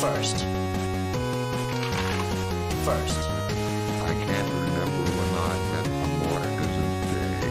First. I can't remember when I met a Morgan's day.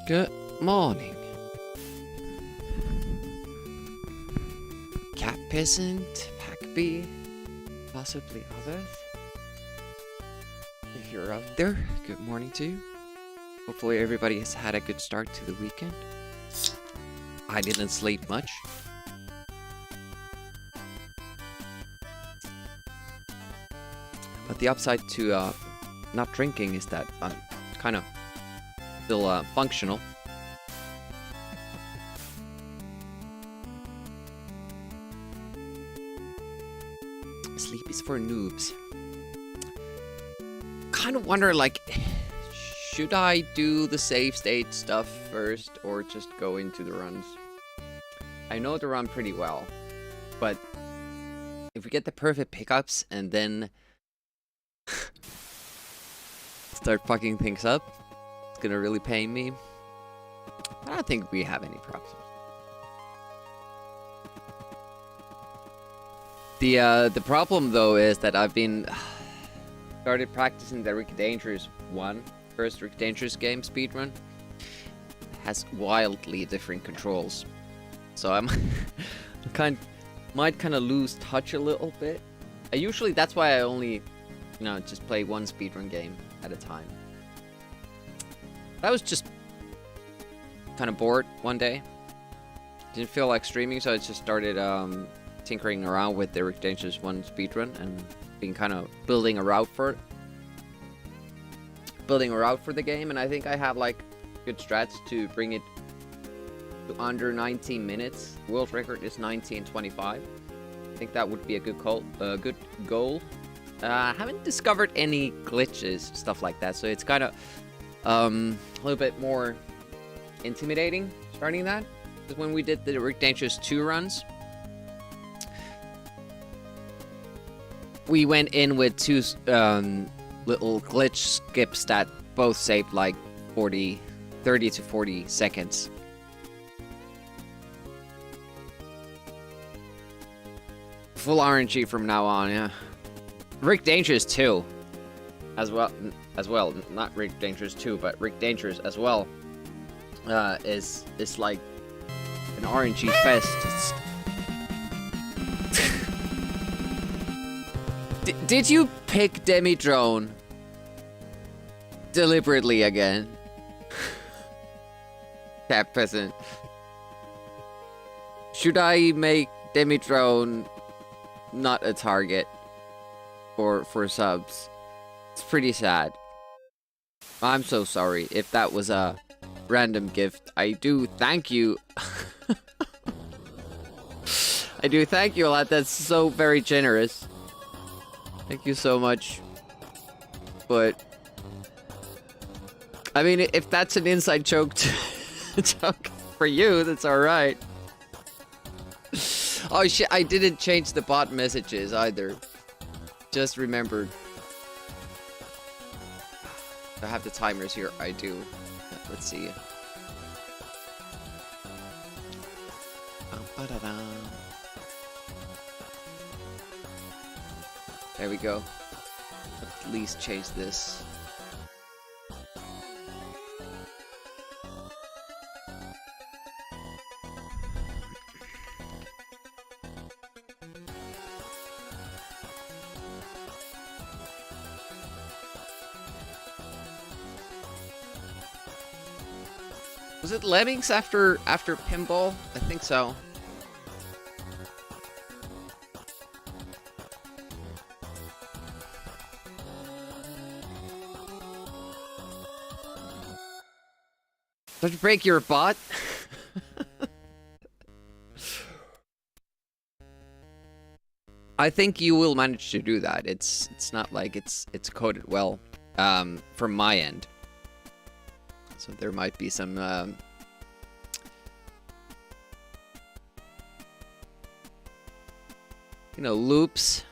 Good morning. Cat Peasant, Packbee, possibly others. If you're out there, good morning to you. Hopefully everybody has had a good start to the weekend. I didn't sleep much. But the upside to not drinking is that I'm kind of still functional. Sleep is for noobs. Kind of wonder, like, should I do the save state stuff first or just go into the runs? I know the run pretty well, but if we get the perfect pickups and then start fucking things up, it's gonna really pain me. I don't think we have any problems. The problem though is that I've been started practicing the Rick Dangerous first Rick Dangerous game speedrun. Has wildly different controls, so I'm might kind of lose touch a little bit. That's why I only just play one speedrun game at a time. I was just kind of bored one day. Didn't feel like streaming, so I just started tinkering around with the Rick Dangerous 1 speedrun and being kind of building a route for it. Building a route for the game, and I think I have like good strats to bring it to under 19 minutes. World record is 19:25. I think that would be a good goal. I haven't discovered any glitches, stuff like that, so it's kind of a little bit more intimidating starting that. Because when we did the Rick Dangerous 2 runs, we went in with two little glitch skips that both saved like 30 to 40 seconds. Full RNG from now on, yeah. Rick Dangerous 2 as well, not Rick Dangerous 2, but Rick Dangerous as well, is like an RNG fest. Did you pick Demi-Drone deliberately again? Cat Peasant. Should I make Demi-Drone not a target for subs. It's pretty sad. I'm so sorry if that was a random gift. I do thank you. I do thank you a lot. That's so very generous. Thank you so much. But I mean, if that's an inside joke, joke for you, that's all right. Oh shit! I didn't change the bot messages either. Just remembered. I have the timers here. I do. Let's see. There we go. At least change this. Was it Lemmings after Pinball? I think so. Don't you break your bot? I think you will manage to do that. It's not like it's coded well from my end. So there might be some you know, loops.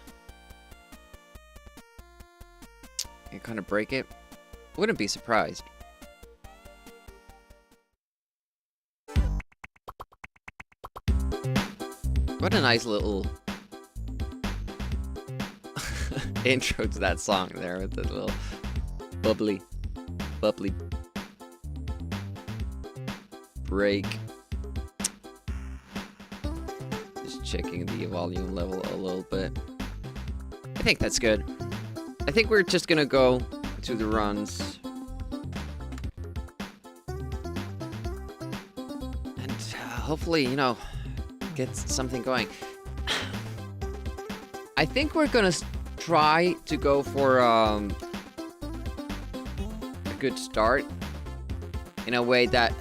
You kind of break it. Wouldn't be surprised. What a nice little intro to that song there with the little bubbly break. Just checking the volume level a little bit. I think that's good. I think we're just gonna go to the runs. And hopefully, you know, get something going. I think we're gonna try to go for a good start in a way that,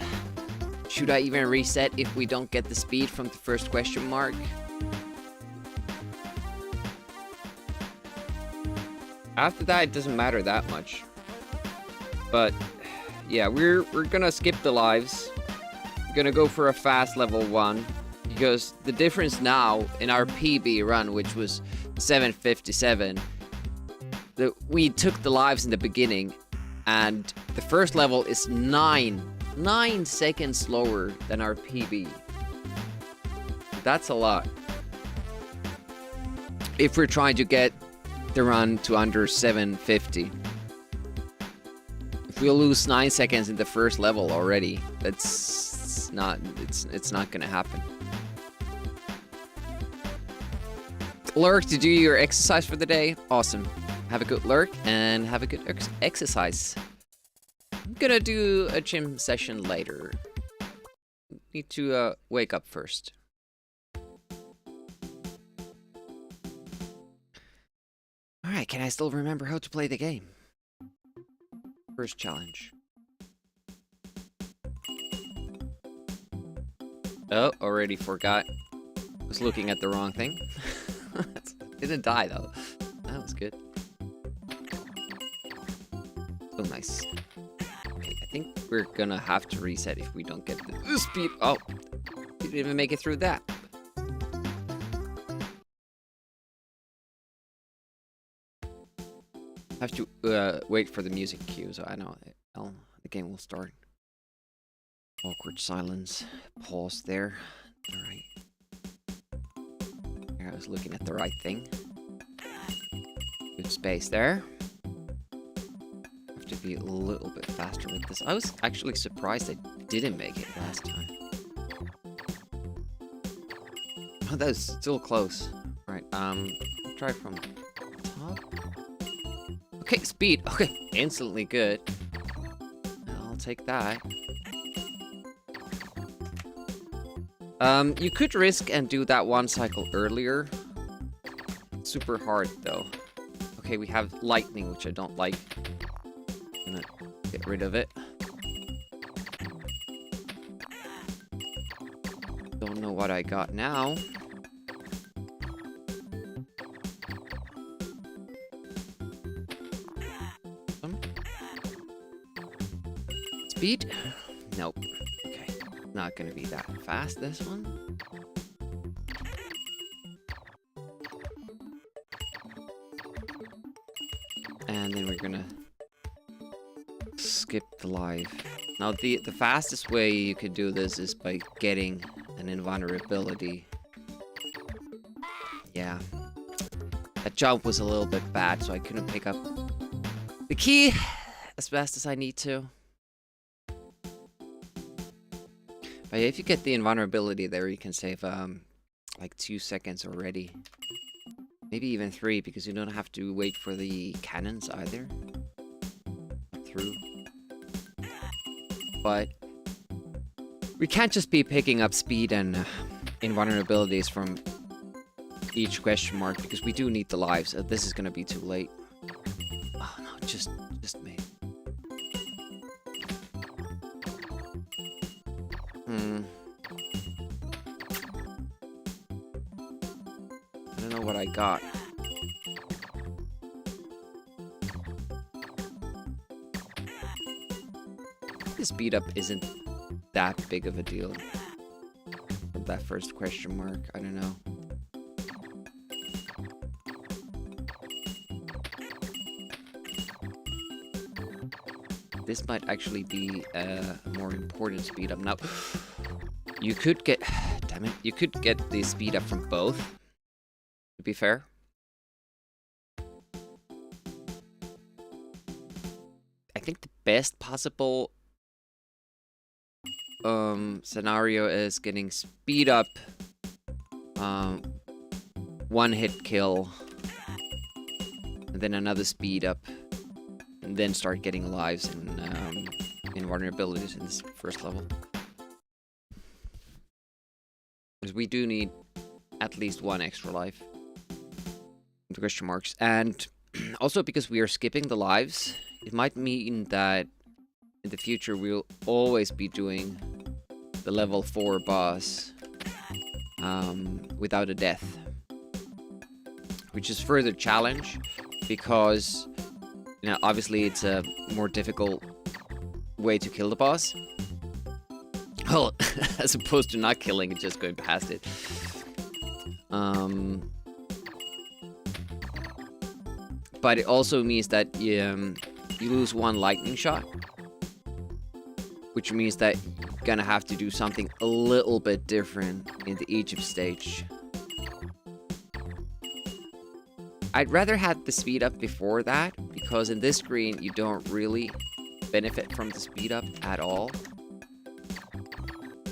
should I even reset if we don't get the speed from the first question mark? After that, it doesn't matter that much. But yeah, we're gonna skip the lives. We're gonna go for a fast level 1. Because the difference now in our PB run, which was 7:57, we took the lives in the beginning, and the first level is 9 seconds slower than our PB. That's a lot. If we're trying to get the run to under 7:50. If we lose 9 seconds in the first level already, it's not gonna happen. Lurk, did you do your exercise for the day? Awesome. Have a good lurk and have a good exercise. I'm gonna do a gym session later. Need to wake up first. Alright, can I still remember how to play the game? First challenge. Oh, already forgot. Was looking at the wrong thing. Didn't die though. That was good. Oh, nice. Okay, I think we're gonna have to reset if we don't get the speed. Oh, didn't even make it through that. Have to wait for the music cue, so I know the game will start. Awkward silence. Pause there. All right. I was looking at the right thing. Good space there. Have to be a little bit faster with this. I was actually surprised I didn't make it last time. Oh, that was still close. Right, try from top. Okay, speed. Okay, instantly good. I'll take that. You could risk and do that one cycle earlier. Super hard, though. Okay, we have lightning, which I don't like. I'm gonna get rid of it. Don't know what I got now. Speed? Nope. Okay. Not gonna be that fast, this one. And then we're gonna skip the live. Now, the fastest way you could do this is by getting an invulnerability. Yeah. That jump was a little bit bad, so I couldn't pick up the key as fast as I need to. But yeah, if you get the invulnerability there, you can save like 2 seconds already. Maybe even 3, because you don't have to wait for the cannons either. Through. But we can't just be picking up speed and invulnerabilities from each question mark, because we do need the lives. This is gonna be too late. Oh no, just me. I don't know what I got. The speed up isn't that big of a deal. From that first question mark, I don't know. This might actually be a more important speed up. Now, you could get... Damn it. You could get the speed up from both, to be fair. I think the best possible scenario is getting speed up, one hit kill, and then another speed up, and then start getting lives and vulnerabilities in this first level. Because we do need at least 1 extra life. Question marks. And also because we are skipping the lives, it might mean that in the future we'll always be doing the level 4 boss without a death. Which is further challenge, because you know, obviously it's a more difficult way to kill the boss. Well, as opposed to not killing it, just going past it. But it also means that you lose 1 lightning shot, which means that you're gonna have to do something a little bit different in the Egypt stage. I'd rather have the speed up before that, because in this screen you don't really benefit from the speed up at all,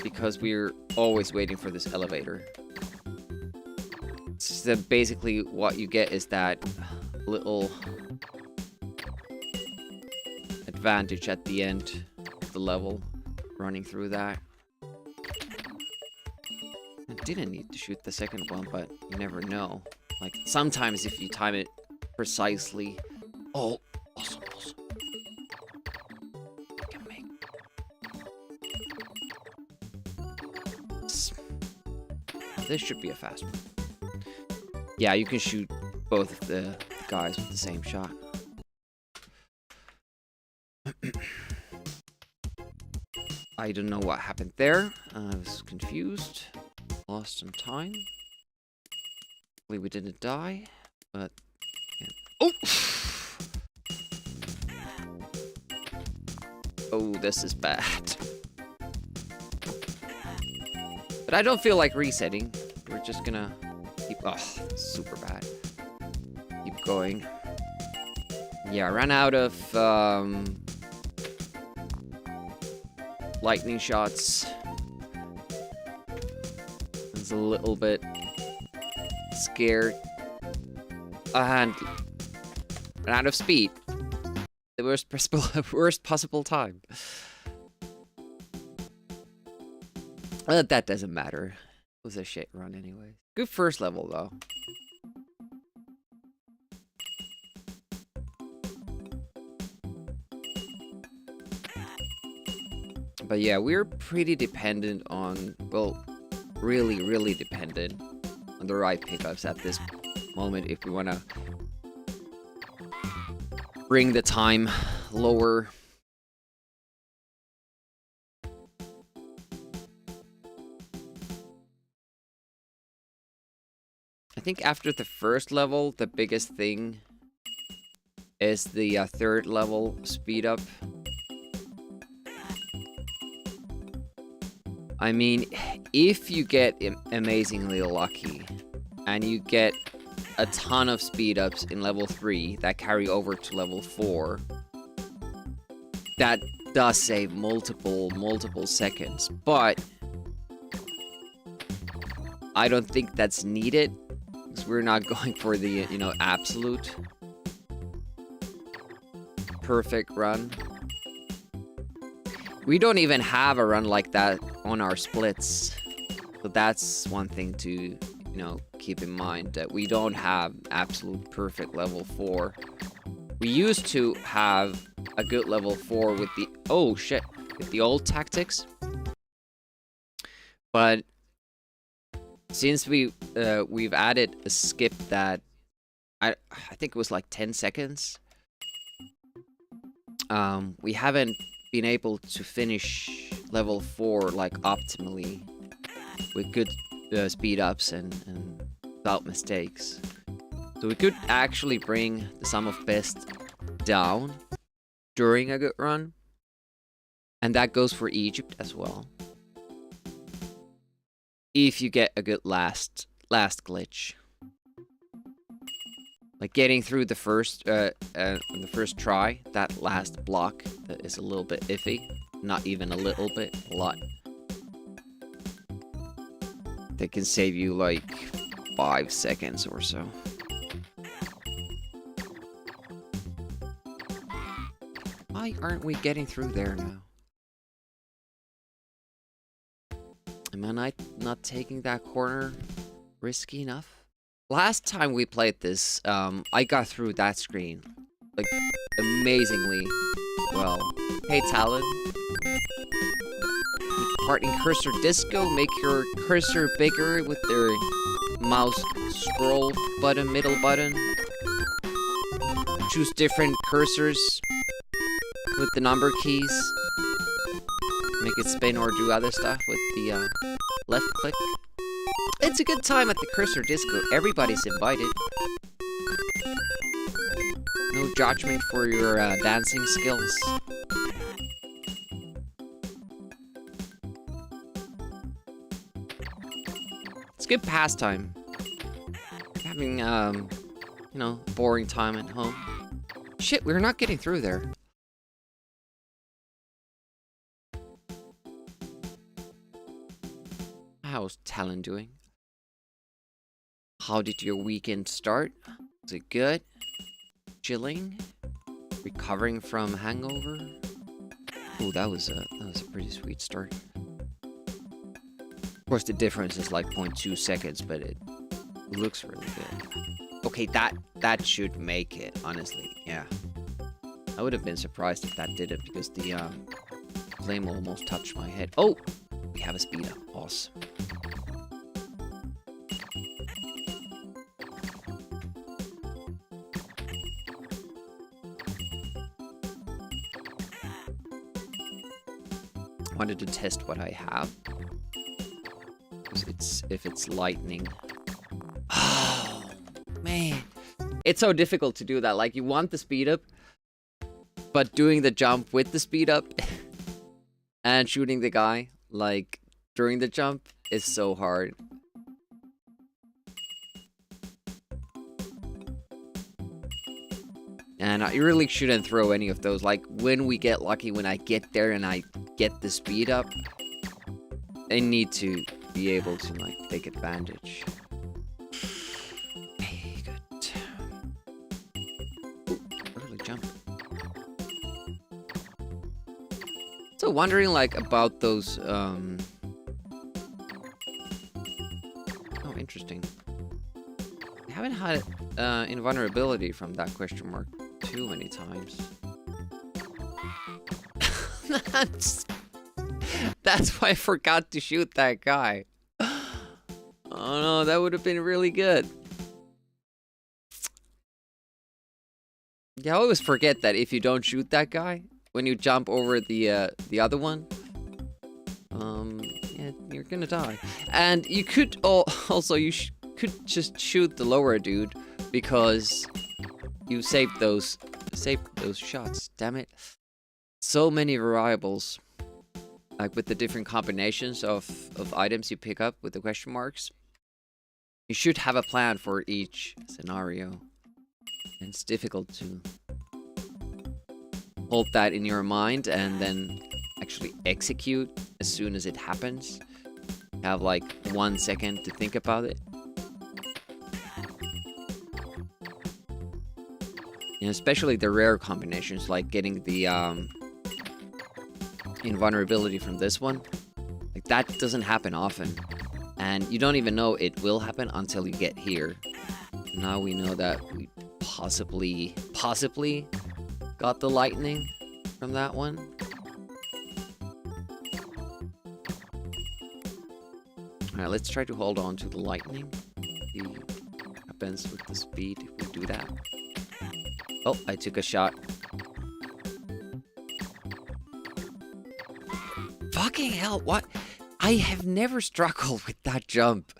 because we're always waiting for this elevator. So basically what you get is that little advantage at the end of the level, running through that. I didn't need to shoot the second one, but you never know. Like, sometimes if you time it precisely... Oh, awesome. Can make... This should be a fast one. Yeah, you can shoot both of the guys with the same shot. I don't know what happened there. I was confused. Lost some time. We didn't die, but... Yeah. Oh! Oh, this is bad. But I don't feel like resetting. We're just gonna keep... Oh, super bad. Keep going. Yeah, I ran out of lightning shots. I was a little bit scared. And ran out of speed. The worst possible time. That doesn't matter. It was a shit run anyway. Good first level though. But yeah, we're pretty dependent on, well, really, really dependent on the right pickups at this moment if we want to bring the time lower. I think after the first level, the biggest thing is the third level speed up. I mean, if you get amazingly lucky and you get a ton of speed ups in level 3 that carry over to level 4, that does save multiple seconds, but I don't think that's needed because we're not going for the, you know, absolute perfect run. We don't even have a run like that on our splits. So that's one thing to, you know, keep in mind, that we don't have absolute perfect level 4. We used to have a good level 4 with the, oh shit, with the old tactics. But since we've added a skip that I think it was like 10 seconds, we haven't been able to finish level 4 like optimally with good speed ups and without mistakes. So we could actually bring the sum of best down during a good run, and that goes for Egypt as well. If you get a good last glitch, like getting through the first try, that last block that is a little bit iffy. Not even a little bit, a lot. That can save you like 5 seconds or so. Why aren't we getting through there now? Am I not taking that corner risky enough? Last time we played this, I got through that screen, like, amazingly well. Hey, Talon. Take part in Cursor Disco. Make your cursor bigger with their mouse scroll button, middle button. Choose different cursors with the number keys. Make it spin or do other stuff with the left click. It's a good time at the Cursor Disco. Everybody's invited. No judgment for your dancing skills. It's good pastime. Having, you know, boring time at home. Shit, we're not getting through there. How's Talon doing? How did your weekend start? Was it good? Chilling? Recovering from hangover? Oh, that was a pretty sweet start. Of course, the difference is like 0.2 seconds, but it looks really good. Okay, that should make it, honestly. Yeah. I would have been surprised if that did it because the flame almost touched my head. Oh! We have a speed up. Awesome. Wanted to test what I have. If it's lightning. Oh man. It's so difficult to do that. Like, you want the speed up, but doing the jump with the speed up and shooting the guy, like, during the jump is so hard. And I really shouldn't throw any of those. Like, when we get lucky, when I get there and I get the speed up, I need to be able to, like, take advantage. Hey, good. Ooh, early jump. So wondering, like, about those, oh, interesting. I haven't had invulnerability from that question mark too many times. That's why I forgot to shoot that guy. Oh no, that would have been really good. Yeah, I always forget that if you don't shoot that guy, when you jump over the other one, yeah, you're gonna die. And you could also could just shoot the lower dude because you saved those shots. Damn it! So many variables, like with the different combinations of items you pick up with the question marks. You should have a plan for each scenario. And it's difficult to hold that in your mind and then actually execute as soon as it happens. Have like 1 second to think about it. And especially the rare combinations, like getting the invulnerability from this one. Like that doesn't happen often. And you don't even know it will happen until you get here. Now we know that we possibly got the lightning from that one. Alright, let's try to hold on to the lightning. See what happens with the speed if we do that. Oh, I took a shot. Fucking hell, what? I have never struggled with that jump.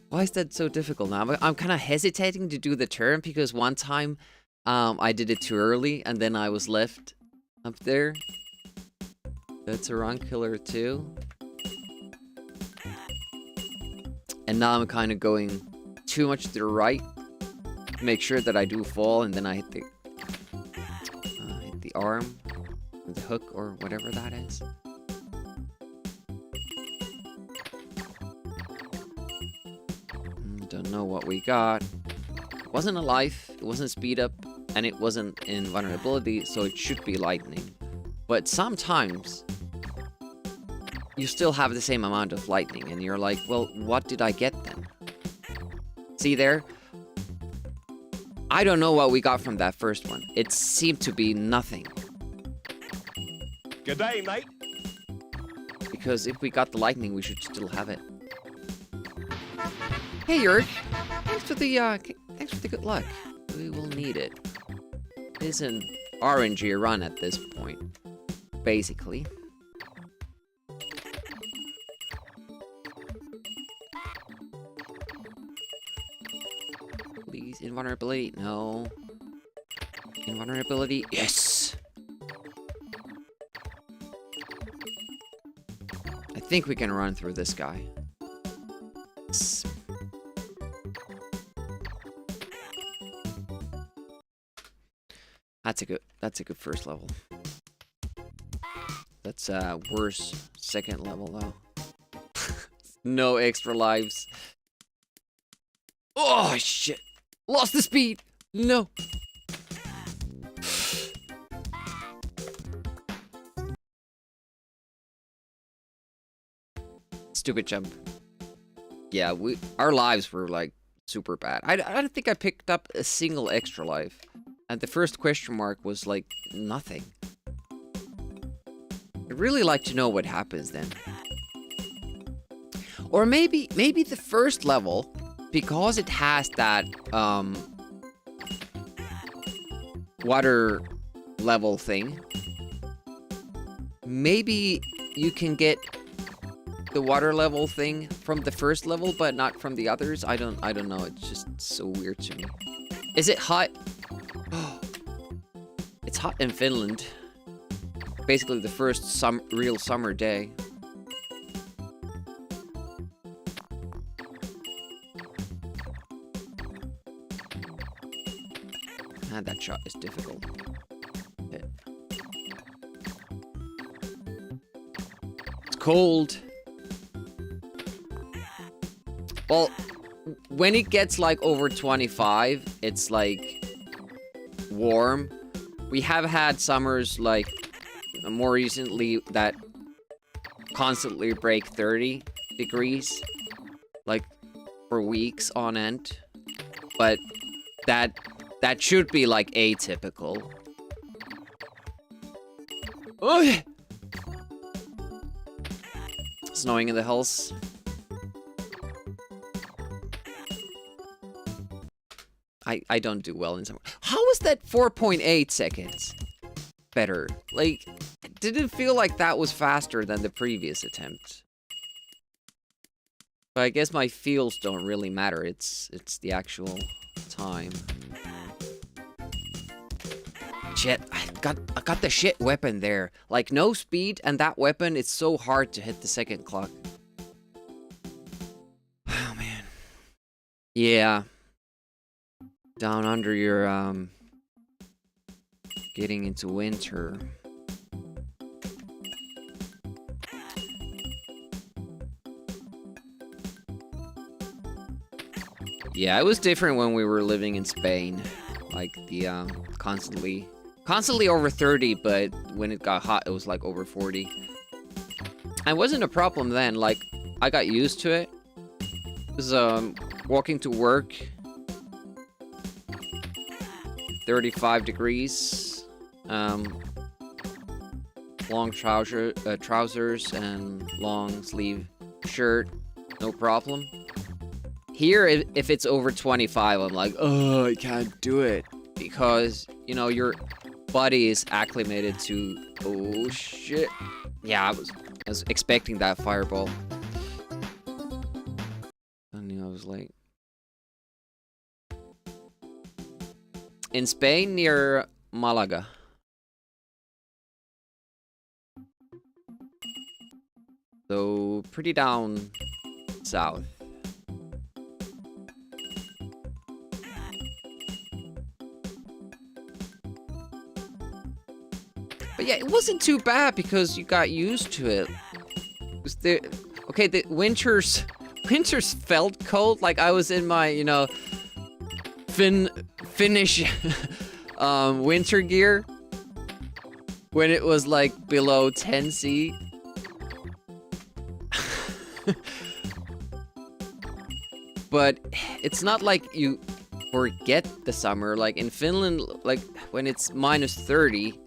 Why is that so difficult now? I'm kind of hesitating to do the turn because one time I did it too early and then I was left up there. That's a run killer too. And now I'm kind of going too much to the right to make sure that I do fall, and then I hit the arm, or the hook, or whatever that is. Don't know what we got. It wasn't a life, it wasn't speed up, and it wasn't invulnerability, so it should be lightning. But sometimes you still have the same amount of lightning, and you're like, well, what did I get then? See there? I don't know what we got from that first one. It seemed to be nothing. Good day, mate. Because if we got the lightning, we should still have it. Hey, Yerk. Thanks for the good luck. We will need it. It is an RNG run at this point, basically. Please, invulnerability. No. Invulnerability. Yes! I think we can run through this guy. That's a good first level. That's worse second level though. No extra lives. Oh shit! Lost the speed! No! Stupid jump. Yeah, our lives were like super bad. I don't think I picked up a single extra life. And the first question mark was like nothing. I'd really like to know what happens then. Or maybe the first level, because it has that water level thing, maybe you can get the water level thing from the first level, but not from the others. I don't know. It's just so weird to me. Is it hot? It's hot in Finland. Basically the first real summer day. And that shot is difficult. Okay. It's cold. Well, when it gets like over 25, it's like warm. We have had summers like more recently that constantly break 30 degrees, like for weeks on end. But that should be like atypical. Oh, snowing in the hills. I don't do well in summer. How is that 4.8 seconds better? Like, it didn't feel like that was faster than the previous attempt. But I guess my feels don't really matter. It's the actual time. Shit, I got the shit weapon there. Like, no speed, and that weapon, it's so hard to hit the second clock. Oh, man. Yeah. Down under your, getting into winter. Yeah, it was different when we were living in Spain. Like, the, constantly over 30, but when it got hot, it was, like, over 40. And it wasn't a problem then. Like, I got used to it. It was, walking to work. 35 degrees. Long trousers and long sleeve shirt. No problem. Here, if it's over 25, I'm like, oh, I can't do it. Because, you know, your body is acclimated to... Oh, shit. Yeah, I was expecting that fireball. I knew I was late. In Spain, near Malaga. So, pretty down south. But yeah, it wasn't too bad because you got used to it. Okay, the winters felt cold. Like I was in my, you know, Finnish winter gear when it was like below 10 C. But it's not like you forget the summer. Like in Finland, like when it's minus 30,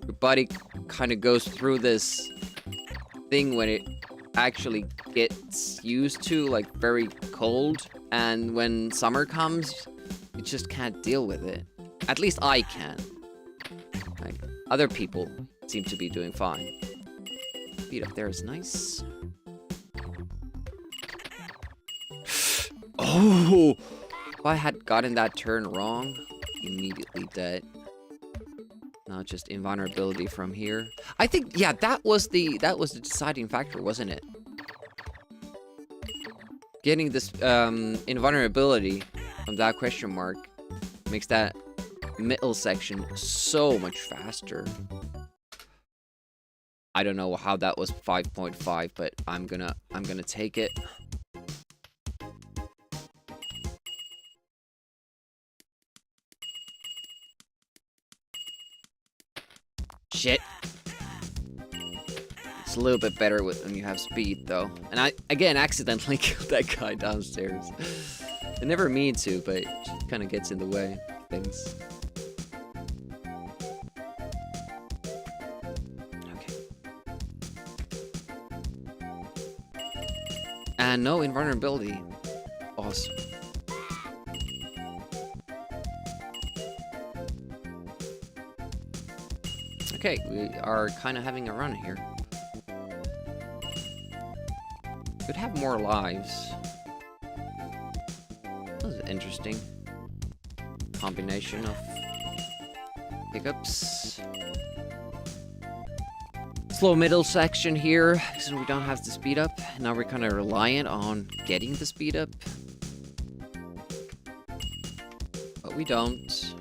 your body kind of goes through this thing when it actually gets used to like very cold, and when summer comes, you just can't deal with it. At least I can. Like other people seem to be doing fine. Speed up there is nice. Oh, if I had gotten that turn wrong, immediately dead. Not just invulnerability from here. I think, yeah, that was the deciding factor, wasn't it? Getting this invulnerability from that question mark makes that middle section so much faster. I don't know how that was 5.5, but I'm gonna take it. Shit. It's a little bit better when you have speed, though. And I, again, accidentally killed that guy downstairs. I never mean to, but it just kind of gets in the way of things. Okay. And no invulnerability. Awesome. Okay, we are kind of having a run here. Could have more lives. That was interesting. Combination of pickups. Slow middle section here, so we don't have to speed up. Now we're kind of reliant on getting the speed up. But we don't.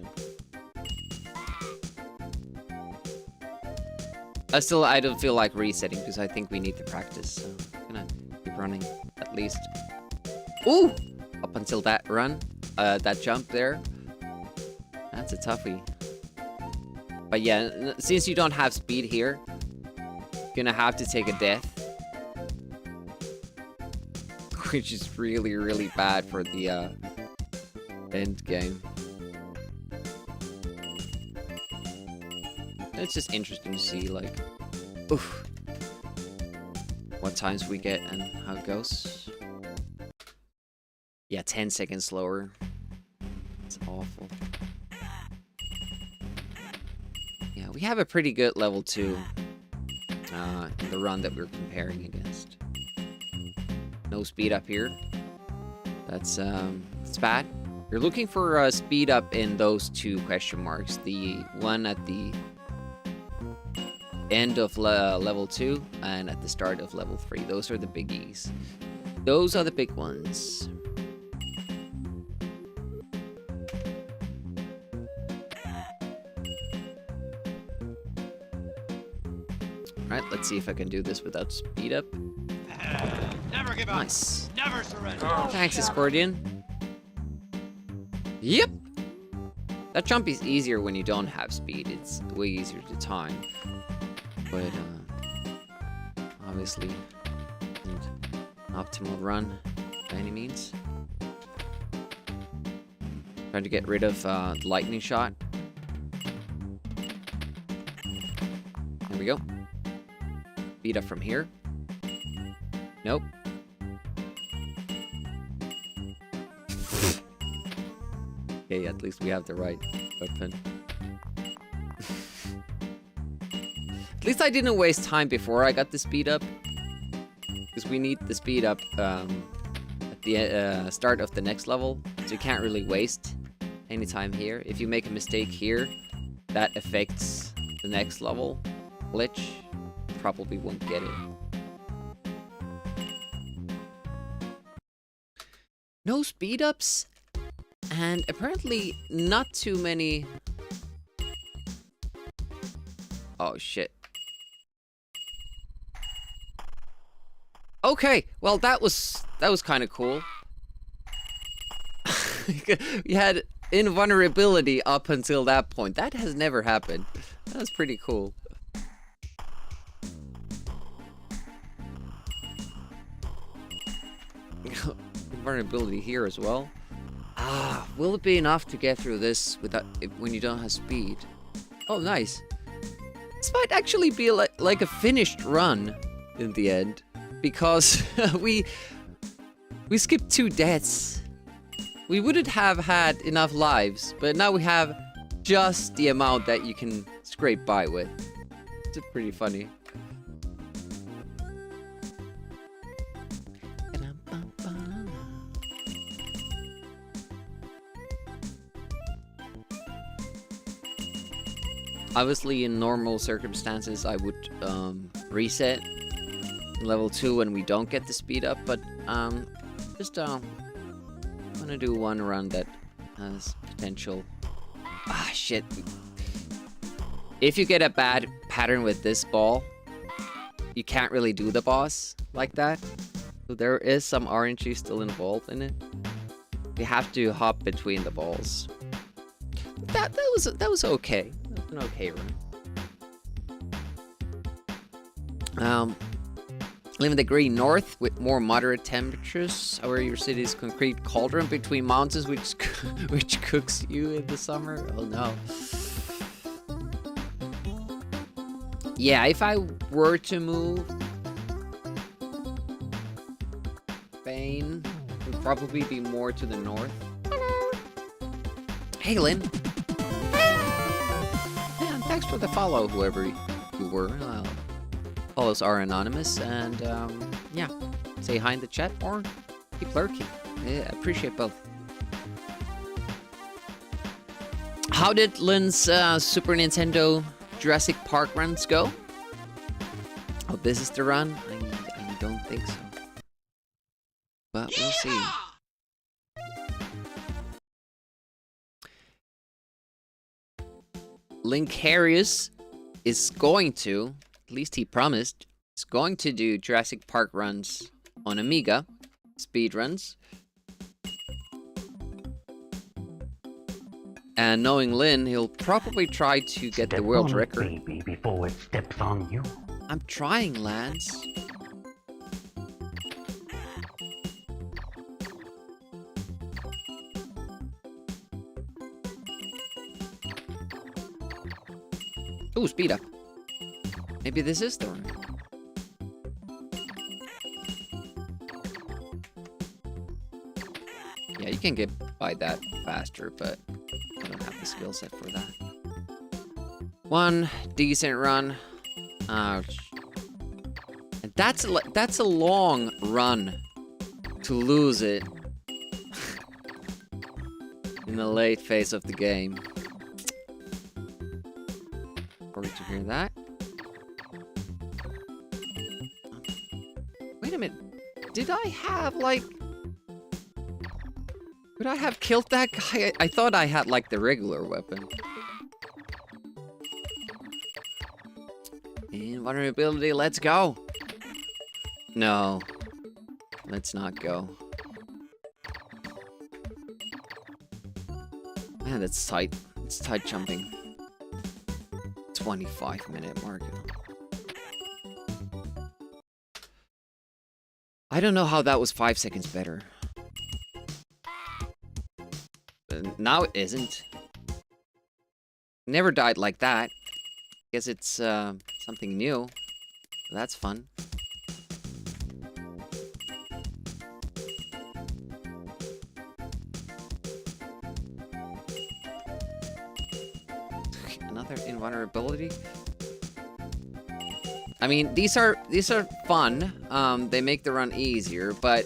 I don't feel like resetting because I think we need to practice, so I'm gonna keep running at least. Ooh! Up until that run, that jump there. That's a toughie. But yeah, since you don't have speed here, you're gonna have to take a death. Which is really, really bad for the end game. It's just interesting to see, like, oof, what times we get and how it goes. Yeah, 10 seconds slower. It's awful. Yeah, we have a pretty good level 2 in the run that we're comparing against. No speed up here. That's bad. You're looking for speed up in those 2 question marks. The one at the end of level 2 and at the start of level 3. Those are the biggies. Those are the big ones. Alright, let's see if I can do this without speed up. Never give up. Nice. Never surrender. Thanks, Accordion. Yep! That jump is easier when you don't have speed. It's way easier to time. But, obviously, isn't an optimal run by any means. Trying to get rid of the lightning shot. There we go. Beat up from here. Nope. Okay, at least we have the right weapon. At least I didn't waste time before I got the speed up. Because we need the speed up at the start of the next level. So you can't really waste any time here. If you make a mistake here, that affects the next level. Glitch. Probably won't get it. No speed ups. And apparently not too many... Oh, shit. Okay, well, that was kind of cool. We had invulnerability up until that point. That has never happened. That was pretty cool. Invulnerability here as well. Ah, will it be enough to get through this without when you don't have speed? Oh, nice. This might actually be like a finished run in the end, because we skipped 2 deaths. We wouldn't have had enough lives, but now we have just the amount that you can scrape by with. It's pretty funny. Obviously, in normal circumstances, I would reset level 2 when we don't get the speed up, but just I'm gonna do one run that has potential. Ah, shit. If you get a bad pattern with this ball, you can't really do the boss like that. So there is some RNG still involved in it. You have to hop between the balls. That was okay. An okay run. Live in the green north with more moderate temperatures. Or your city's concrete cauldron between mountains, which cooks you in the summer. Oh no. Yeah, if I were to move, Spain would probably be more to the north. Hey, Lynn. Thanks for the follow, whoever you were. Follows are anonymous, and yeah, say hi in the chat or keep lurking. Yeah, I appreciate both. How did Lynn's Super Nintendo Jurassic Park runs go? Oh, this is the run? I don't think so. But we'll see. Linkarius is going to, at least he promised, is going to do Jurassic Park runs on Amiga, speed runs. And knowing Lynn, he'll probably try to get the world record. Baby, before it steps on you. I'm trying, Lance. Ooh, speed up. Maybe this is the one. Yeah, you can get by that faster, but I don't have the skill set for that. One decent run. Ouch. And that's a long run to lose it in the late phase of the game. Sorry to hear that. Wait a minute. Did I have, like... Could I have killed that guy? I thought I had, like, the regular weapon. Invulnerability, let's go! No. Let's not go. Man, that's tight. It's tight jumping. 25-minute mark. I don't know how that was 5 seconds better. But now it isn't. Never died like that. Guess it's something new. That's fun. Another invulnerability. I mean, these are fun. They make the run easier, but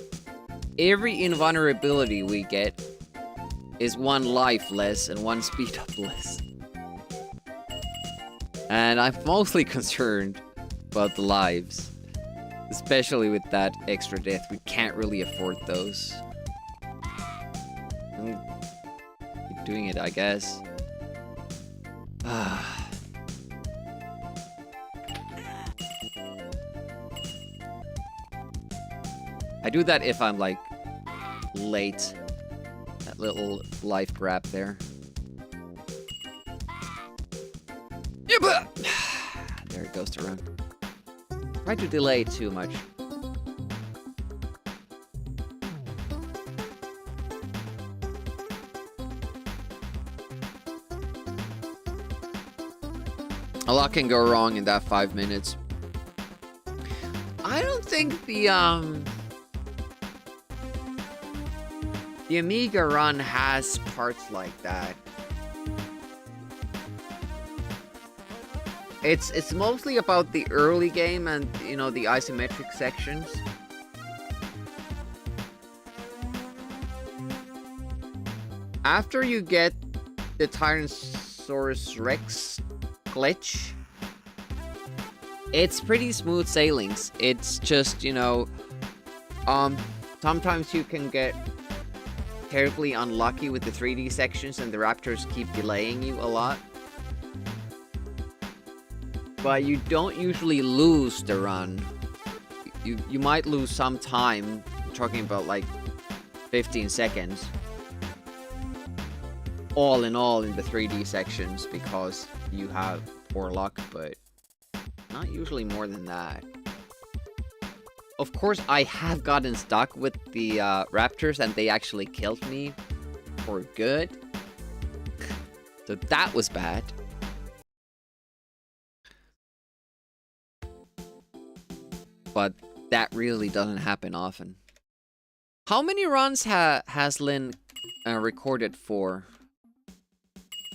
every invulnerability we get is 1 life less and 1 speed up less. And I'm mostly concerned about the lives. Especially with that extra death. We can't really afford those. Keep doing it, I guess. I do that if I'm, like, late. That little life grab there. There it goes to run. Try to delay too much. A lot can go wrong in that 5 minutes. I don't think the Amiga run has parts like that. It's mostly about the early game and, you know, the isometric sections. After you get the Tyrannosaurus Rex glitch, it's pretty smooth sailings. It's just, you know, sometimes you can get terribly unlucky with the 3D sections and the raptors keep delaying you a lot. But you don't usually lose the run. You might lose some time, I'm talking about like 15 seconds. All in all in the 3D sections because you have poor luck, but not usually more than that. Of course, I have gotten stuck with the raptors and they actually killed me for good. So that was bad. But that really doesn't happen often. How many runs has Lynn recorded for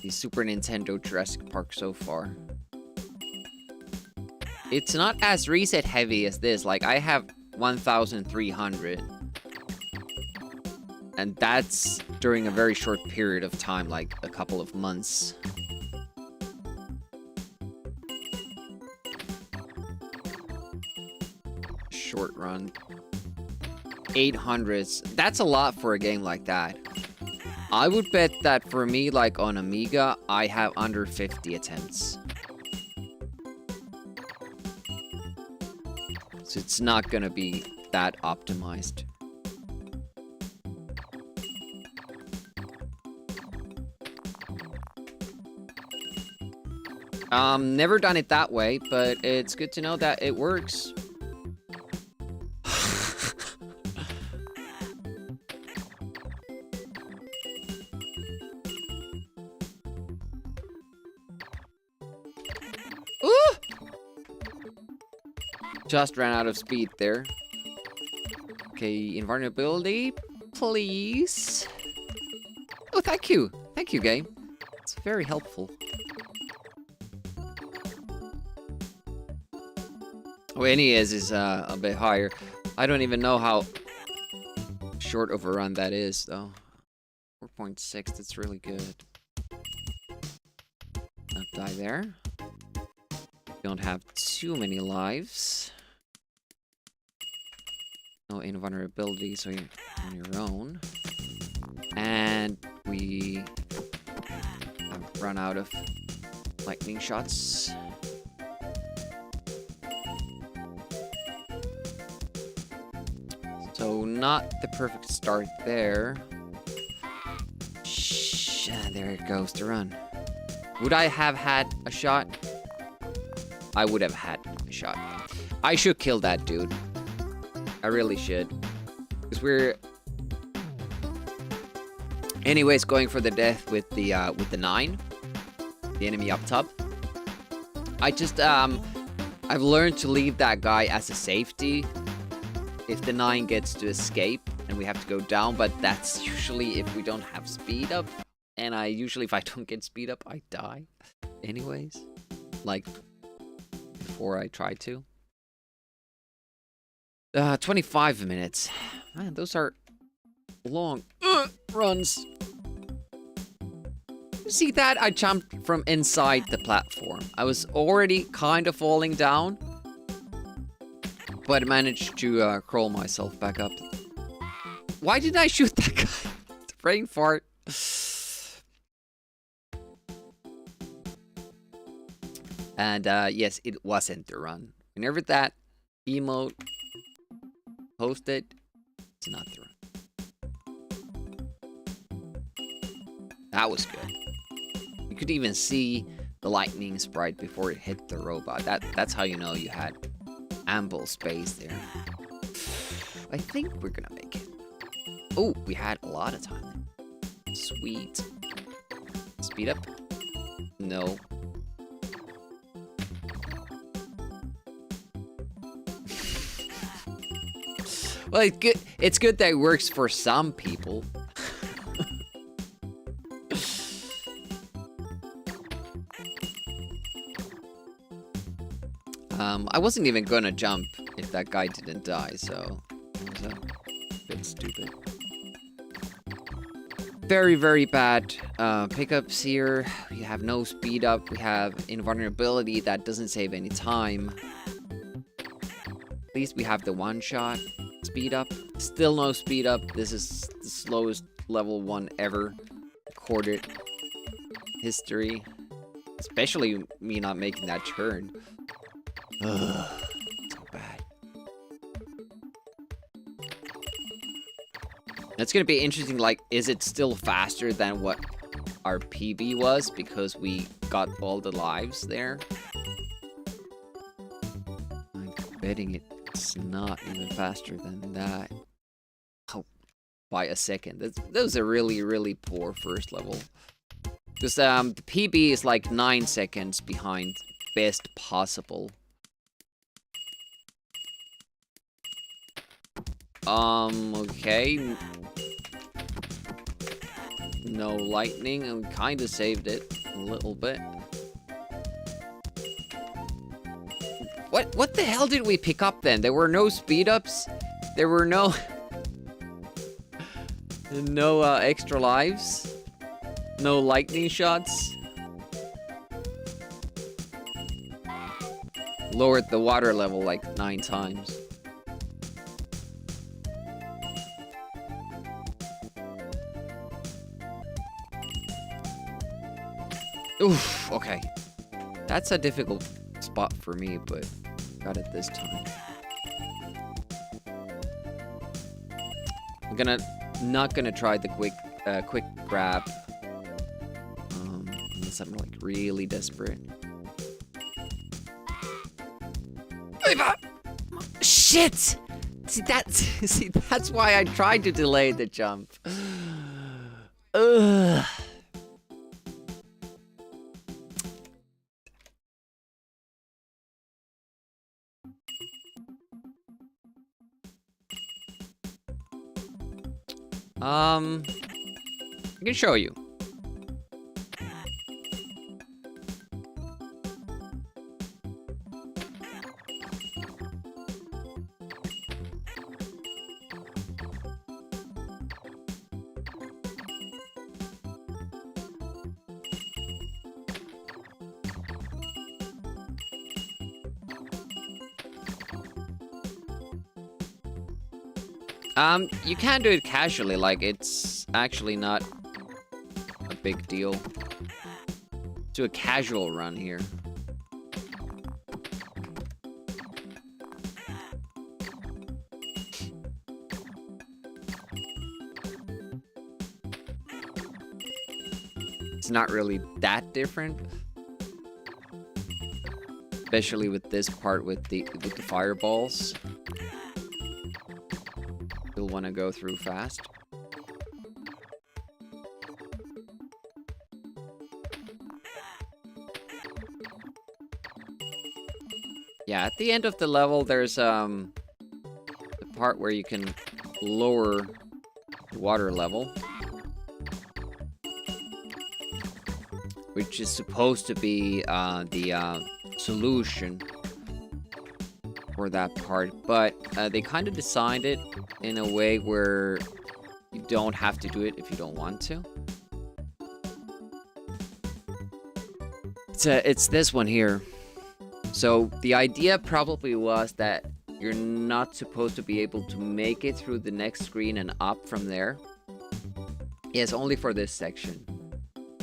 the Super Nintendo Jurassic Park so far? It's not as reset heavy as this. Like, I have 1,300. And that's during a very short period of time, like a couple of months. Short run. 800s. That's a lot for a game like that. I would bet that for me, like on Amiga, I have under 50 attempts. So it's not gonna be that optimized. Never done it that way, but it's good to know that it works. Just ran out of speed there. Okay, invulnerability. please. Oh, thank you. Thank you, game. It's very helpful. Oh, NES is a bit higher. I don't even know how short of a run that is, though. 4.6, that's really good. Not die there. Don't have too many lives. No invulnerability, so you're on your own. And we have run out of lightning shots. So not the perfect start there. Shh, there it goes to run. Would I have had a shot? I would have had a shot. I should kill that dude. I really should. Because we're anyways going for the death with the 9. The enemy up top. I just I've learned to leave that guy as a safety if the 9 gets to escape and we have to go down, but that's usually if we don't have speed up. And usually if I don't get speed up, I die. Anyways. Like before I try to. 25 minutes. Man, those are long runs. See that? I jumped from inside the platform. I was already kind of falling down, but I managed to crawl myself back up. Why did I shoot that guy? Brain fart. And yes, it wasn't the run. Whenever that emote posted, it's not the run. That was good. You could even see the lightning sprite before it hit the robot. That's how you know you had ample space there. I think we're gonna make it. Oh, we had a lot of time. Sweet. Speed up? No. Well, it's good that it works for some people. I wasn't even gonna jump if that guy didn't die, so it was a bit stupid. Very, very bad pickups here. We have no speed up. We have invulnerability that doesn't save any time. At least we have the one shot. Speed up. Still no speed up. This is the slowest level 1 ever recorded history. Especially me not making that turn. Ugh, so bad. It's gonna be interesting, like, is it still faster than what our PB was because we got all the lives there? I'm betting it's not even faster than that. Oh, by a second. That was a really, really poor first level. Because the PB is like 9 seconds behind best possible. Okay. No lightning. I kind of saved it a little bit. What the hell did we pick up then? There were no speed ups. There were no extra lives. No lightning shots. Lowered the water level like 9 times. Oof, okay. That's a difficult spot for me, but got it this time. I'm not gonna try the quick grab. Unless I'm like really desperate. Shit! See that's why I tried to delay the jump. Ugh. I can show you. You can do it casually, like, it's actually not a big deal. Do a casual run here. It's not really that different. Especially with this part with the fireballs. You'll want to go through fast. Yeah, at the end of the level, there's the part where you can lower the water level, which is supposed to be the solution for that part, but they kind of designed it in a way where you don't have to do it if you don't want to. It's this one here. So the idea probably was that you're not supposed to be able to make it through the next screen and up from there. Yes, only for this section.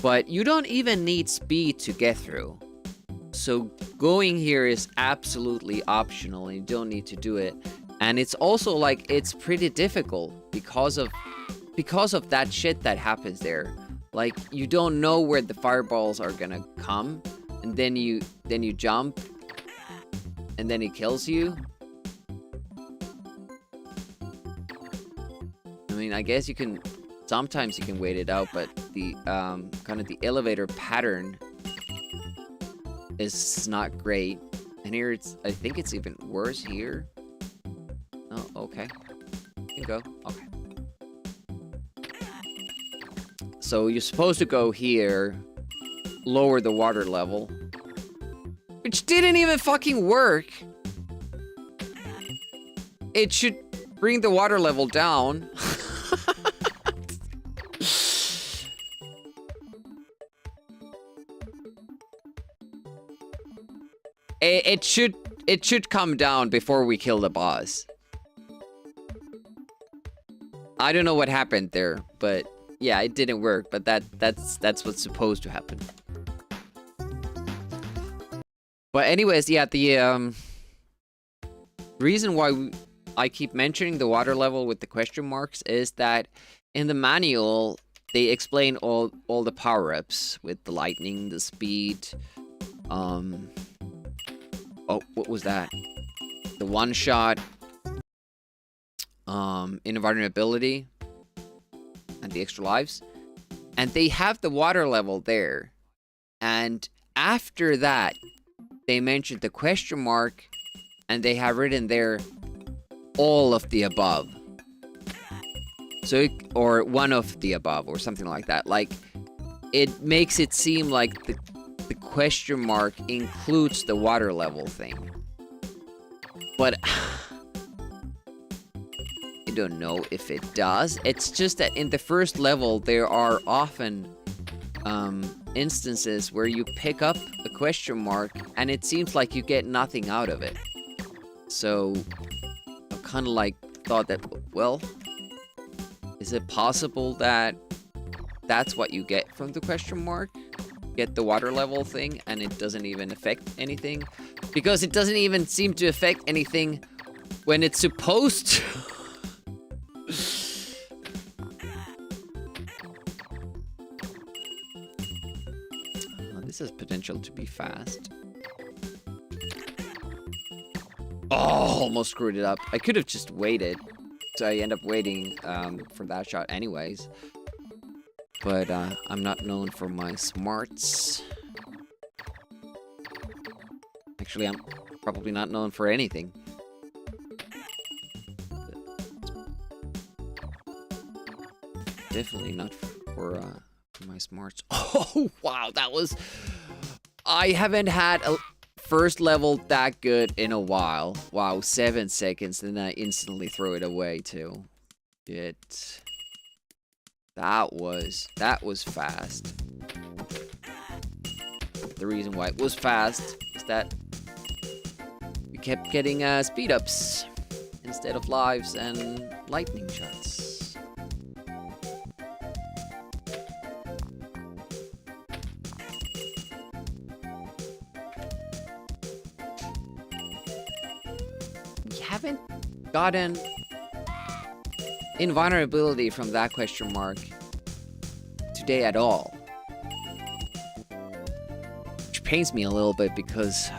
But you don't even need speed to get through. So going here is absolutely optional and you don't need to do it. And it's also like it's pretty difficult because of that shit that happens there. Like you don't know where the fireballs are gonna come, and then you jump, and then he kills you. I mean, I guess you can sometimes you can wait it out, but the kind of the elevator pattern is not great. And here I think it's even worse here. Oh, okay. You can go. Okay. So you're supposed to go here, lower the water level, which didn't even fucking work. It should bring the water level down. It should come down before we kill the boss. I don't know what happened there, but yeah, it didn't work. But that's what's supposed to happen. But anyways, yeah, the reason why I keep mentioning the water level with the question marks is that in the manual they explain all the power-ups with the lightning, the speed, oh, what was that? The one-shot, invulnerability, and the extra lives. And they have the water level there. And after that, they mentioned the question mark, and they have written there all of the above. So, or one of the above, or something like that. Like, it makes it seem like the question mark includes the water level thing. But I don't know if it does. It's just that in the first level, there are often instances where you pick up a question mark and it seems like you get nothing out of it. So I kind of like thought that, well, is it possible that that's what you get from the question mark? Get the water level thing and it doesn't even affect anything? Because it doesn't even seem to affect anything when it's supposed to. This has potential to be fast. Oh, almost screwed it up. I could have just waited. So I end up waiting for that shot anyways. But I'm not known for my smarts. Actually, I'm probably not known for anything. definitely not for my smarts. Oh wow, that was. I haven't had a first level that good in a while. Wow, 7 seconds, then I instantly throw it away too. Shit. That was fast. The reason why it was fast is that we kept getting speed ups instead of lives and lightning shots. We haven't gotten invulnerability from that question mark today at all. Which pains me a little bit because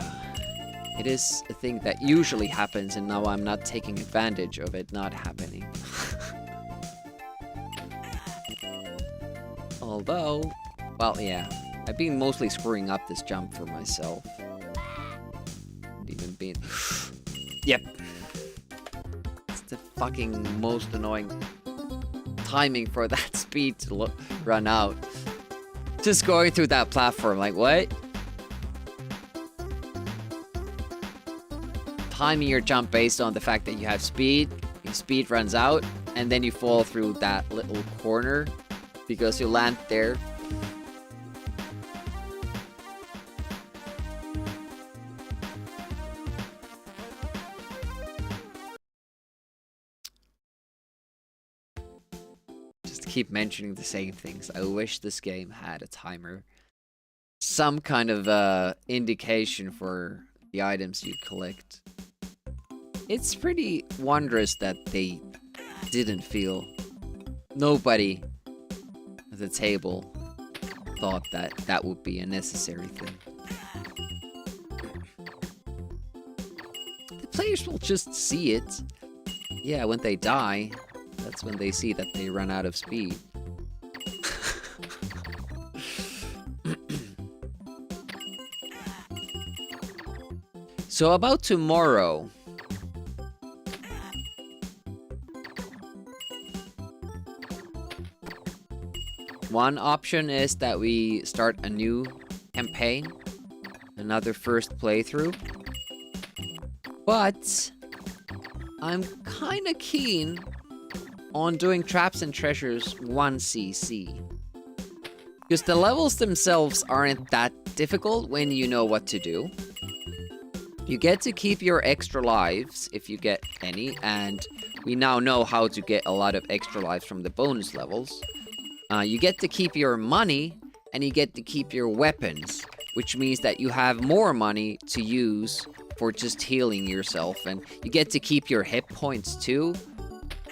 it is a thing that usually happens and now I'm not taking advantage of it not happening. Although, well, yeah, I've been mostly screwing up this jump for myself. Even been... Yep. It's the fucking most annoying timing for that speed to run out. Just going through that platform, like, what? Timing your jump based on the fact that you have speed, your speed runs out, and then you fall through that little corner because you land there. Just keep mentioning the same things. I wish this game had a timer. Some kind of indication for the items you collect. It's pretty wondrous that they didn't feel. Nobody at the table thought that that would be a necessary thing. The players will just see it. Yeah, when they die, that's when they see that they run out of speed. So about tomorrow. One option is that we start a new campaign, another first playthrough. But I'm kinda keen on doing Traps and Treasures 1cc. Because the levels themselves aren't that difficult when you know what to do. You get to keep your extra lives, if you get any, and we now know how to get a lot of extra lives from the bonus levels. You get to keep your money, and you get to keep your weapons, which means that you have more money to use for just healing yourself, and you get to keep your hit points too.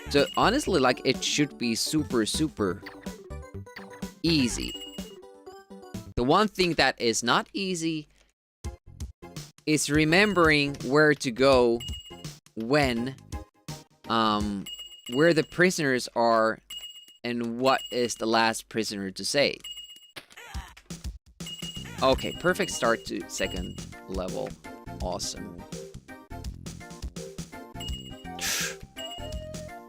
So honestly, like, it should be super, super easy. The one thing that is not easy is remembering where to go when, where the prisoners are and what is the last prisoner to say. Okay, perfect start to second level. Awesome.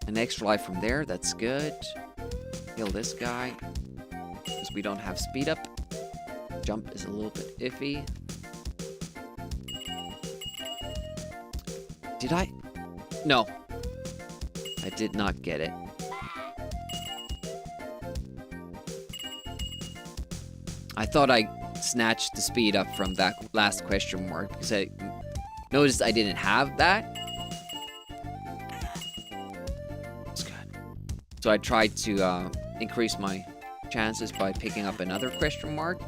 An extra life from there, that's good. Kill this guy. Because we don't have speed up. Jump is a little bit iffy. Did I? No. I did not get it. I thought I snatched the speed up from that last question mark because I noticed I didn't have that. That's good. So I tried to increase my chances by picking up another question mark.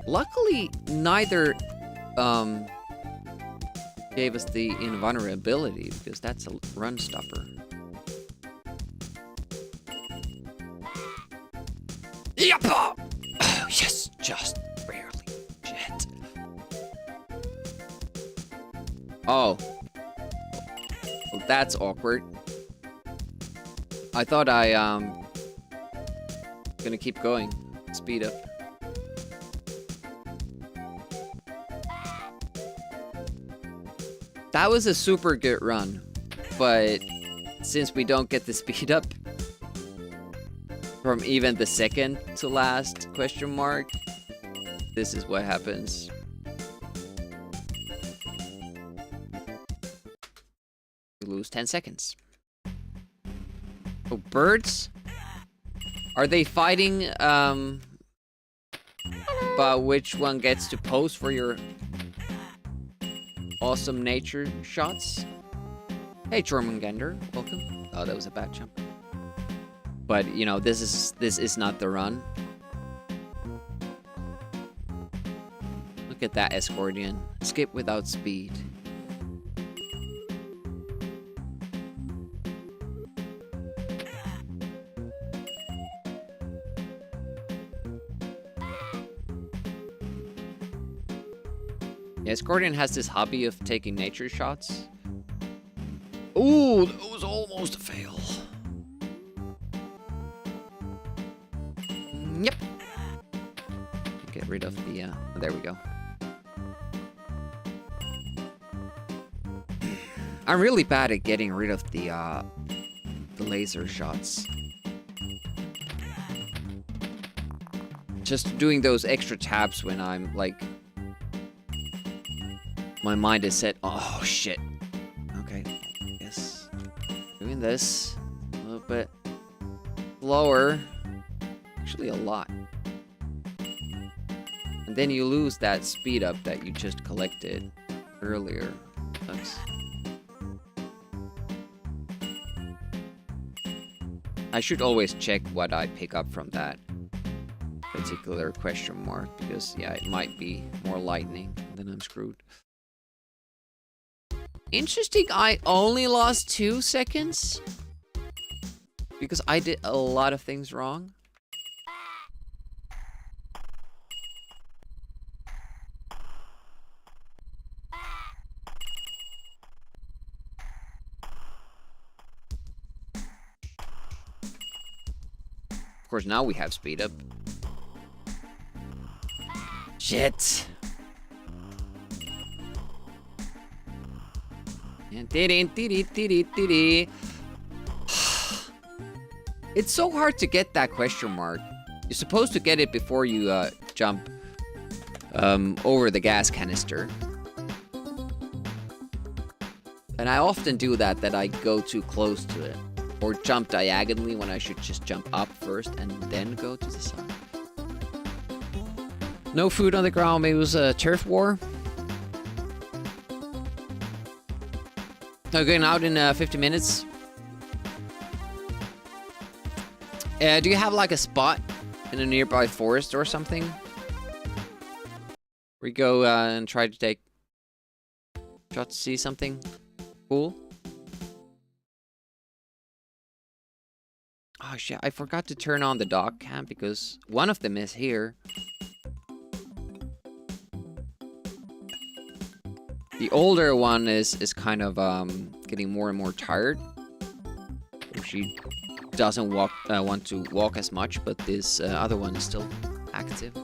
Luckily, neither gave us the invulnerability because that's a run stopper. Yappa! Oh, yes, just barely. Shit. Oh. Well, that's awkward. I thought I gonna keep going. Speed up. That was a super good run, but since we don't get the speed up from even the second to last question mark, this is what happens. You lose 10 seconds. Oh, birds? Are they fighting, about which one gets to pose for your awesome nature shots? Hey, Jormungandr, welcome. Oh, that was a bad jump. But, you know, this is not the run. Look at that Escordian. Skip without speed. Yeah, Escordian has this hobby of taking nature shots. Ooh, that was almost a fail. Yep. Get rid of the, oh, there we go. I'm really bad at getting rid of the laser shots. Just doing those extra tabs when I'm, like... My mind is set, oh shit. Okay, yes. Doing this a little bit slower. Actually, a lot. And then you lose that speed up that you just collected earlier. Sucks. I should always check what I pick up from that particular question mark, because yeah, it might be more lightning, then I'm screwed. Interesting, I only lost 2 seconds? Because I did a lot of things wrong. Of course, now we have speed up. Shit. It's so hard to get that question mark. You're supposed to get it before you jump over the gas canister. And I often do that I go too close to it. Or jump diagonally when I should just jump up first and then go to the side. No food on the ground, maybe it was a turf war. Going out in 50 minutes. Do you have like a spot in a nearby forest or something? We go and try to take shots to see something cool. Oh shit, I forgot to turn on the dog cam because one of them is here. The older one is kind of getting more and more tired. She doesn't want to walk as much, but this other one is still active.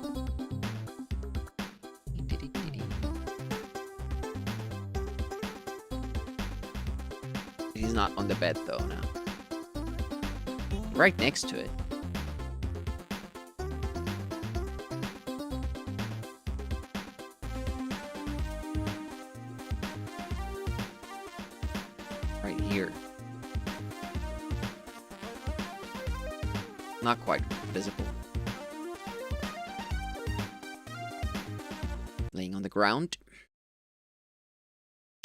He's not on the bed though now. Right next to it. Right here. Not quite visible. Laying on the ground.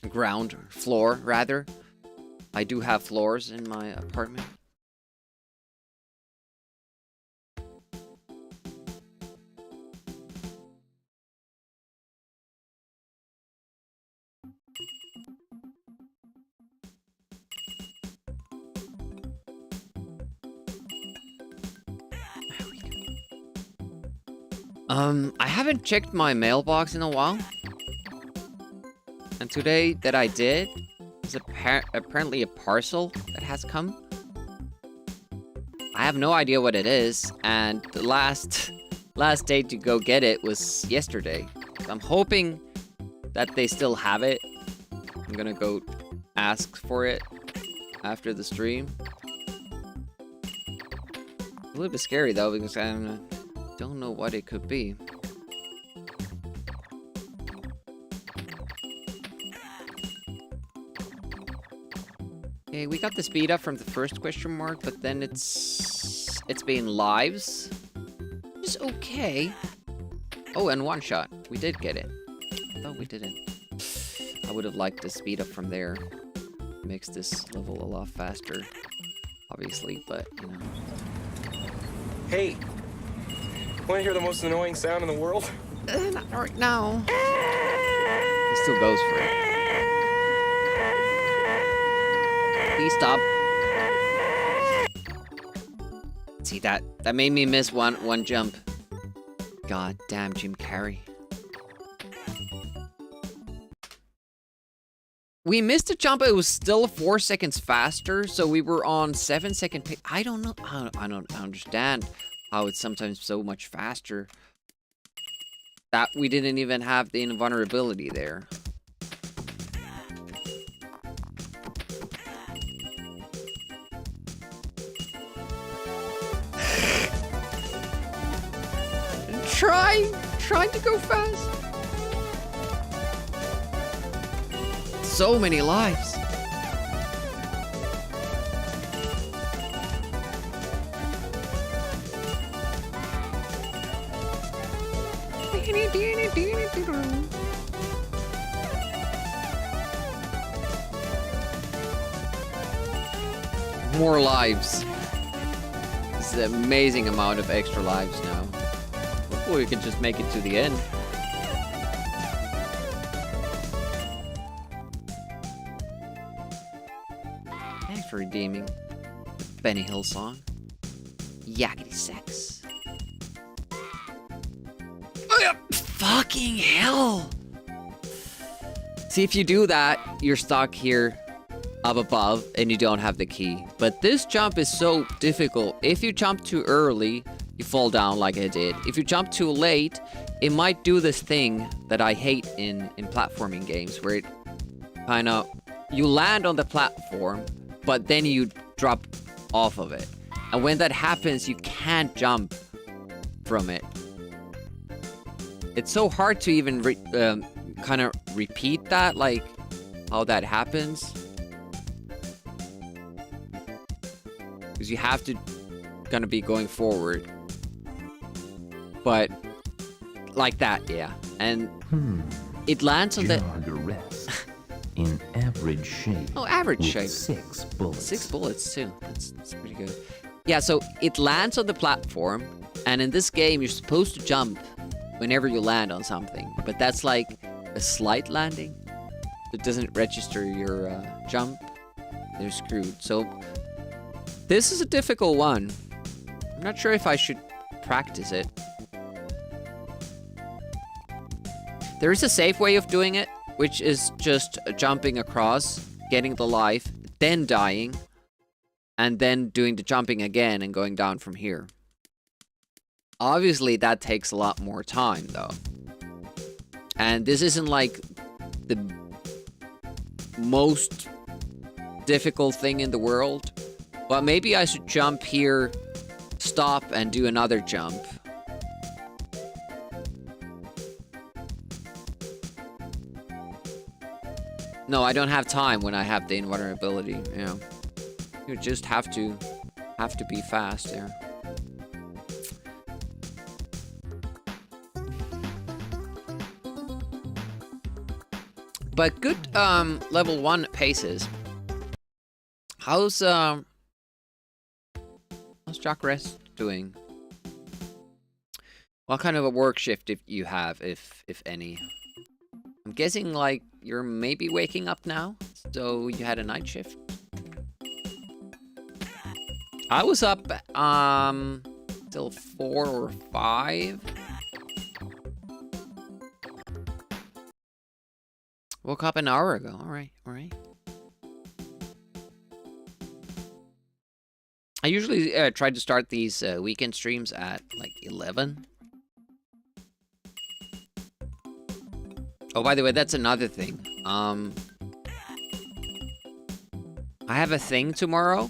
Ground floor, rather. I do have floors in my apartment. I haven't checked my mailbox in a while. And today that I did, there's apparently a parcel that has come. I have no idea what it is, and the last day to go get it was yesterday. So I'm hoping that they still have it. I'm gonna go ask for it after the stream. little bit scary though, because I don't know what it could be. Okay, we got the speed up from the first question mark, but then it's been lives. Which is okay. Oh, and one shot. We did get it. No, we didn't. I would have liked the speed up from there. Makes this level a lot faster, obviously, but, you know. Hey, want to hear the most annoying sound in the world? Not right now. He still goes for it. Please stop. See, that made me miss one jump. God damn, Jim Carrey. We missed a jump, but it was still 4 seconds faster, so we were on 7-second pace. I don't know. I don't understand how it's sometimes so much faster. That we didn't even have the invulnerability there. Trying to go fast. So many lives. More lives. It's an amazing amount of extra lives now. Hopefully we can just make it to the end. Thanks for redeeming the Benny Hill song. Yakety sex. Oh, yeah. Fucking hell! See, if you do that, you're stuck here up above and you don't have the key. But this jump is so difficult. If you jump too early, you fall down like I did. If you jump too late, it might do this thing that I hate in platforming games, where it kind of, you land on the platform, but then you drop off of it. And when that happens, you can't jump from it. It's so hard to even kind of repeat that, like how that happens. Because you have to kind of be going forward. But like that, yeah. And it lands on the in average shape. Oh, average shape. 6 bullets. 6 bullets too. That's pretty good. Yeah, so it lands on the platform, and in this game you're supposed to jump whenever you land on something, but that's like a slight landing. It doesn't register your jump. They're screwed. So this is a difficult one. I'm not sure if I should practice it. There is a safe way of doing it, which is just jumping across, getting the life, then dying, and then doing the jumping again and going down from here. Obviously, that takes a lot more time, though. And this isn't like the most difficult thing in the world. But maybe I should jump here, stop, and do another jump. No, I don't have time when I have the invulnerability, you know. You just have to be fast there. But good level 1 paces. How's Jack Rest doing? What kind of a work shift if you have, if any? I'm guessing like you're maybe waking up now, so you had a night shift. I was up till 4 or 5. Woke up an hour ago. All right. I usually try to start these weekend streams at like 11. Oh, by the way, that's another thing. I have a thing tomorrow.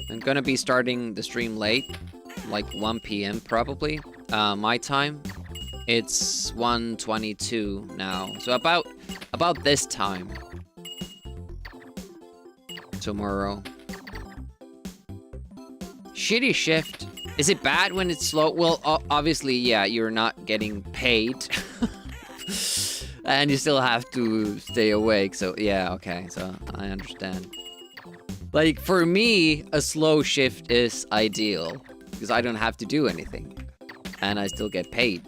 I'm gonna be starting the stream late, like 1 p.m. probably, my time. It's 1:22 now, so about this time tomorrow. Shitty shift. Is it bad when it's slow? Well, obviously, yeah, you're not getting paid. And you still have to stay awake, so yeah, okay, so I understand. Like, for me, a slow shift is ideal, because I don't have to do anything. And I still get paid.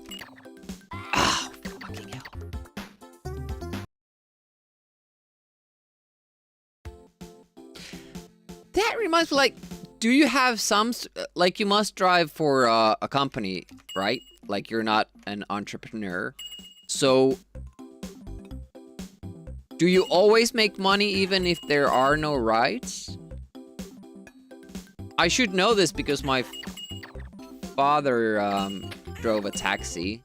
Ah, fucking hell. That reminds me, like, do you have some, like, you must drive for a company, right? Like, you're not an entrepreneur. So, do you always make money even if there are no rides? I should know this because my father drove a taxi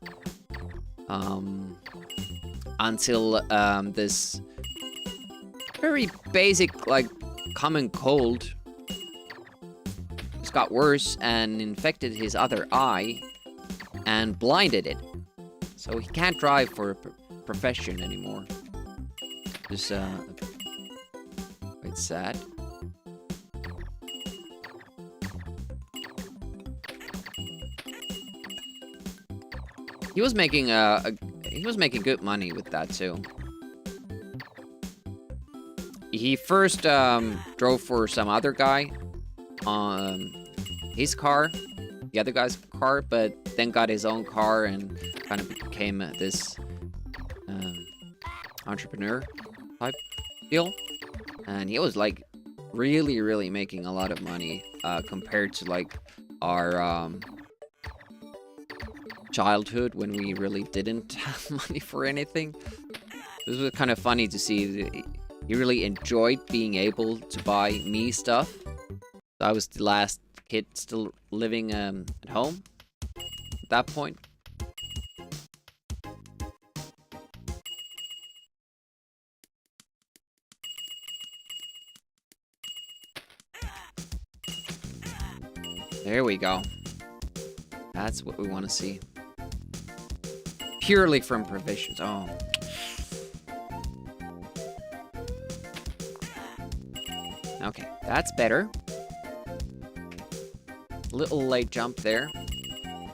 until this very basic, like, common cold just got worse and infected his other eye and blinded it. So he can't drive for a profession anymore. Just quite sad. He was making good money with that too. He first drove for some other guy on his car, the other guy's car, but then got his own car and kind of became this entrepreneur type deal. And he was like really making a lot of money compared to like our childhood when we really didn't have money for anything. This was kind of funny to see that he really enjoyed being able to buy me stuff. I was the last kid still living at home at that point. There we go. That's what we want to see. Purely from provisions. Oh. Okay, that's better. Little late jump there.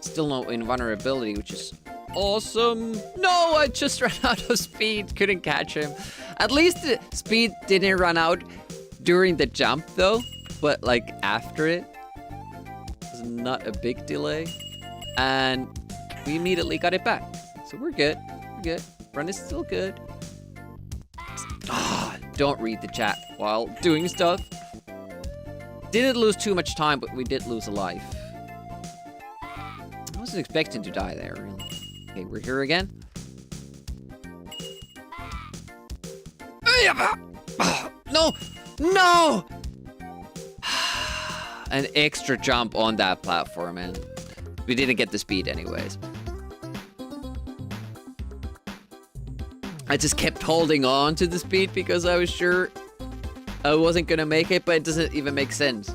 Still no invulnerability, which is awesome. No, I just ran out of speed. Couldn't catch him. At least the speed didn't run out during the jump, though. But, like, after it. It was not a big delay. And we immediately got it back. So we're good. We're good. Run is still good. Ah, don't read the chat while doing stuff. Didn't lose too much time, but we did lose a life. I wasn't expecting to die there, really. Okay, we're here again. No! No! An extra jump on that platform, and we didn't get the speed anyways. I just kept holding on to the speed because I was sure I wasn't gonna make it, but it doesn't even make sense.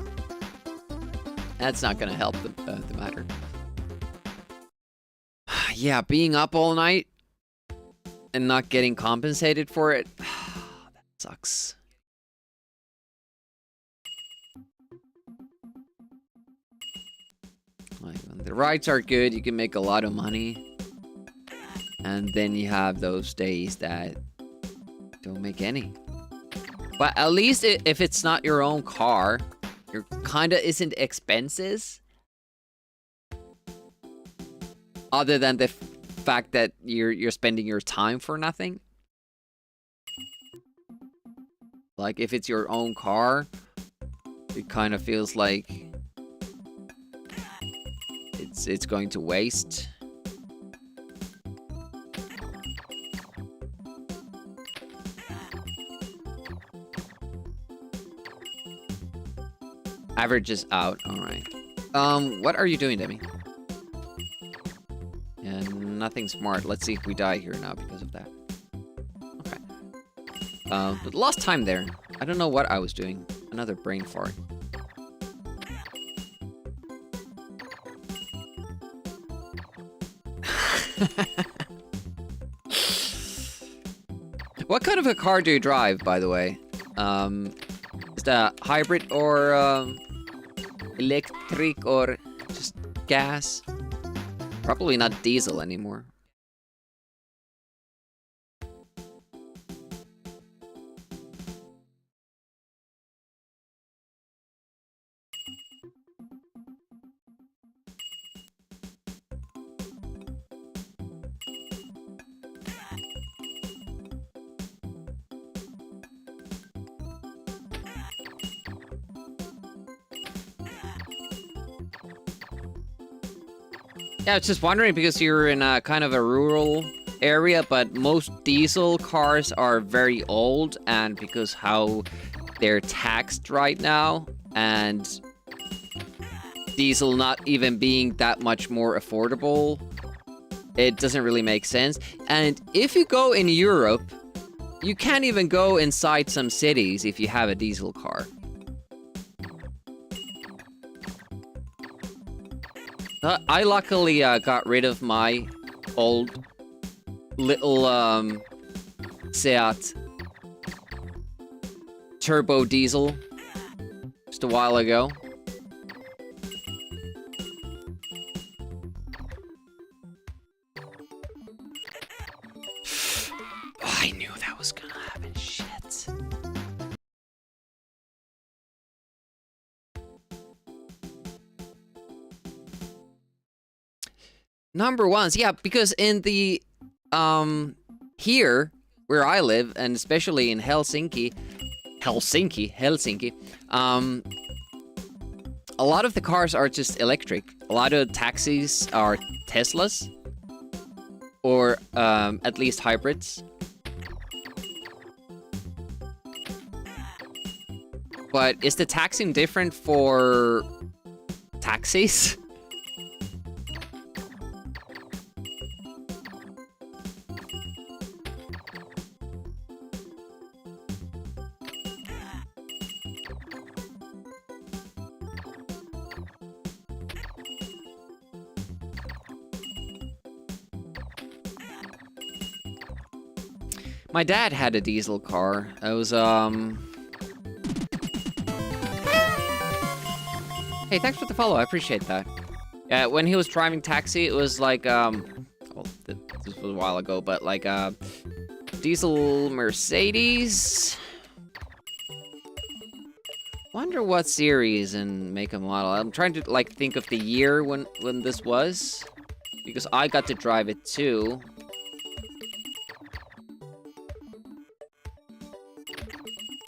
That's not gonna help the matter. Yeah, being up all night and not getting compensated for it, that sucks. Like, when the rides are good, you can make a lot of money. And then you have those days that don't make any. But at least if it's not your own car, your kinda isn't expenses. Other than the fact that you're spending your time for nothing. Like if it's your own car, it kind of feels like it's going to waste. Average is out. Alright. What are you doing, Demi? Yeah, nothing smart. Let's see if we die here now because of that. Okay. But lost time there. I don't know what I was doing. Another brain fart. What kind of a car do you drive, by the way? Is that hybrid or electric or just gas? Probably not diesel anymore. Yeah, I was just wondering because you're in a kind of a rural area, but most diesel cars are very old, and because how they're taxed right now, and diesel not even being that much more affordable, it doesn't really make sense. And if you go in Europe, you can't even go inside some cities if you have a diesel car. I luckily got rid of my old little Seat turbo diesel just a while ago. Oh, I knew that was gonna happen. Shit. Number ones, yeah, because in the, here, where I live, and especially in Helsinki, a lot of the cars are just electric. A lot of taxis are Teslas, or, at least hybrids. But is the taxing different for taxis? My dad had a diesel car. It was, Hey, thanks for the follow. I appreciate that. When he was driving taxi, it was like, well, this was a while ago, but like, diesel Mercedes. Wonder what series and make and model. I'm trying to, like, think of the year when this was. Because I got to drive it too.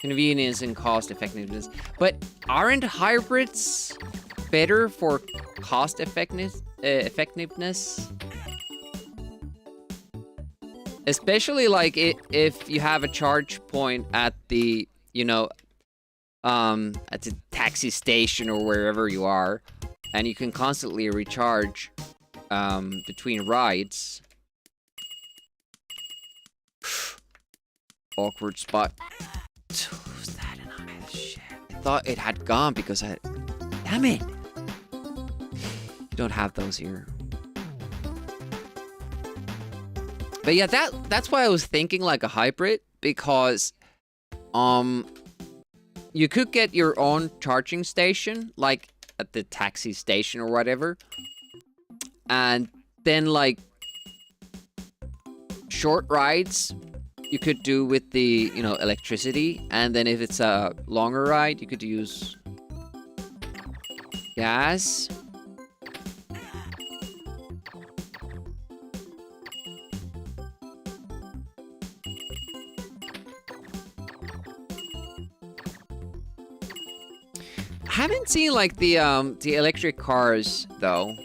Convenience and cost effectiveness. But aren't hybrids better for cost effectiveness? Especially like if you have a charge point at the, you know, at the taxi station or wherever you are, and you can constantly recharge between rides. Awkward spot. Who's that? Shit. I thought it had gone because I... Damn it! You don't have those here. But yeah, that's why I was thinking like a hybrid, because you could get your own charging station, like at the taxi station or whatever. And then like short rides you could do with the, you know, electricity, and then if it's a longer ride, you could use gas. I haven't seen like the electric cars though.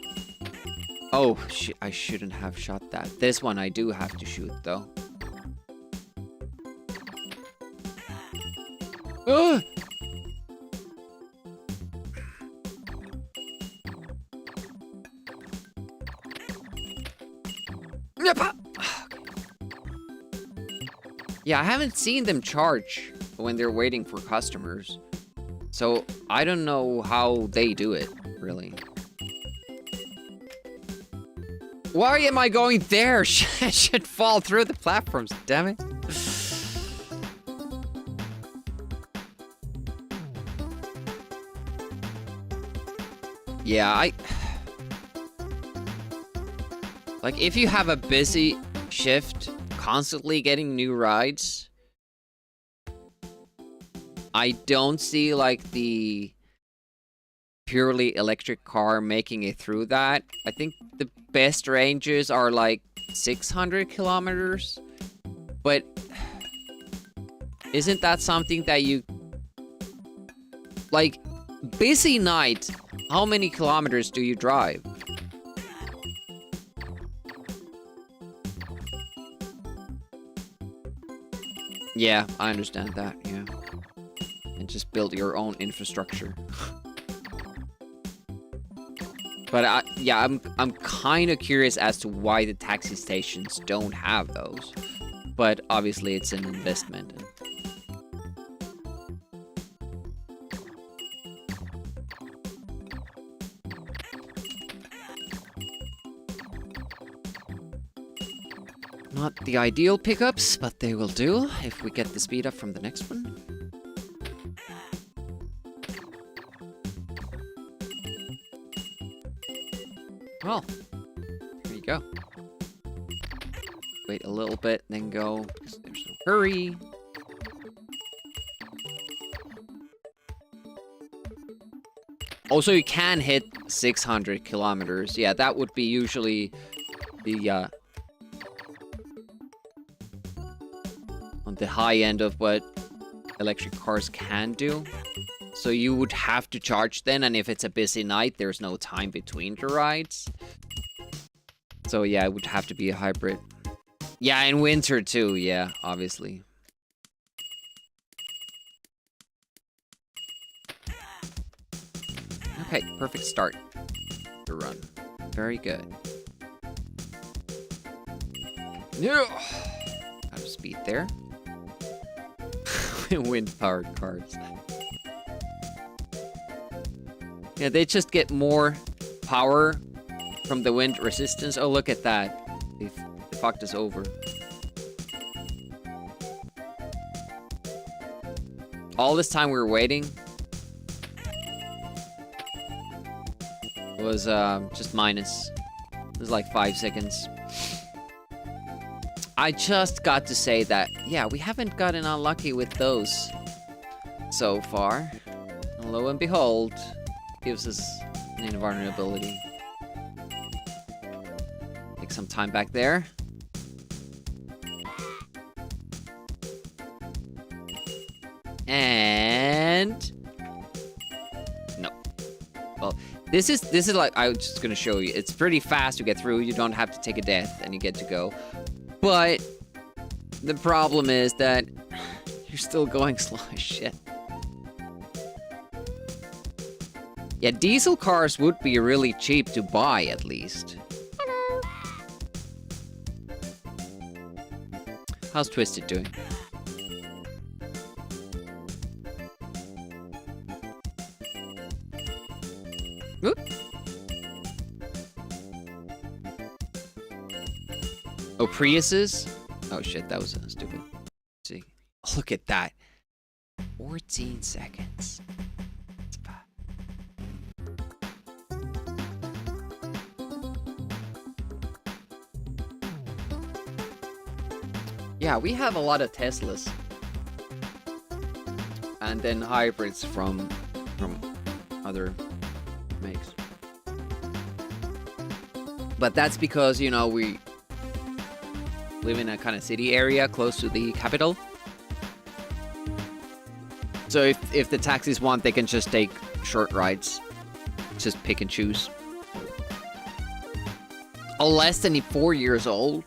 Oh shit! I shouldn't have shot that. This one I do have to shoot though. Ugh! Yeah, I haven't seen them charge when they're waiting for customers. So, I don't know how they do it, really. Why am I going there? I should fall through the platforms, damn it. Yeah, like, if you have a busy shift, constantly getting new rides, I don't see, like, the purely electric car making it through that. I think the best ranges are, like, 600 kilometers. But isn't that something that you... Like, busy night, how many kilometers do you drive? Yeah, I understand that, yeah. And just build your own infrastructure. But yeah, I'm kind of curious as to why the taxi stations don't have those. But obviously it's an investment. Not the ideal pickups, but they will do if we get the speed up from the next one. Well, there you go. Wait a little bit, then go, because there's no hurry. Also, you can hit 600 kilometers. Yeah, that would be usually the, on the high end of what electric cars can do. So you would have to charge then, and if it's a busy night, there's no time between the rides. So yeah, it would have to be a hybrid. Yeah, in winter too, yeah, obviously. Okay, perfect start to run. Very good. Yeah. Out of speed there. Wind-powered cars. Yeah, they just get more power from the wind resistance. Oh, look at that. They fucked us over. All this time we were waiting was just minus. It was like 5 seconds. I just got to say that, yeah, we haven't gotten unlucky with those so far. And lo and behold, gives us an invulnerability. Take some time back there. And no. Well, this is like, I was just gonna show you. It's pretty fast to get through. You don't have to take a death and you get to go. But the problem is that you're still going slow as shit. Yeah, diesel cars would be really cheap to buy, at least. Hello. How's Twisted doing? Oop. Oh, Priuses? Oh shit, that was stupid. Let's see. Oh, look at that. 14 seconds. That's bad. Yeah, we have a lot of Teslas. And then hybrids from other makes. But that's because, you know, we live in a kind of city area close to the capital. So if the taxis want, they can just take short rides. Just pick and choose. Oh, less than 4 years old.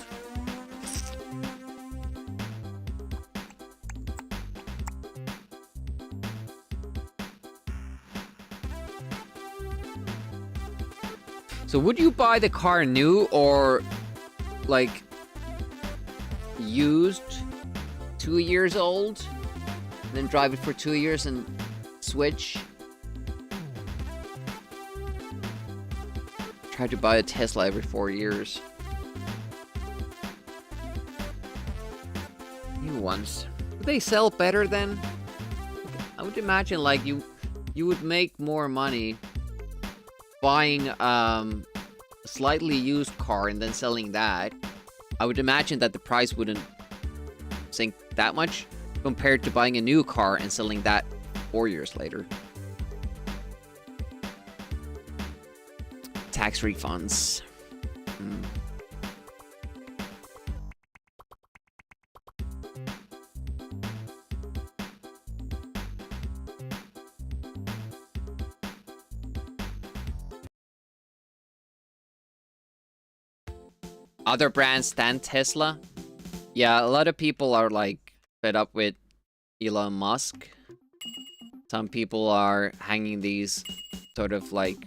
So would you buy the car new or like used, 2 years old, and then drive it for 2 years and switch? Try to buy a Tesla every 4 years. new ones. Would they sell better then? I would imagine like you would make more money buying a slightly used car and then selling that. I would imagine that the price wouldn't sink that much compared to buying a new car and selling that 4 years later. Tax refunds. Other brands than Tesla? Yeah, a lot of people are like fed up with Elon Musk. Some people are hanging these sort of like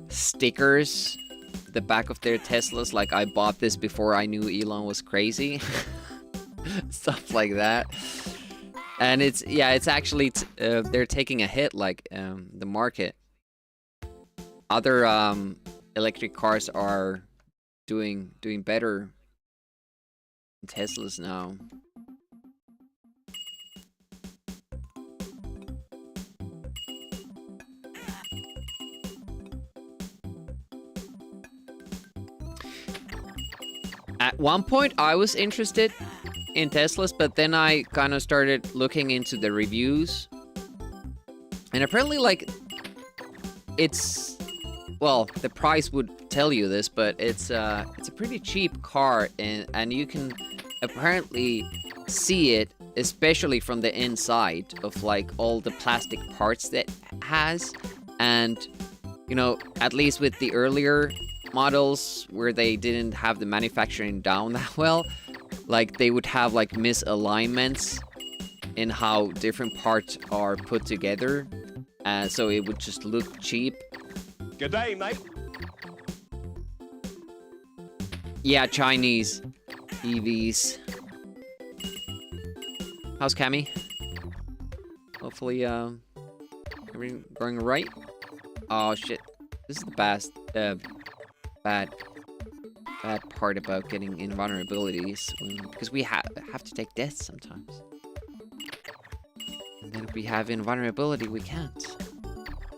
stickers at the back of their Teslas, like I bought this before I knew Elon was crazy. Stuff like that. And it's actually they're taking a hit, like the market. Other electric cars are doing better than Teslas now. At one point, I was interested in Teslas, but then I kind of started looking into the reviews. And apparently, like, it's... Well, the price would tell you this, but it's a pretty cheap car, and you can apparently see it, especially from the inside, of, like, all the plastic parts that it has. And, you know, at least with the earlier models where they didn't have the manufacturing down that well, like they would have like misalignments in how different parts are put together, so it would just look cheap. Good day, mate. Yeah, Chinese EVs. How's Cammy? Hopefully everything going right. Oh shit, this is the bad part about getting invulnerabilities, because we have to take deaths sometimes. And then if we have invulnerability, we can't.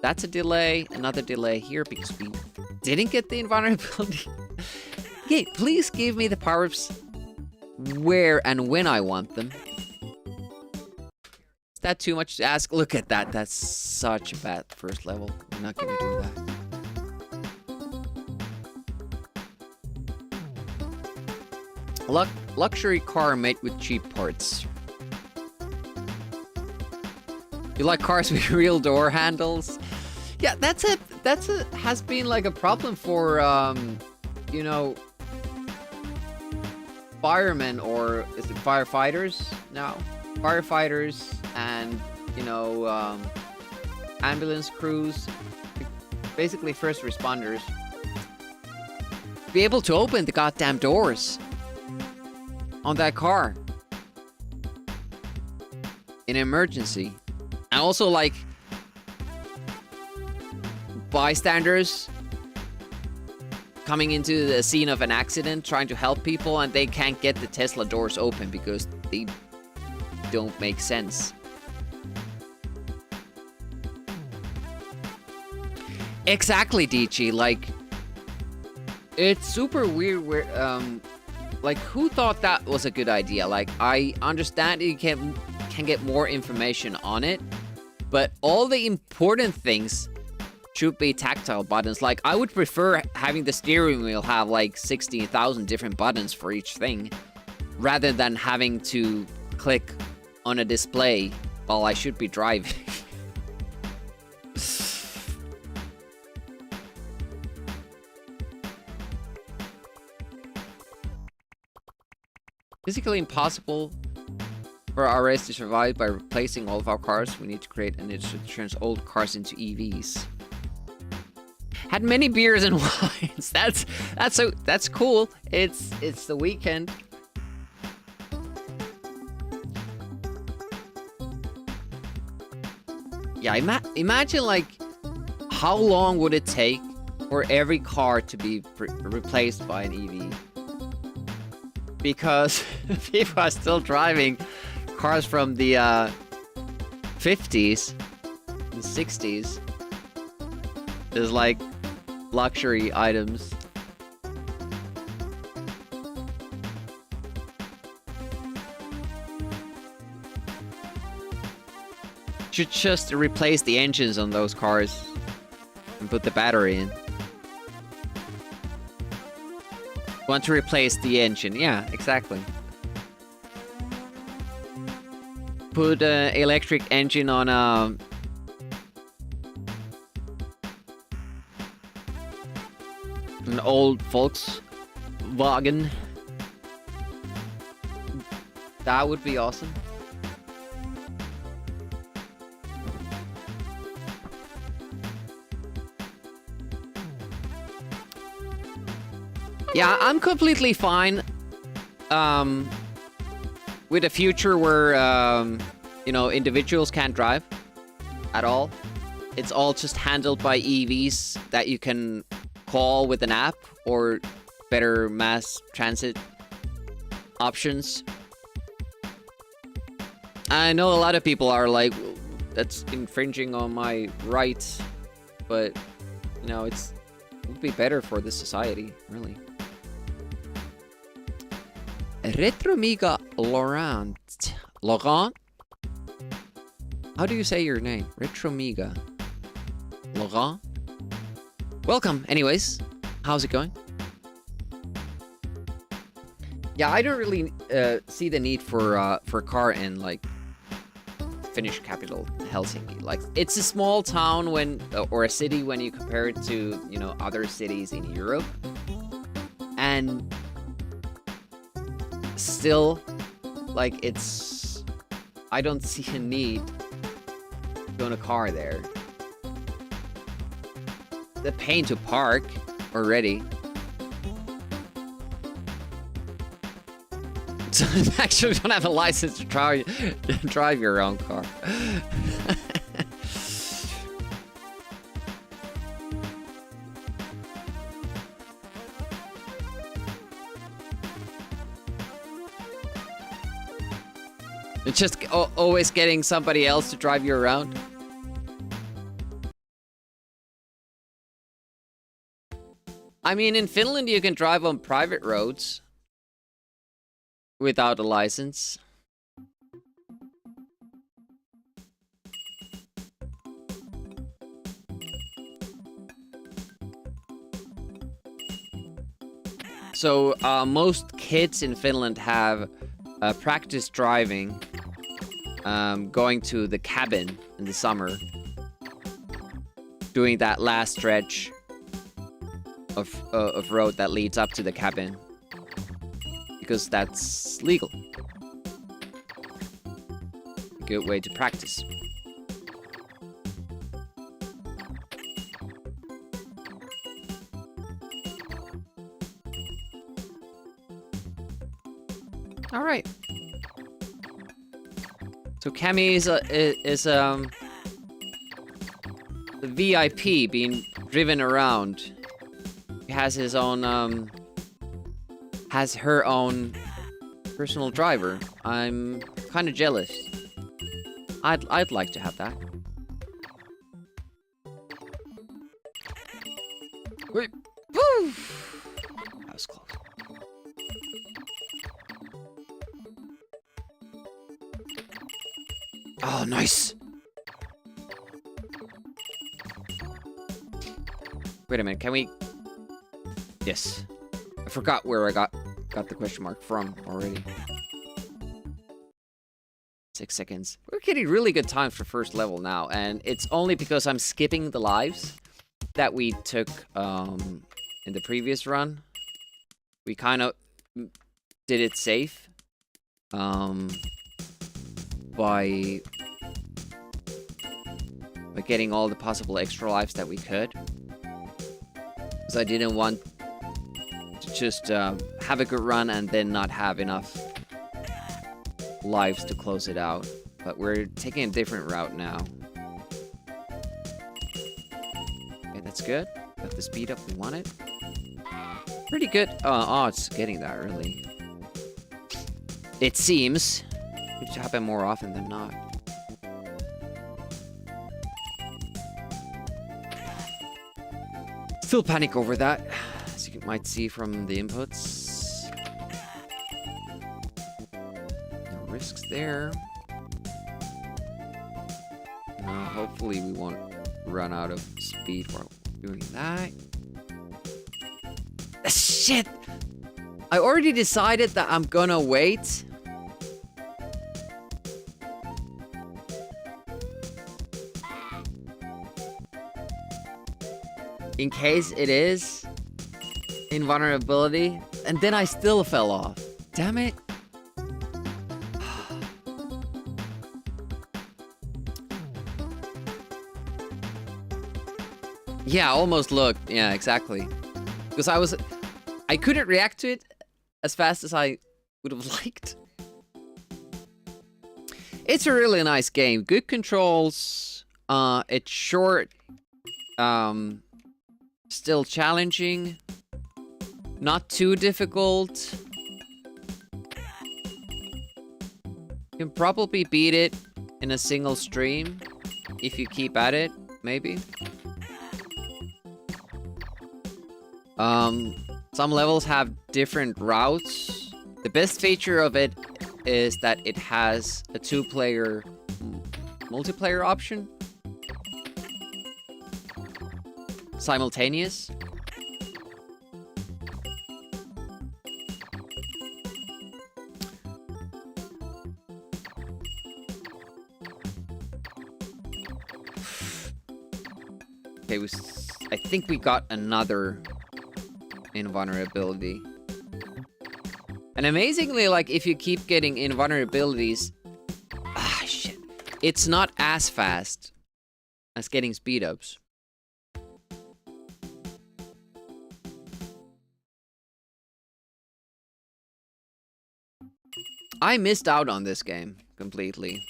That's a delay, another delay here because we didn't get the invulnerability. Okay, please give me the power-ups where and when I want them. Is that too much to ask? Look at that, that's such a bad first level. We're not gonna do that. Luxury car made with cheap parts. You like cars with real door handles? Yeah, has been like a problem for you know, firemen, or is it firefighters now? Firefighters and, you know, ambulance crews, basically first responders, be able to open the goddamn doors on that car in an emergency. And also, like, bystanders coming into the scene of an accident, trying to help people, and they can't get the Tesla doors open because they don't make sense. Exactly, DG. Like, it's super weird where, like, who thought that was a good idea? Like, I understand you can get more information on it, but all the important things should be tactile buttons. Like, I would prefer having the steering wheel have, like, 16,000 different buttons for each thing, rather than having to click on a display while I should be driving. Physically impossible for our race to survive by replacing all of our cars. We need to create an industry that turns old cars into EVs. Had many beers and wines. That's cool. It's the weekend. Yeah, imagine like how long would it take for every car to be replaced by an EV? because people are still driving cars from the 50s and 60s. There's like luxury items. Should just replace the engines on those cars and put the battery in. Want to replace the engine? Yeah, exactly. Put an electric engine on an old Volkswagen. That would be awesome. Yeah, I'm completely fine with a future where, you know, individuals can't drive at all. It's all just handled by EVs that you can call with an app or better mass transit options. I know a lot of people are like, that's infringing on my rights, but, you know, it would be better for the society, really. Retromiga Laurent. Laurent? How do you say your name? Retromiga. Laurent? Welcome, anyways. How's it going? Yeah, I don't really see the need for a car in, like, Finnish capital, Helsinki. Like, it's a small town when, or a city when you compare it to, you know, other cities in Europe. And still, like, I don't see a need to own a car there. They're paying to park already. So you actually don't have a license to drive your own car. It's just always getting somebody else to drive you around. I mean, in Finland you can drive on private roads without a license. So most kids in Finland have practice driving, going to the cabin in the summer, doing that last stretch of road that leads up to the cabin, because that's legal. Good way to practice. All right. So Kemi is the VIP being driven around. He has his own has her own personal driver. I'm kind of jealous. I'd like to have that. Wait. Woo! That was close. Oh, nice. Wait a minute, can we... Yes. I forgot where I got the question mark from already. 6 seconds. We're getting really good time for first level now, and it's only because I'm skipping the lives that we took in the previous run. We kind of did it safe by getting all the possible extra lives that we could, because I didn't want to just have a good run and then not have enough lives to close it out. But we're taking a different route now. Okay, that's good. Got the speed up we wanted. Pretty good. Oh, it's getting that early. It seems. It should happen more often than not. Still panic over that, as you might see from the inputs. No risks there. Hopefully we won't run out of speed while doing that. Shit! I already decided that I'm gonna wait. In case it is invulnerability, and then I still fell off. Damn it. Yeah, almost looked. Yeah, exactly. Because I couldn't react to it as fast as I would have liked. It's a really nice game. Good controls. It's short. Still challenging. Not too difficult. You can probably beat it in a single stream if you keep at it, maybe. Some levels have different routes. The best feature of it is that it has a 2-player multiplayer option. Simultaneous. Okay, I think we got another invulnerability. And amazingly, like, if you keep getting invulnerabilities... Ah, shit. It's not as fast as getting speed-ups. I missed out on this game completely.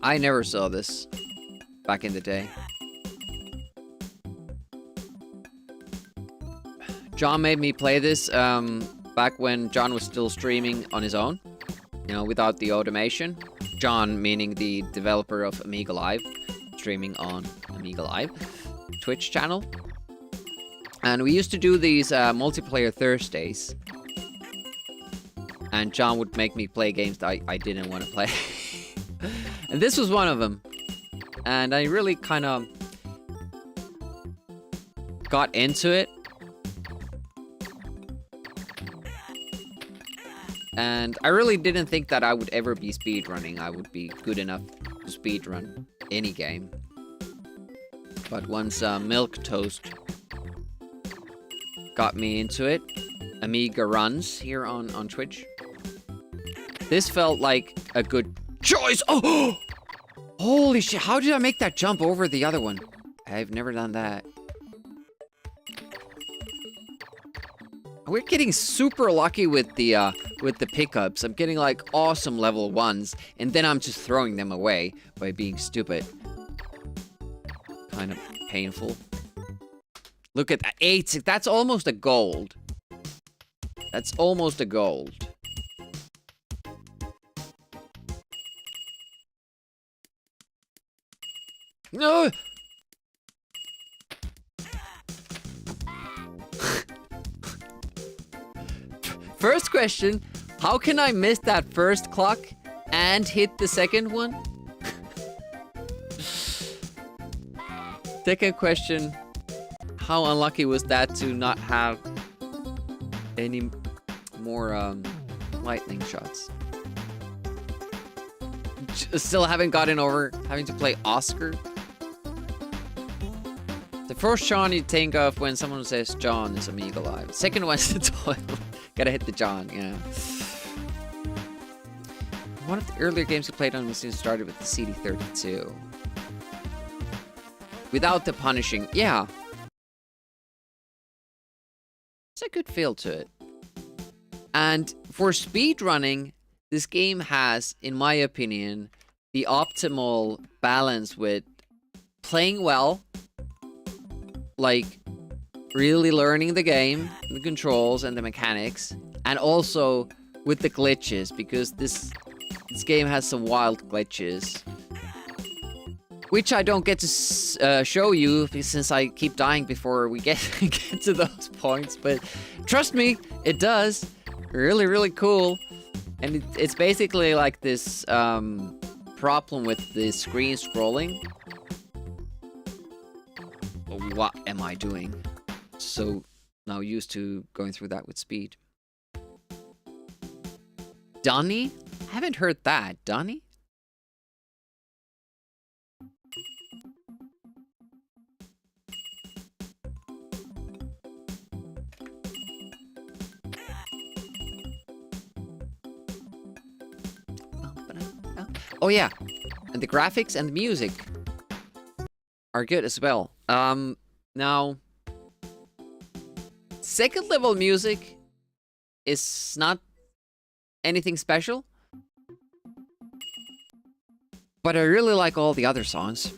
I never saw this back in the day. John made me play this back when John was still streaming on his own, you know, without the automation. John meaning the developer of Amiga Live, streaming on Amiga Live Twitch channel. And we used to do these multiplayer Thursdays. And John would make me play games that I didn't want to play. And this was one of them. And I really kind of got into it. And I really didn't think that I would ever be speedrunning. I would be good enough to speedrun any game. But once Milk Toast got me into it, Amiga Runs here on Twitch, this felt like a good choice. Oh! Holy shit, how did I make that jump over the other one? I've never done that. We're getting super lucky with the pickups. I'm getting like awesome level 1s, and then I'm just throwing them away by being stupid. Kind of painful. Look at that, 8. That's almost a gold. That's almost a gold. No! First question, how can I miss that first clock and hit the second one? Second question, how unlucky was that to not have any more lightning shots? Still haven't gotten over having to play Oscar. The first John you think of when someone says John is Amiga Live. Second one's the toilet. Gotta hit the John, yeah. One of the earlier games we played on was started with the CD32. Without the punishing, yeah. It's a good feel to it. And for speedrunning, this game has, in my opinion, the optimal balance with playing well, like really learning the game, the controls and the mechanics, and also with the glitches, because this game has some wild glitches. Which I don't get to show you, since I keep dying before we get to those points. But trust me, it does. Really, really cool. And it's basically like this problem with the screen scrolling. What am I doing? So now used to going through that with speed. Dunny? I haven't heard that. Dunny? Oh yeah, and the graphics and the music are good as well. Now, second level music is not anything special, but I really like all the other songs.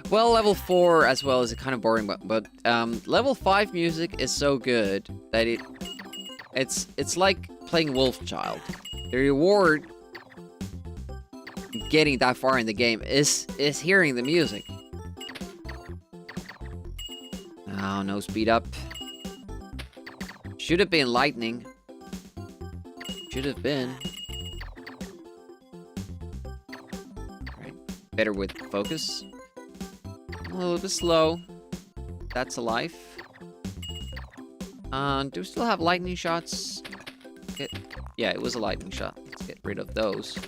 Well, level 4 as well is kind of boring, but level 5 music is so good that it's like playing Wolfchild. The reward getting that far in the game is hearing the music. Oh, no speed up. Should have been lightning. Should have been. Alright, better with focus. A little bit slow. That's a life. Do we still have lightning shots? Yeah, it was a lightning shot. Let's get rid of those.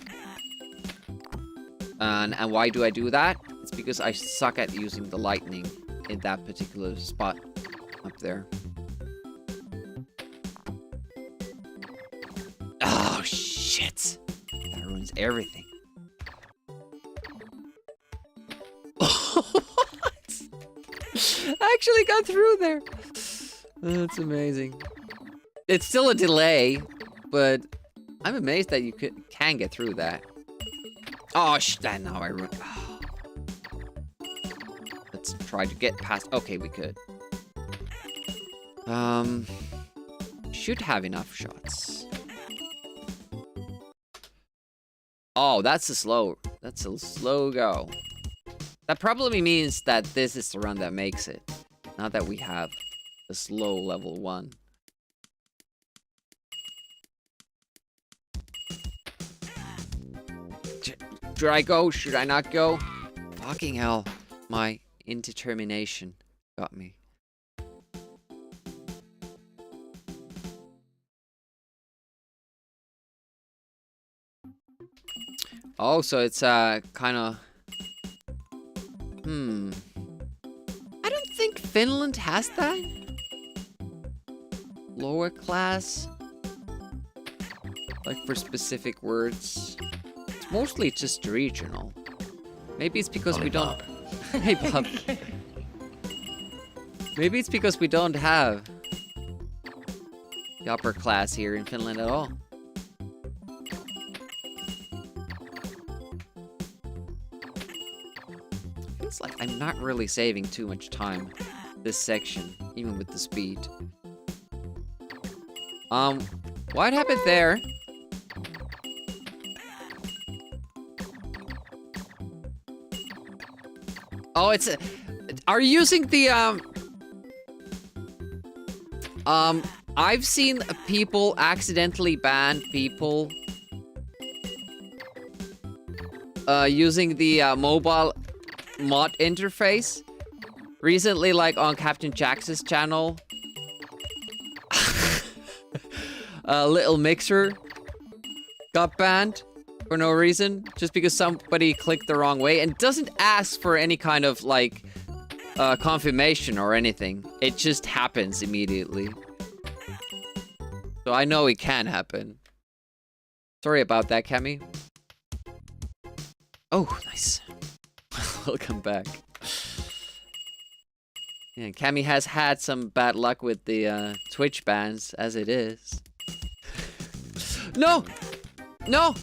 And why do I do that? It's because I suck at using the lightning in that particular spot up there. Oh, shit. That ruins everything. What? I actually got through there. That's amazing. It's still a delay, but I'm amazed that you can get through that. Oh, now I ruined. Oh. Let's try to get past. Okay, we could. Should have enough shots. Oh, that's a slow go. That probably means that this is the run that makes it. Not that we have a slow level 1. Should I go? Should I not go? Fucking hell. My indetermination got me. Oh, so it's kind of... I don't think Finland has that. Lower class. Like for specific words. It's mostly just regional. Maybe it's because we don't... Hey, Bob. Maybe it's because we don't have the upper class here in Finland at all. Feels like I'm not really saving too much time this section, even with the speed. What happened there? Oh, it's a... Are you using the, I've seen people accidentally ban people using the mobile mod interface. Recently, like on Captain Jax's channel. Little Mixer got banned for no reason, just because somebody clicked the wrong way and doesn't ask for any kind of like confirmation or anything. It just happens immediately. So I know it can happen. Sorry about that, Cammy. Oh, nice. Welcome back. Yeah, Cammy has had some bad luck with the Twitch bans as it is. No! No!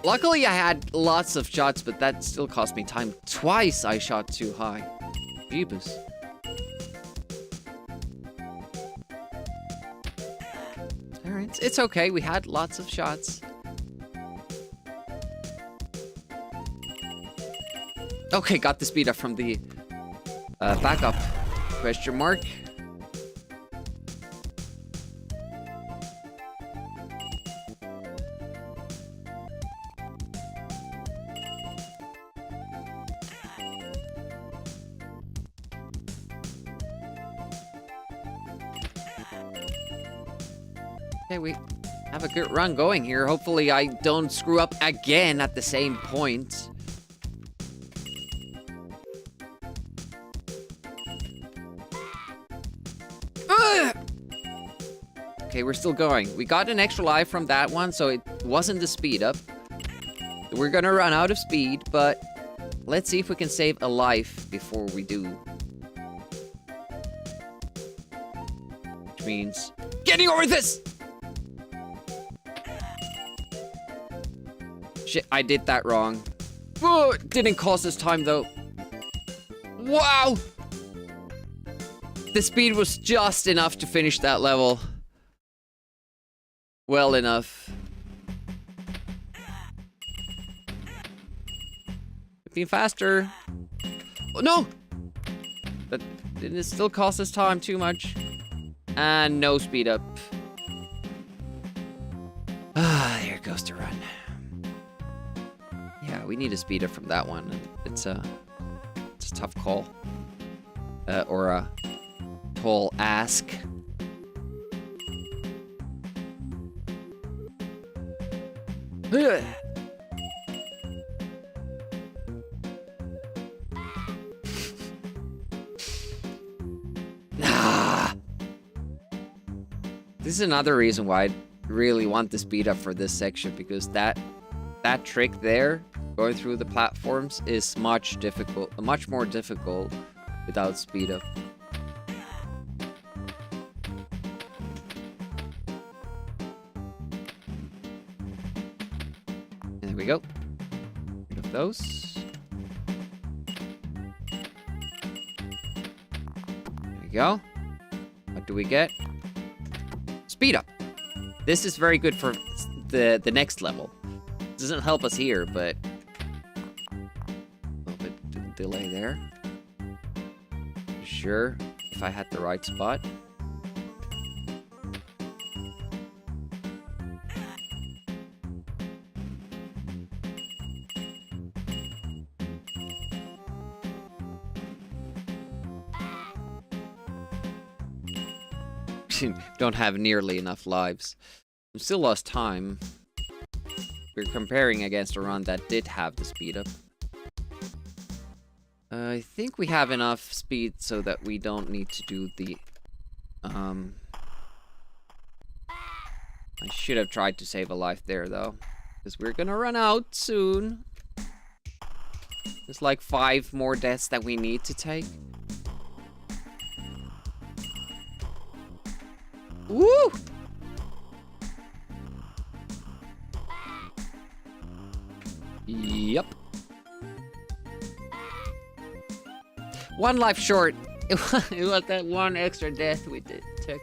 Luckily I had lots of shots, but that still cost me time. Twice I shot too high. Jeebus. It's okay. We had lots of shots. Okay, got the speed up from the backup. Question mark. Okay, we have a good run going here. Hopefully I don't screw up again at the same point. Okay, we're still going. We got an extra life from that one, so it wasn't the speed up. We're gonna run out of speed, but let's see if we can save a life before we do. Which means getting over this! Shit, I did that wrong. Oh, it didn't cost us time though. Wow! The speed was just enough to finish that level. Well enough. Be faster. Oh no! But didn't it still cost us time too much? And no speed up. Ah, there goes the run. Yeah, we need a speed up from that one. It's a tough call. Or a tall ask. This is another reason why I really want the speed up for this section, because that trick there, going through the platforms, is much more difficult without speed up. There we go. Rid of those. There we go. What do we get? Speed up. This is very good for the next level. Doesn't help us here, but a little bit delay there. Sure, if I had the right spot. Don't have nearly enough lives. We still lost time. We're comparing against a run that did have the speed up. I think we have enough speed so that we don't need to do the... I should have tried to save a life there, though. Because we're gonna run out soon. There's like 5 more deaths that we need to take. Woo! Yep. 1 life short. It was that 1 extra death we took.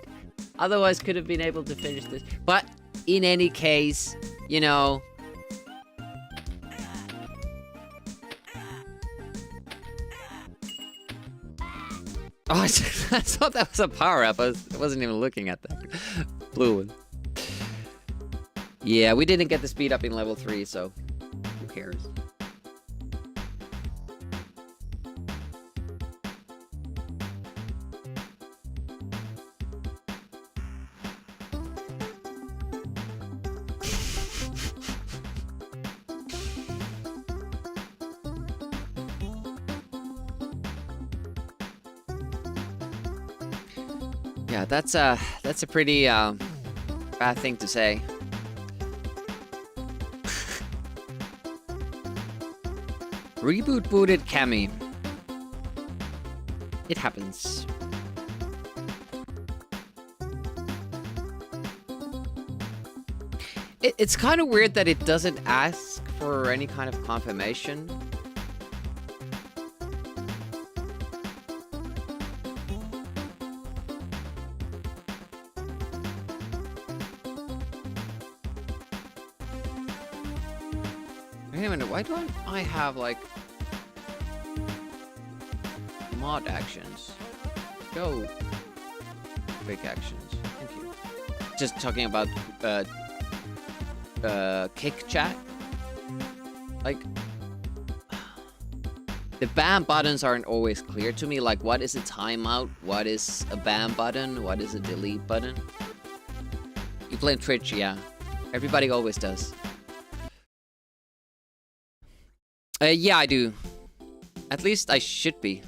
Otherwise, could have been able to finish this. But in any case, you know. Oh, I thought that was a power up. I wasn't even looking at that blue one. Yeah, we didn't get the speed up in level 3, so who cares? Yeah, that's a pretty bad thing to say. Reboot booted Cammy. It happens. It's kind of weird that it doesn't ask for any kind of confirmation. Why don't I have, like, mod actions? Go. Quick actions. Thank you. Just talking about, kick chat. Like, the ban buttons aren't always clear to me. Like, what is a timeout? What is a ban button? What is a delete button? You play on Twitch, yeah. Everybody always does. Yeah, I do. At least I should be.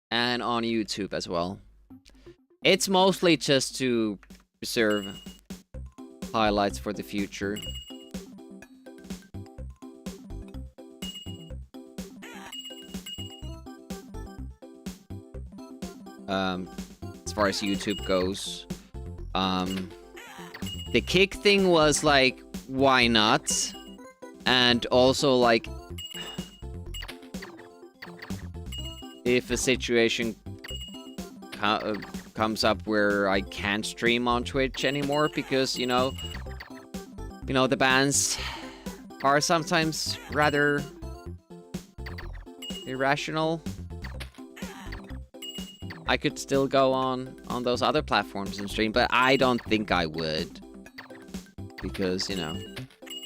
And on YouTube as well. It's mostly just to preserve highlights for the future. As far as YouTube goes. The kick thing was like, why not? And also, like, if a situation comes up where I can't stream on Twitch anymore because, you know, the bans are sometimes rather irrational. I could still go on those other platforms and stream, but I don't think I would. Because, you know,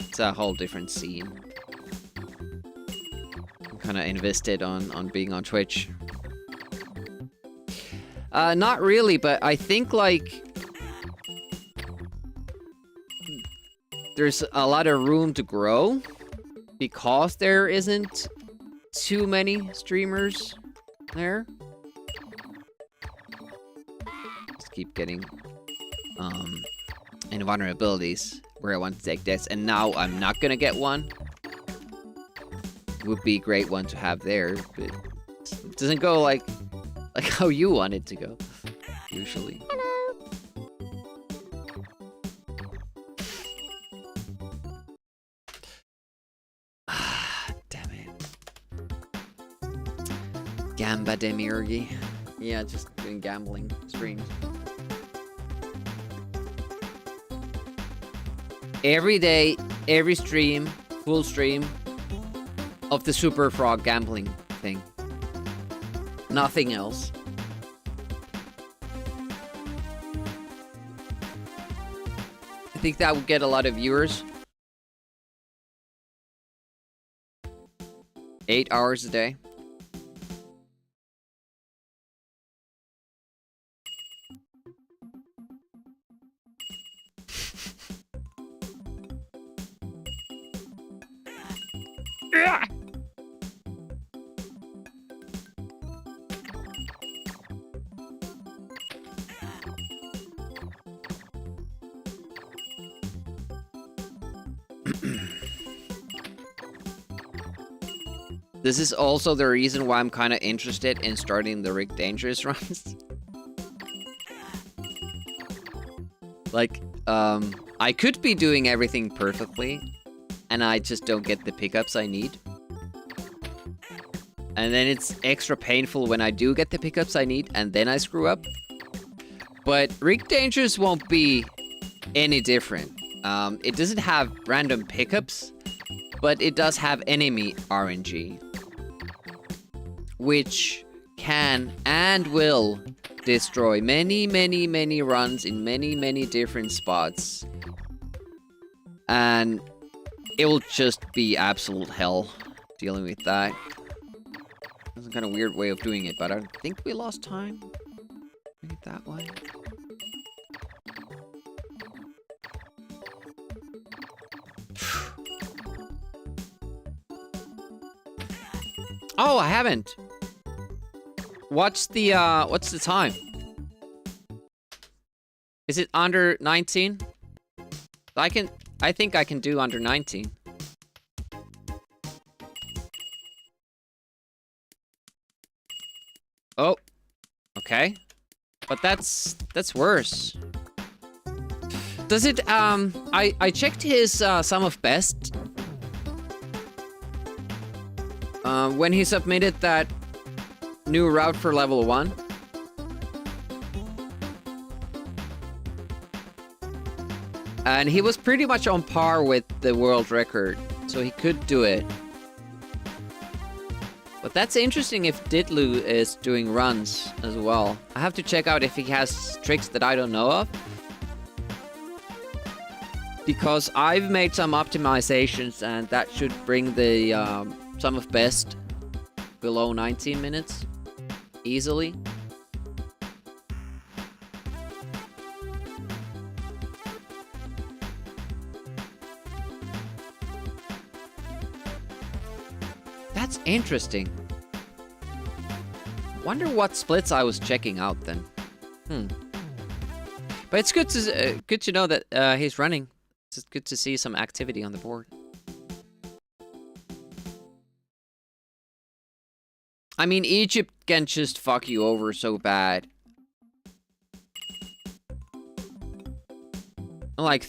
it's a whole different scene. I'm kind of invested on being on Twitch. Not really, but I think, like, there's a lot of room to grow because there isn't too many streamers there. Just keep getting invulnerabilities where I want to take this, and now I'm not gonna get one. Would be a great one to have there, but it doesn't go like how you want it to go, usually. Damn it. Gamba Demiurgy. Yeah, just doing gambling streams. Every day, every stream, full stream of the Super Frog gambling thing. Nothing else. I think that would get a lot of viewers. 8 hours a day. This is also the reason why I'm kind of interested in starting the Rick Dangerous runs. Like, I could be doing everything perfectly, and I just don't get the pickups I need. And then it's extra painful when I do get the pickups I need, and then I screw up. But Rick Dangerous won't be any different. It doesn't have random pickups, but it does have enemy RNG. Which can and will destroy many, many, many runs in many, many different spots. And it will just be absolute hell dealing with that. That's a kind of weird way of doing it, but I think we lost time. Doing it that way. Oh, I haven't. What's the time? Is it under 19? I think I can do under 19. Oh. Okay. But that's worse. Does it, I checked his, sum of best. When he submitted that new route for level 1. And he was pretty much on par with the world record, so he could do it. But that's interesting if Didlu is doing runs as well. I have to check out if he has tricks that I don't know of. Because I've made some optimizations and that should bring the sum of best below 19 minutes easily. That's interesting. Wonder what splits I was checking out then. But it's good to know that he's running. It's good to see some activity on the board. I mean, Egypt can just fuck you over so bad. Like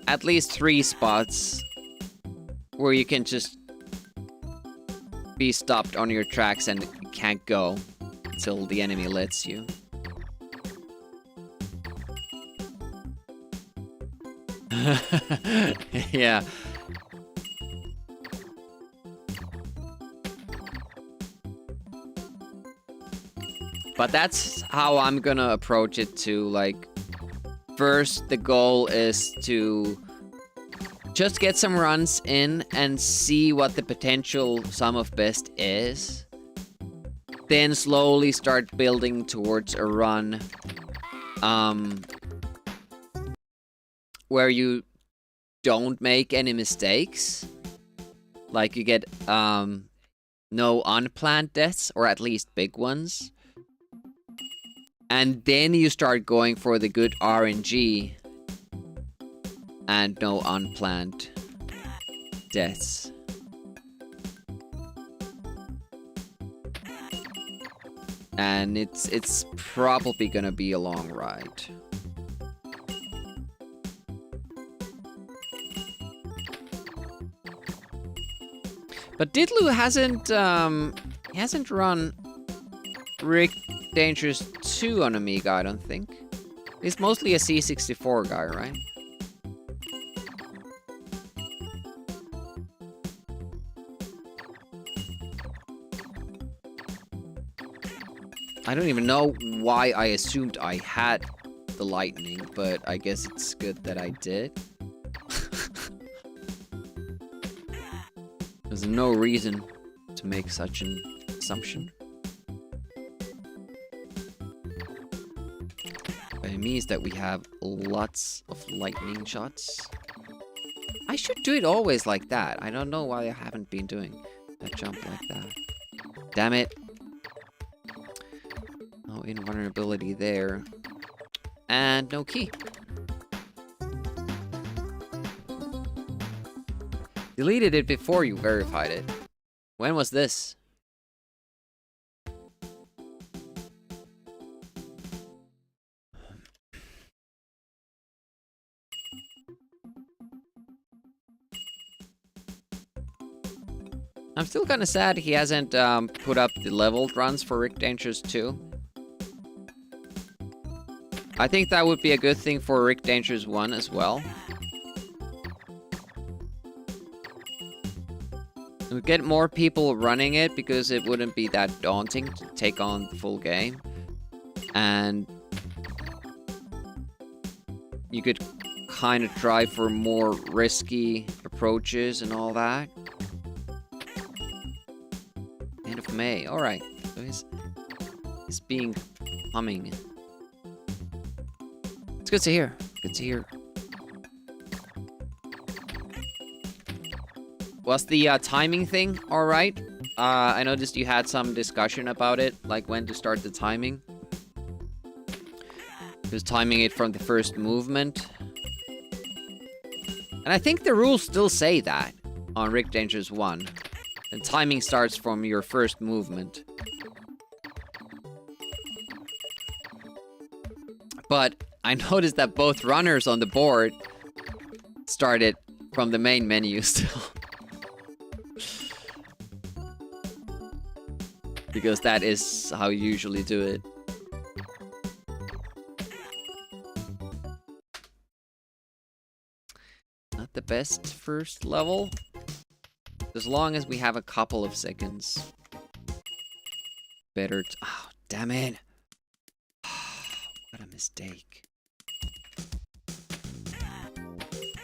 at least three spots where you can just be stopped on your tracks and can't go until the enemy lets you. Yeah. But that's how I'm gonna approach it too. Like, first the goal is to just get some runs in and see what the potential sum of best is. Then slowly start building towards a run where you don't make any mistakes. Like you get no unplanned deaths, or at least big ones. And then you start going for the good RNG and no unplanned deaths. And it's probably gonna be a long ride. But Didlu hasn't run Rick Dangerous 2 on Amiga, I don't think. He's mostly a C64 guy, right? I don't even know why I assumed I had the lightning, but I guess it's good that I did. There's no reason to make such an assumption. But it means that we have lots of lightning shots. I should do it always like that. I don't know why I haven't been doing that jump like that. Damn it. No invulnerability there. And no key. Deleted it before you verified it. When was this? I'm still kind of sad he hasn't put up the leveled runs for Rick Dangerous 2. I think that would be a good thing for Rick Dangerous 1 as well. We get more people running it because it wouldn't be that daunting to take on the full game. And you could kind of try for more risky approaches and all that. End of May, alright. So he's being humming. It's good to hear. Good to hear. Was the timing thing alright? I noticed you had some discussion about it, like when to start the timing. Just timing it from the first movement. And I think the rules still say that on Rick Dangerous 1. The timing starts from your first movement. But I noticed that both runners on the board started from the main menu still. Because that is how you usually do it. not the best first level. As long as we have a couple of seconds. Better to... Oh, damn it. What a mistake.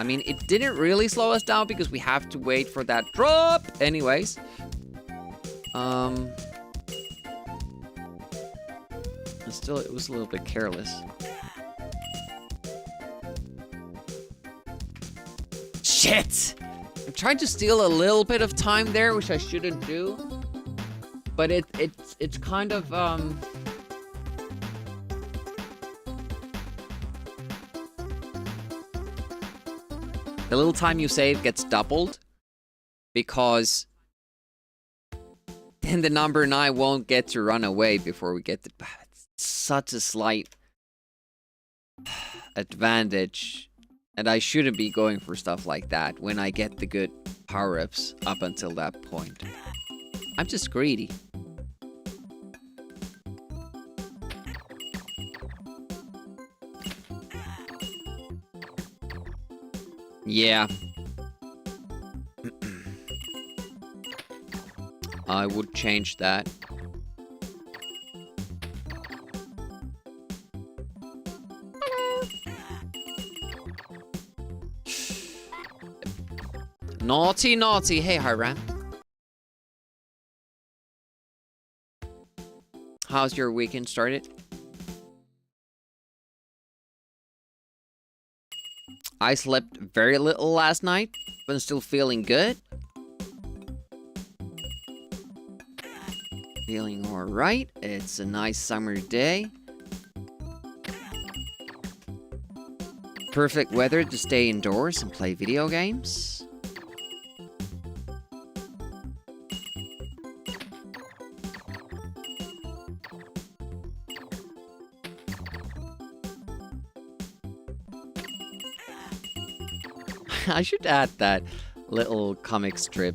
I mean, it didn't really slow us down because we have to wait for that drop. Anyways. Still, it was a little bit careless. Shit! I'm trying to steal a little bit of time there, which I shouldn't do. But it's kind of, the little time you save gets doubled. Because then the number 9 won't get to run away before we get the... It's such a slight advantage. And I shouldn't be going for stuff like that when I get the good power-ups up until that point. I'm just greedy. Yeah. I would change that. Naughty, naughty. Hey, Hiram. How's your weekend started? I slept very little last night, but I'm still feeling good. Feeling alright. It's a nice summer day. Perfect weather to stay indoors and play video games. I should add that little comic strip.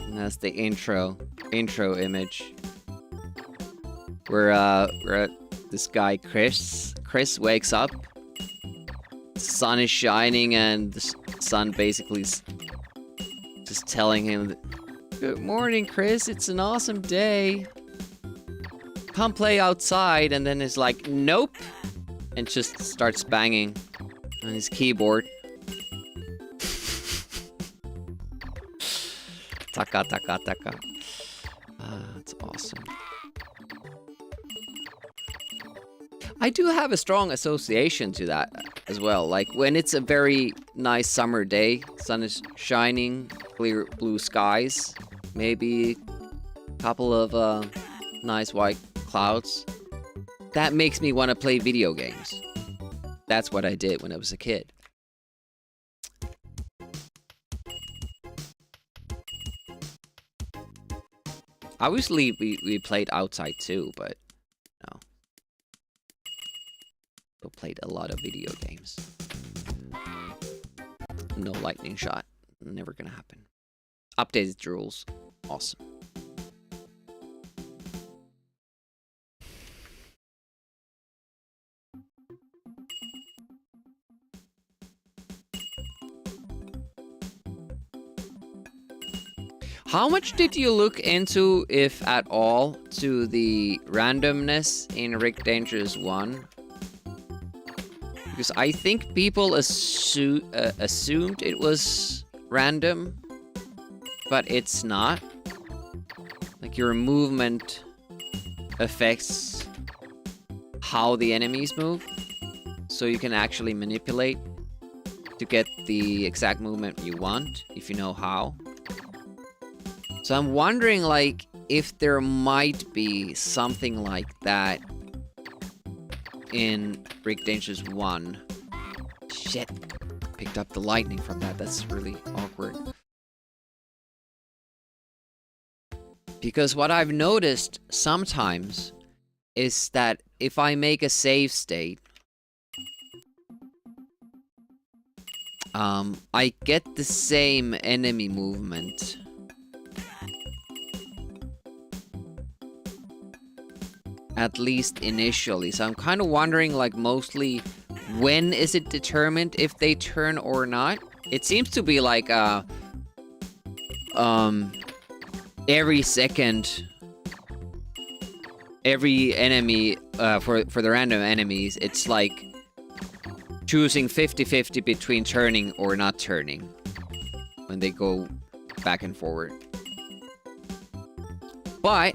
And that's the intro image. Where this guy Chris wakes up. The sun is shining and the sun basically is just telling him, "Good morning, Chris. It's an awesome day. Come play outside." And then it's like, "Nope," and just starts banging on his keyboard. Taka, taka, taka. That's awesome. I do have a strong association to that as well. Like, when it's a very nice summer day, sun is shining, clear blue skies, maybe a couple of nice white clouds. That makes me want to play video games. That's what I did when I was a kid. Obviously, we played outside too, but no. We played a lot of video games. No lightning shot. Never gonna happen. Updated rules. Awesome. How much did you look into, if at all, to the randomness in Rick Dangerous 1? Because I think people assumed it was random, but it's not. Like, your movement affects how the enemies move, so you can actually manipulate to get the exact movement you want, if you know how. So I'm wondering, like, if there might be something like that in Rick Dangerous 1. Shit. Picked up the lightning from that. That's really awkward. Because what I've noticed sometimes is that if I make a save state, I get the same enemy movement. At least initially. So I'm kind of wondering, like, mostly when is it determined if they turn or not? It seems to be like every second, every enemy for the random enemies, it's like choosing 50-50 between turning or not turning when they go back and forward. But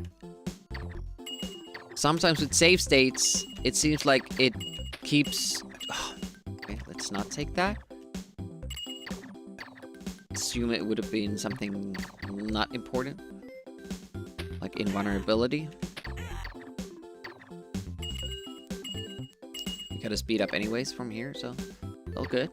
sometimes with save states, it seems like it keeps... Oh, okay, let's not take that. Assume it would have been something not important. Like invulnerability. We gotta speed up anyways from here, so all good.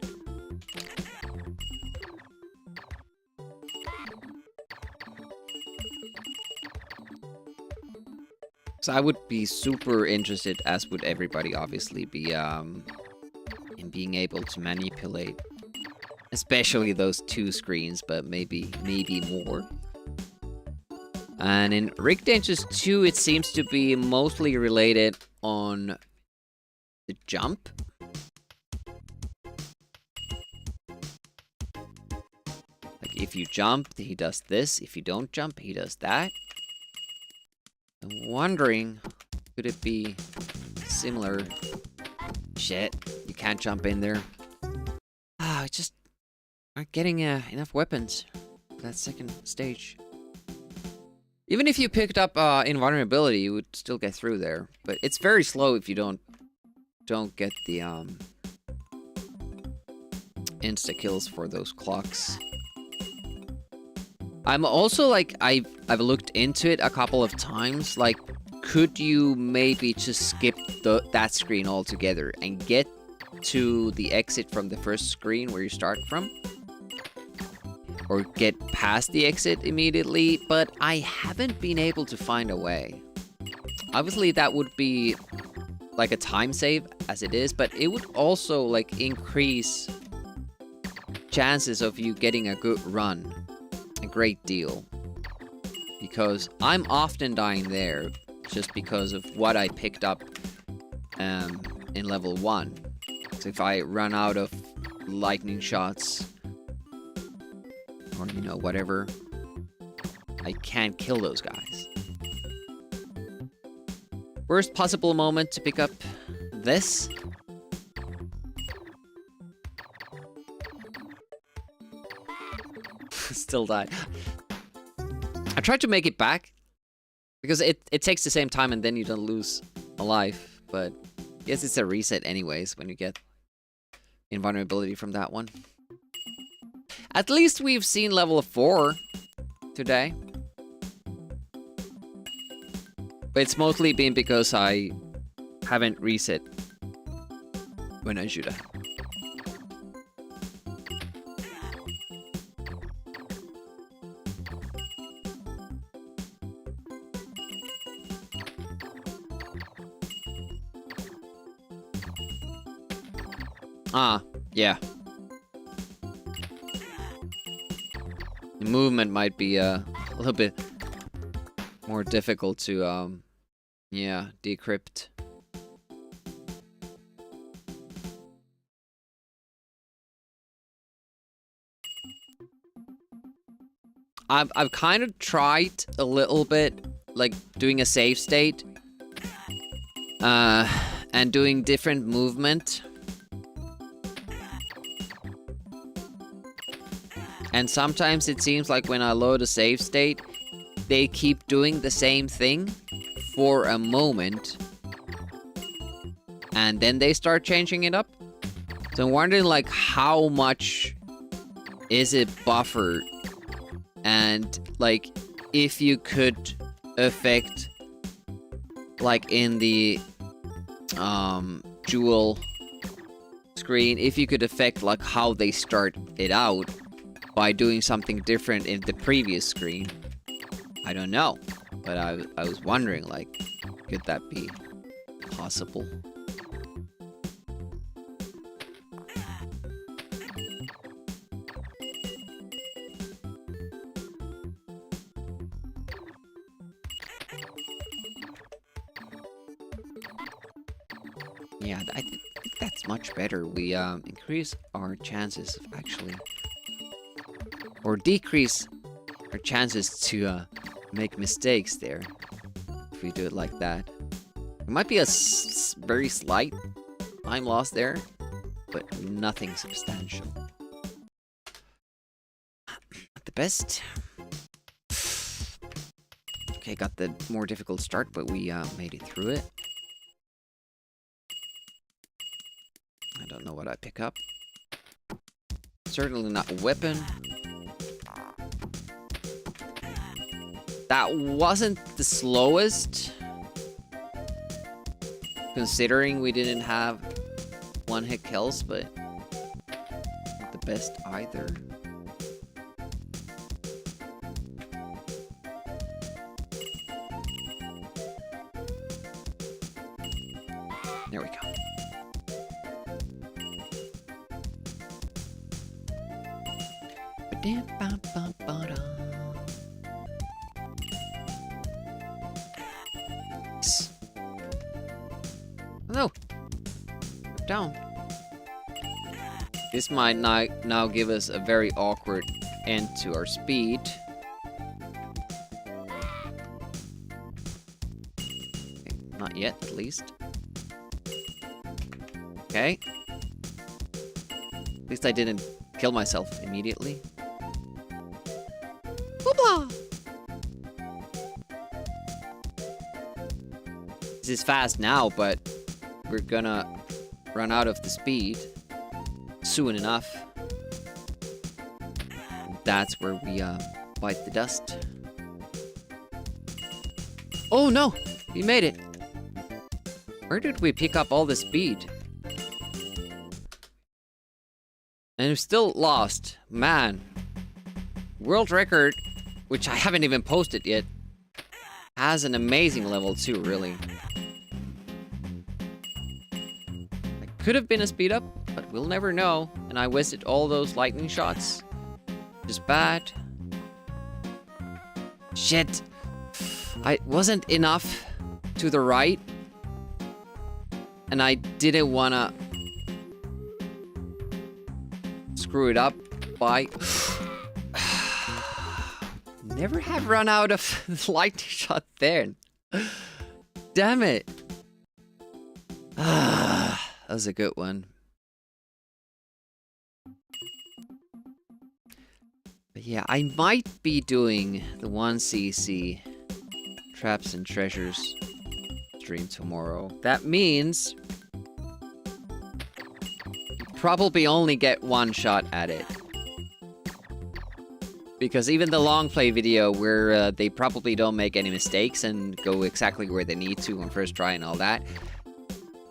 So I would be super interested, as would everybody obviously, be in being able to manipulate, especially those 2 screens, but maybe more. And in Rig Dangers 2, it seems to be mostly related on the jump. Like if you jump, he does this. If you don't jump, he does that. I'm wondering, could it be similar? Shit, you can't jump in there. Ah, I just aren't getting enough weapons for that second stage. Even if you picked up invulnerability, you would still get through there. But it's very slow if you don't get the insta kills for those clocks. I'm also like, I've looked into it a couple of times. Like, could you maybe just skip that screen altogether and get to the exit from the first screen where you start from? Or get past the exit immediately? But I haven't been able to find a way. Obviously, that would be like a time save as it is, but it would also like increase chances of you getting a good run a great deal, because I'm often dying there just because of what I picked up in level 1. So if I run out of lightning shots or you know whatever, I can't kill those guys. Worst possible moment to pick up this. Still died. I tried to make it back because it takes the same time and then you don't lose a life, but I guess it's a reset anyways when you get invulnerability from that one. At least we've seen level 4 today. But it's mostly been because I haven't reset when I should have. Ah, yeah. The movement might be a little bit more difficult to, yeah, decrypt. I've kind of tried a little bit, like doing a save state, and doing different movement. And sometimes it seems like when I load a save state, they keep doing the same thing for a moment. And then they start changing it up. So I'm wondering like how much is it buffered? And like if you could affect like in the jewel screen, if you could affect like how they start it out by doing something different in the previous screen. I don't know, but I was wondering, like, could that be possible? Yeah, I think that's much better. We increase our chances of actually or decrease our chances to make mistakes there if we do it like that. It might be a very slight time loss there, but nothing substantial. Not the best. Okay, got the more difficult start, but we made it through it. I don't know what I pick up. Certainly not a weapon. That wasn't the slowest, considering we didn't have one-hit kills, but not the best either. There we go. No. Down. This might now give us a very awkward end to our speed. Okay, not yet, at least. Okay. At least I didn't kill myself immediately. Hoopla! This is fast now, but we're gonna run out of the speed soon enough. That's where we bite the dust. Oh no! We made it! Where did we pick up all the speed? And we're still lost. Man. World record, which I haven't even posted yet, has an amazing level 2, really. Could have been a speed up, but we'll never know. And I wasted all those lightning shots. Just bad. Shit. I wasn't enough to the right. And I didn't wanna screw it up by... Never have run out of lightning shot there. Damn it. That was a good one. But yeah, I might be doing the 1cc Traps and Treasures stream tomorrow. That means you probably only get one shot at it. Because even the long play video where they probably don't make any mistakes and go exactly where they need to on first try and all that,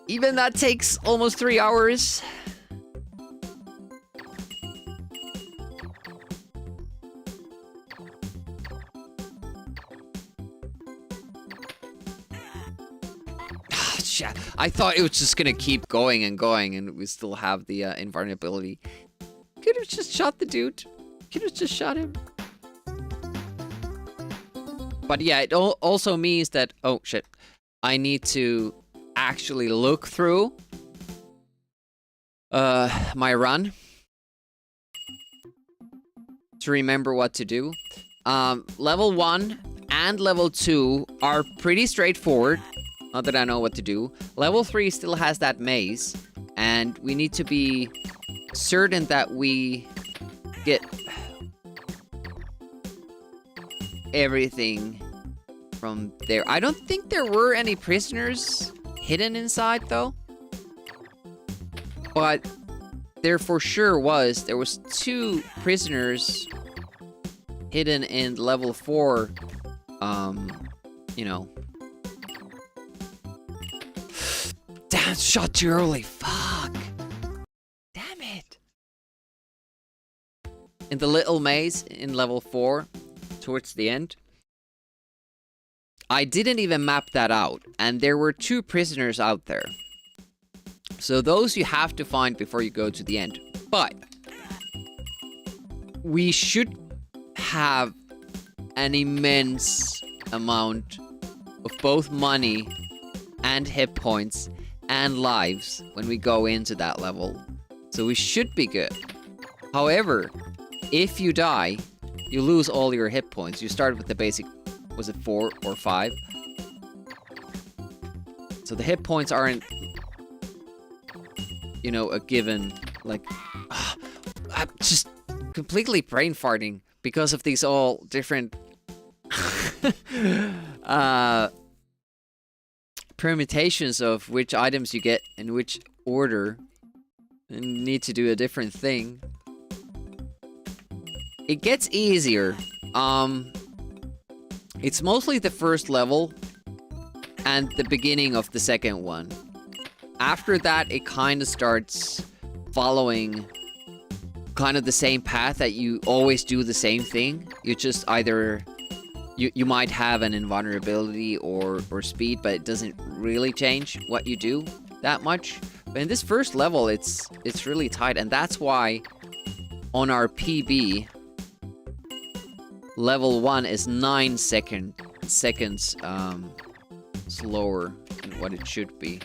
even that takes almost 3 hours. Shit. I thought it was just gonna keep going and going and we still have the invulnerability. Could have just shot the dude. Could have just shot him. But yeah, it also means that... Oh, shit. I need to actually look through my run to remember what to do. Level 1 and level 2 are pretty straightforward. Not that I know what to do. Level 3 still has that maze, and we need to be certain that we get everything from there. I don't think there were any prisoners hidden inside, though. But there for sure was. There was 2 prisoners hidden in level 4, you know. Damn, shot too early. Fuck. Damn it. In the little maze in level 4, towards the end. I didn't even map that out, and there were 2 prisoners out there. So those you have to find before you go to the end. But we should have an immense amount of both money and hit points and lives when we go into that level. So we should be good. However, if you die, you lose all your hit points. You start with the basic, was it 4 or 5? So the hit points aren't, you know, a given, like, I'm just completely brain farting because of these all different permutations of which items you get in which order and need to do a different thing. It gets easier. It's mostly the first level and the beginning of the second one. After that, it kind of starts following kind of the same path that you always do the same thing. You just either you might have an invulnerability or speed, but it doesn't really change what you do that much. But in this first level, it's really tight, and that's why on our PB, level 1 is 9 seconds slower than what it should be.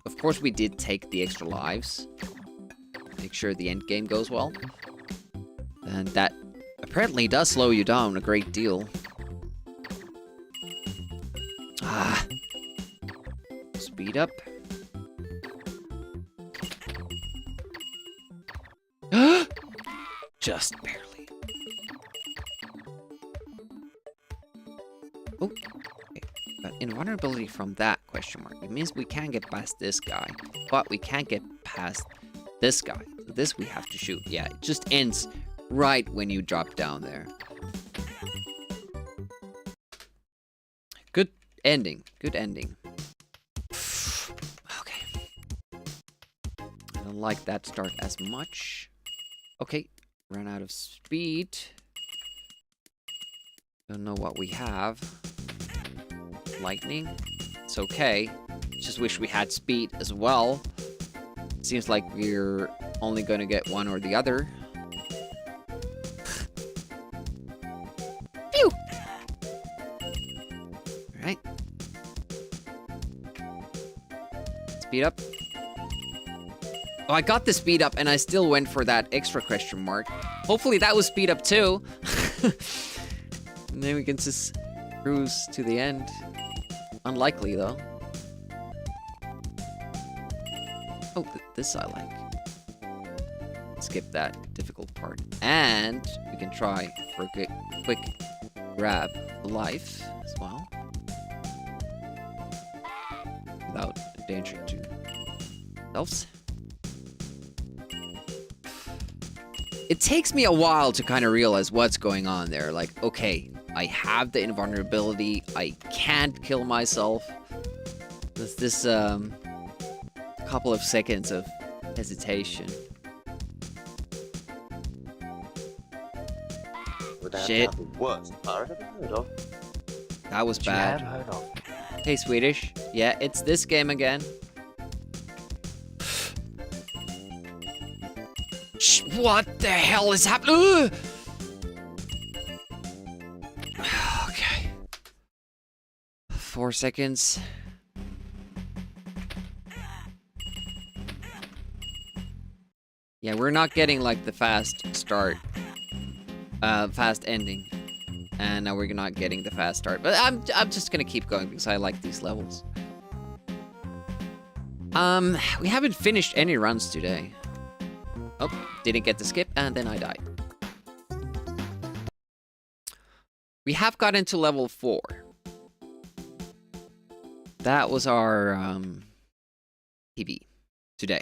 Of course, we did take the extra lives. Make sure the end game goes well. And that apparently does slow you down a great deal. Ah. Speed up. Just barely. Oh. Okay. But invulnerability from that question mark. It means we can get past this guy, but we can't get past this guy. So this we have to shoot. Yeah, it just ends right when you drop down there. Good ending. Good ending. Okay. I don't like that start as much. Okay. Ran out of speed. Don't know what we have. Lightning. It's okay. Just wish we had speed as well. Seems like we're only gonna get one or the other. Phew! Alright. Speed up. Oh, I got the speed up and I still went for that extra question mark. Hopefully that was speed up too. And then we can just cruise to the end. Unlikely though. Oh, this I like. Skip that difficult part. And we can try for a quick grab life as well. Without danger to ourselves. It takes me a while to kind of realize what's going on there. Like, okay, I have the invulnerability. I can't kill myself. There's this, couple of seconds of hesitation. Shit. The worst pirate I've ever heard of. That was bad. Heard of. Hey, Swedish. Yeah, it's this game again. What the hell is happening? Okay. 4 seconds. Yeah, we're not getting like the fast start. Fast ending. And now we're not getting the fast start. But I'm just gonna keep going because I like these levels. We haven't finished any runs today. Oh, didn't get the skip, and then I died. We have gotten to level 4. That was our PB today.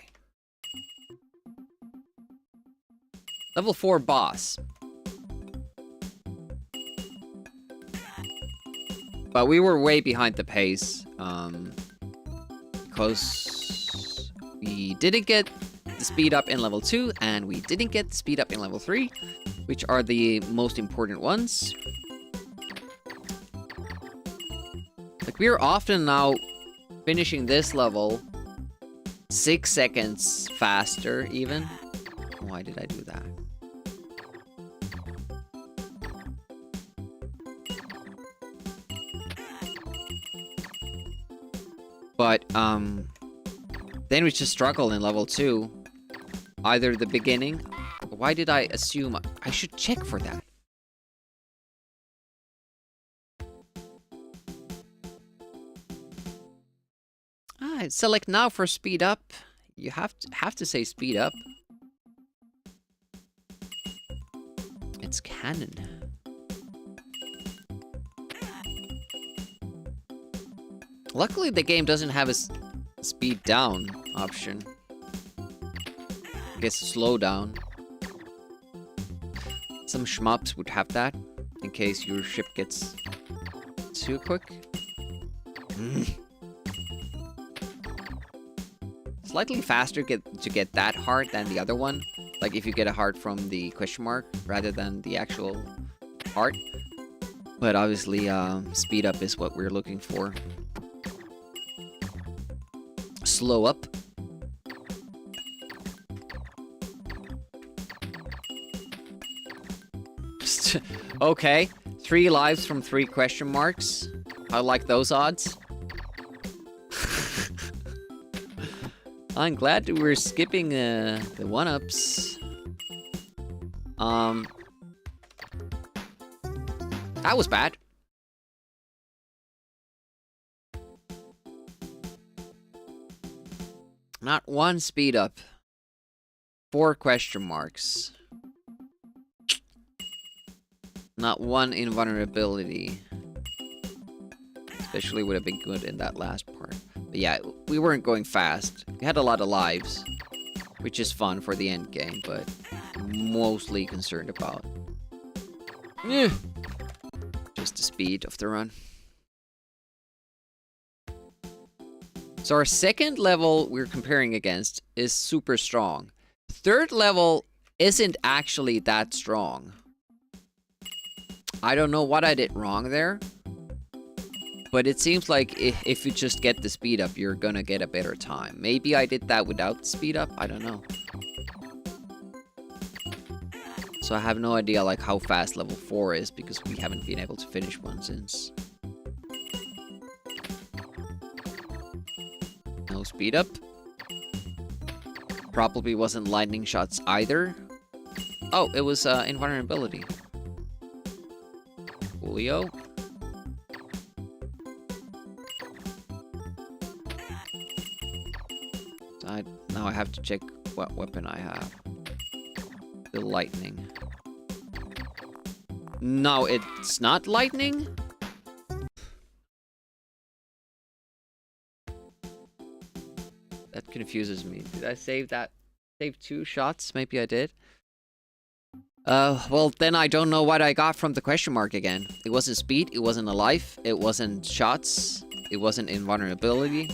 Level 4 boss. But we were way behind the pace, because we didn't get the speed up in level 2, and we didn't get the speed up in level 3, which are the most important ones. Like, we're often now finishing this level 6 seconds faster, even. Why did I do that? But, then we just struggle in level 2. Either the beginning Why did I assume I should check for that? Select now for speed up. You have to say speed up. It's canon. Luckily, the game doesn't have a speed down option. I guess slow down. Some shmups would have that, in case your ship gets too quick. Slightly faster to get that heart than the other one. Like if you get a heart from the question mark rather than the actual heart. But obviously, speed up is what we're looking for. Slow up. Okay, 3 lives from 3 question marks. I like those odds. I'm glad that we're skipping the 1-ups. That was bad. Not 1 speed up. 4 question marks. Not 1 invulnerability. Especially would have been good in that last part. But yeah, we weren't going fast. We had a lot of lives. Which is fun for the end game, but mostly concerned about just the speed of the run. So our second level we're comparing against is super strong. Third level isn't actually that strong. I don't know what I did wrong there. But it seems like if you just get the speed up, you're gonna get a better time. Maybe I did that without the speed up, I don't know. So I have no idea like how fast level 4 is because we haven't been able to finish one since. No speed up. Probably wasn't lightning shots either. Oh, it was invulnerability. Julio. Now I have to check what weapon I have. The lightning. No, it's not lightning? That confuses me. Did I save that? Save 2 shots? Maybe I did. Well, then I don't know what I got from the question mark again. It wasn't speed, it wasn't a life, it wasn't shots, it wasn't invulnerability.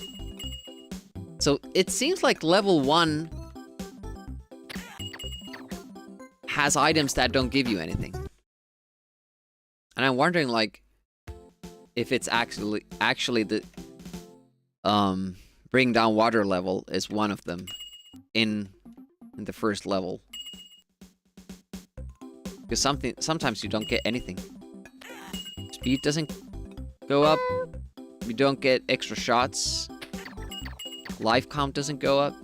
So it seems like level 1 has items that don't give you anything. And I'm wondering like if it's actually the bring down water level is one of them in the first level. Because sometimes you don't get anything. Speed doesn't go up. You don't get extra shots. Life count doesn't go up.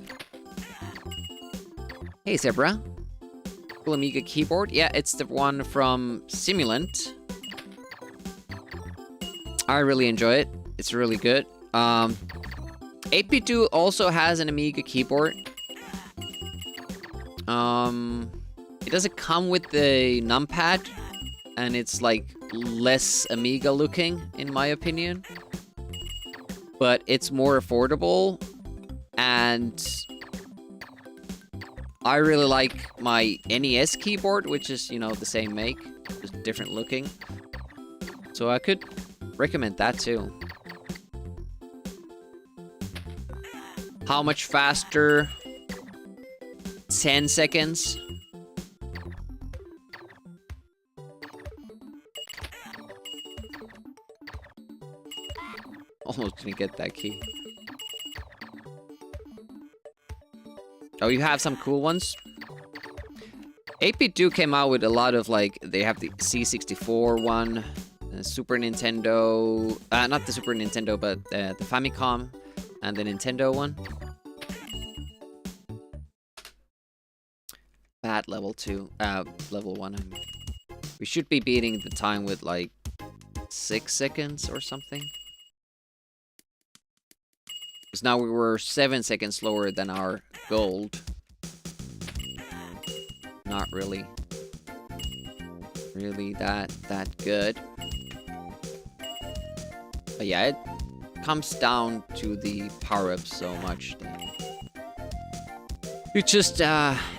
Hey, Zebra. Cool Amiga keyboard. Yeah, it's the one from Simulant. I really enjoy it. It's really good. 8P2 also has an Amiga keyboard. It doesn't come with the numpad. And it's like less Amiga looking, in my opinion. But it's more affordable. And I really like my NES keyboard, which is, you know, the same make, just different looking. So I could recommend that too. How much faster? 10 seconds. Almost didn't get that key. Oh, you have some cool ones? 8-Bit came out with a lot of, like, they have the C64 one, Super Nintendo, not the Super Nintendo, but the Famicom, and the Nintendo one. Bad level 2. Level 1, I mean. We should be beating the time with like 6 seconds or something. Because now we were 7 seconds slower than our gold. Not really that good. But yeah, it comes down to the power-ups so much that you just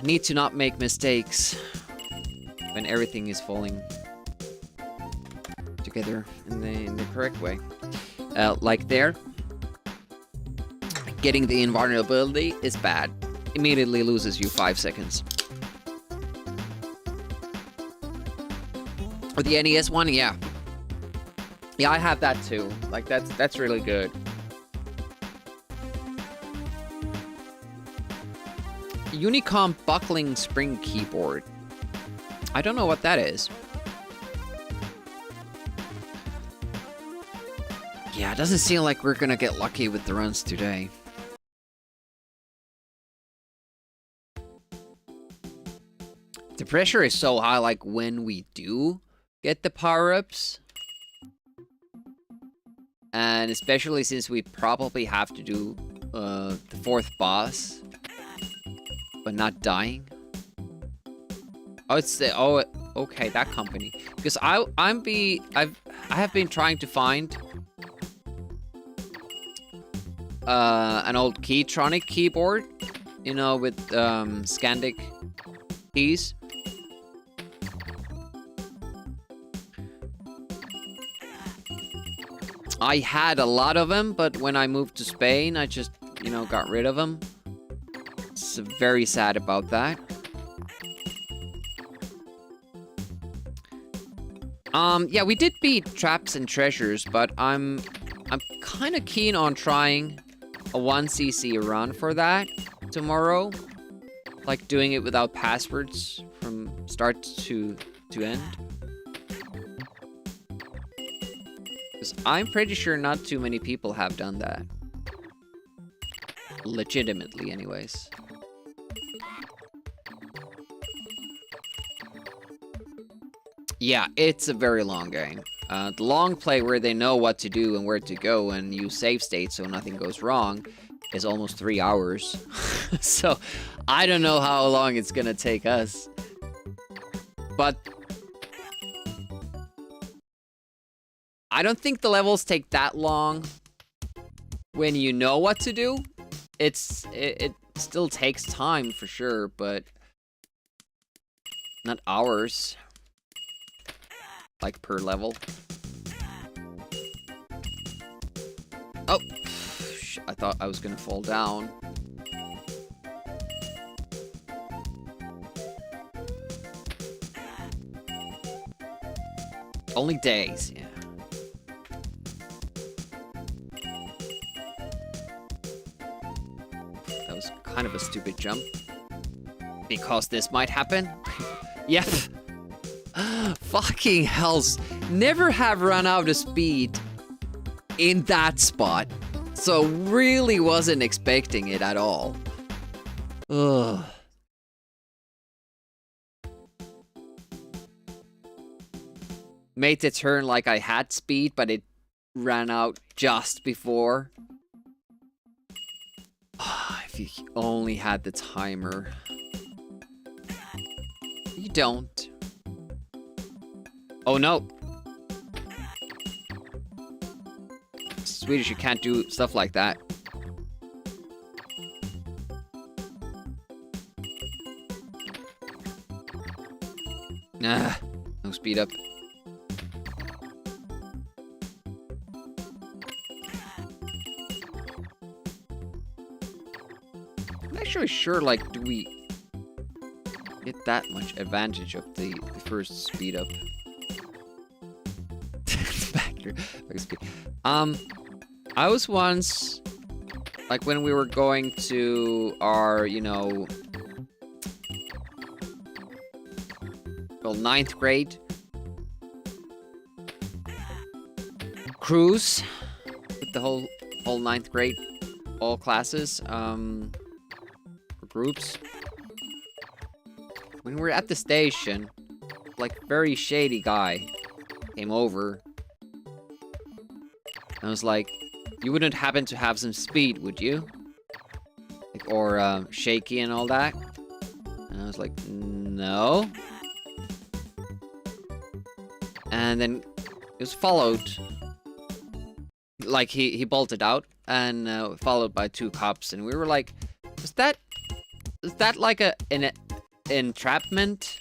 need to not make mistakes when everything is falling together in the correct way. Like there, getting the invulnerability is bad. Immediately loses you 5 seconds. Or the NES one, yeah. Yeah, I have that too. Like that's really good. Unicom buckling spring keyboard. I don't know what that is. Yeah, it doesn't seem like we're gonna get lucky with the runs today. The pressure is so high, like when we do get the power-ups. And especially since we probably have to do the 4th boss, but not dying. Oh, it's the okay, that company. Because I have been trying to find an old Keytronic keyboard, you know, with Scandic keys. I had a lot of them, but when I moved to Spain, I just, you know, got rid of them. It's very sad about that. Yeah, we did beat Traps and Treasures, but I'm kind of keen on trying a 1cc run for that tomorrow. Like doing it without passwords from start to end. Because I'm pretty sure not too many people have done that. Legitimately, anyways. Yeah, it's a very long game. The long play where they know what to do and where to go and use save states so nothing goes wrong is almost 3 hours. So, I don't know how long it's gonna take us. But I don't think the levels take that long when you know what to do. It still takes time for sure, but not hours. Like per level. Oh, I thought I was gonna fall down. Only days, yeah. That was kind of a stupid jump. Because this might happen. Yep. Fucking hells. Never have run out of speed in that spot. So really wasn't expecting it at all. Ugh. Made the turn like I had speed, but it ran out just before. If you only had the timer. You don't. Oh no. Swedish, you can't do stuff like that. Nah, no speed up. I'm actually sure, like, do we get that much advantage of the first speed up? Back speed. I was once, like, when we were going to our, you know, well, 9th grade cruise with the whole 9th grade, all classes, or groups. when we were at the station, like, very shady guy came over. I was like, you wouldn't happen to have some speed, would you? Like, or, shaky and all that? And I was like, no. And then it was followed. Like, he bolted out, and followed by 2 cops, and we were like, is that like an entrapment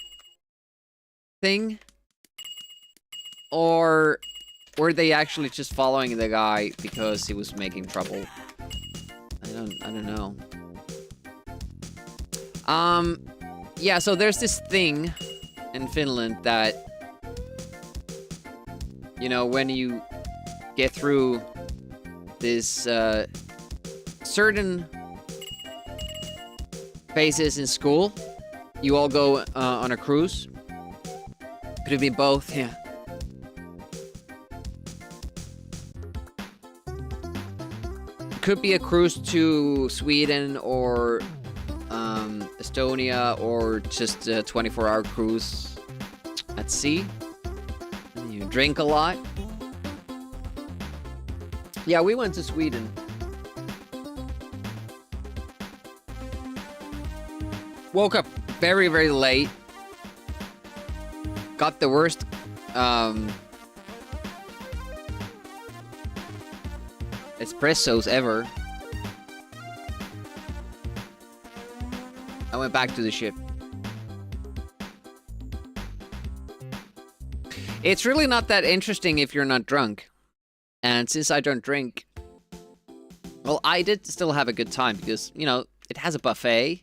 thing? Or were they actually just following the guy because he was making trouble? I don't know. Yeah, so there's this thing in Finland that, you know, when you get through this certain phases in school, you all go on a cruise. Could it be both? Yeah. Could be a cruise to Sweden or Estonia, or just a 24-hour cruise at sea. And you drink a lot. Yeah, we went to Sweden. Woke up very, very late. Got the worst espressos ever. I went back to the ship. It's really not that interesting if you're not drunk. And since I don't drink, well, I did still have a good time because, you know, it has a buffet.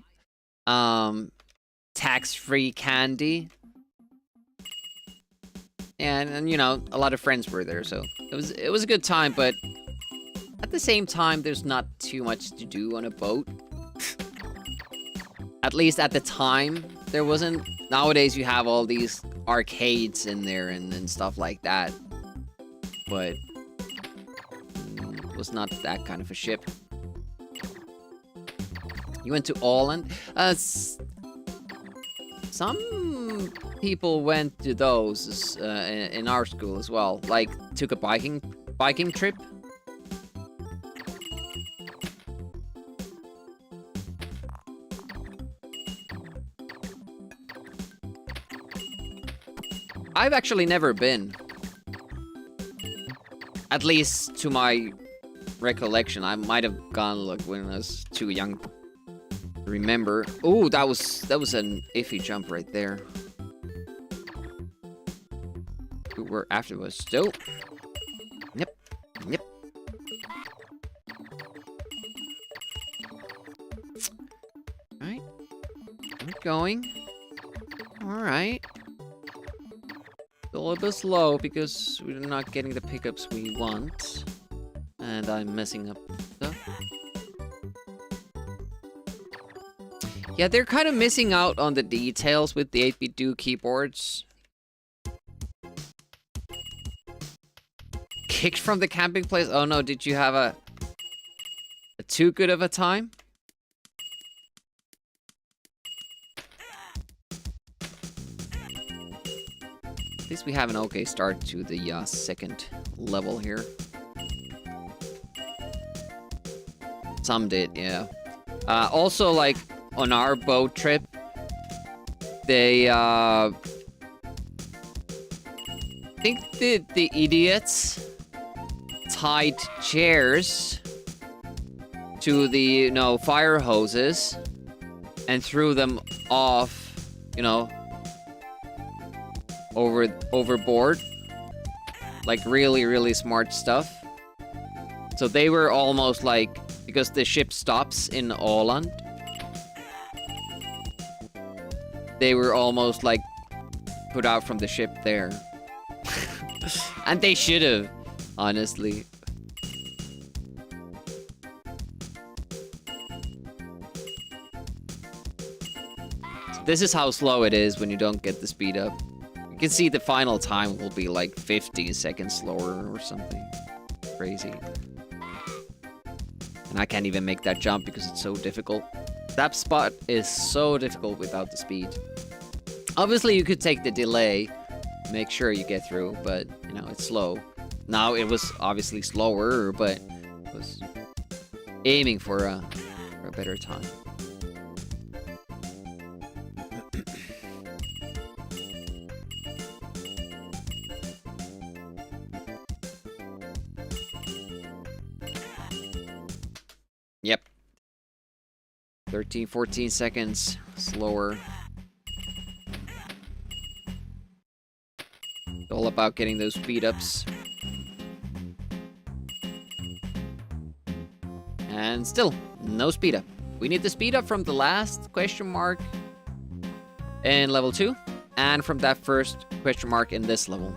Tax-free candy. And, you know, a lot of friends were there, so it was a good time, but at the same time, there's not too much to do on a boat. At least at the time, there wasn't. Nowadays, you have all these arcades in there and stuff like that. But it was not that kind of a ship. You went to Åland? Some people went to those in our school as well. Like, took a biking trip. I've actually never been. At least to my recollection. I might have gone like when I was too young to remember. Oh, that was an iffy jump right there. We're afterwards. So, yep. Alright. Keep going. Alright. A little bit slow because we're not getting the pickups we want. And I'm messing up stuff. Yeah, they're kind of missing out on the details with the 8-bit keyboards. Kicked from the camping place? Oh no, did you have a too good of a time? At least we have an okay start to the second level here. Some did, yeah. Also, like, on our boat trip, they, I think the idiots tied chairs to the, you know, fire hoses and threw them off, you know, overboard. Like, really, really smart stuff. So they were almost like, because the ship stops in Åland, they were almost like put out from the ship there. And they should have, honestly. So this is how slow it is when you don't get the speed up. You can see the final time will be like 50 seconds slower or something. Crazy. And I can't even make that jump because it's so difficult. That spot is so difficult without the speed. Obviously, you could take the delay, make sure you get through, but, you know, it's slow. Now, it was obviously slower, but it was aiming for a better time. Yep. 13, 14 seconds slower. It's all about getting those speed ups. And still, no speed up. We need the speed up from the last question mark in level 2, and from that first question mark in this level.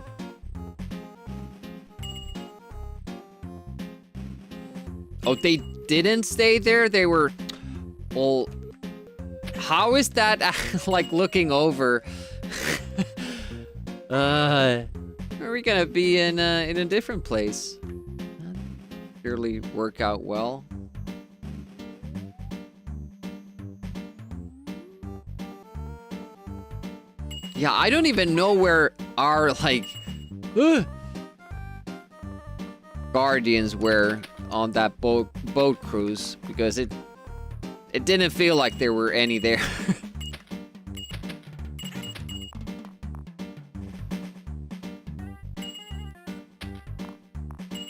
Oh, they didn't stay there? They were... Well, how is that, like, looking over? Are we gonna be in a different place? Surely work out well. Yeah, I don't even know where our, like, guardians were on that boat cruise, because it didn't feel like there were any there.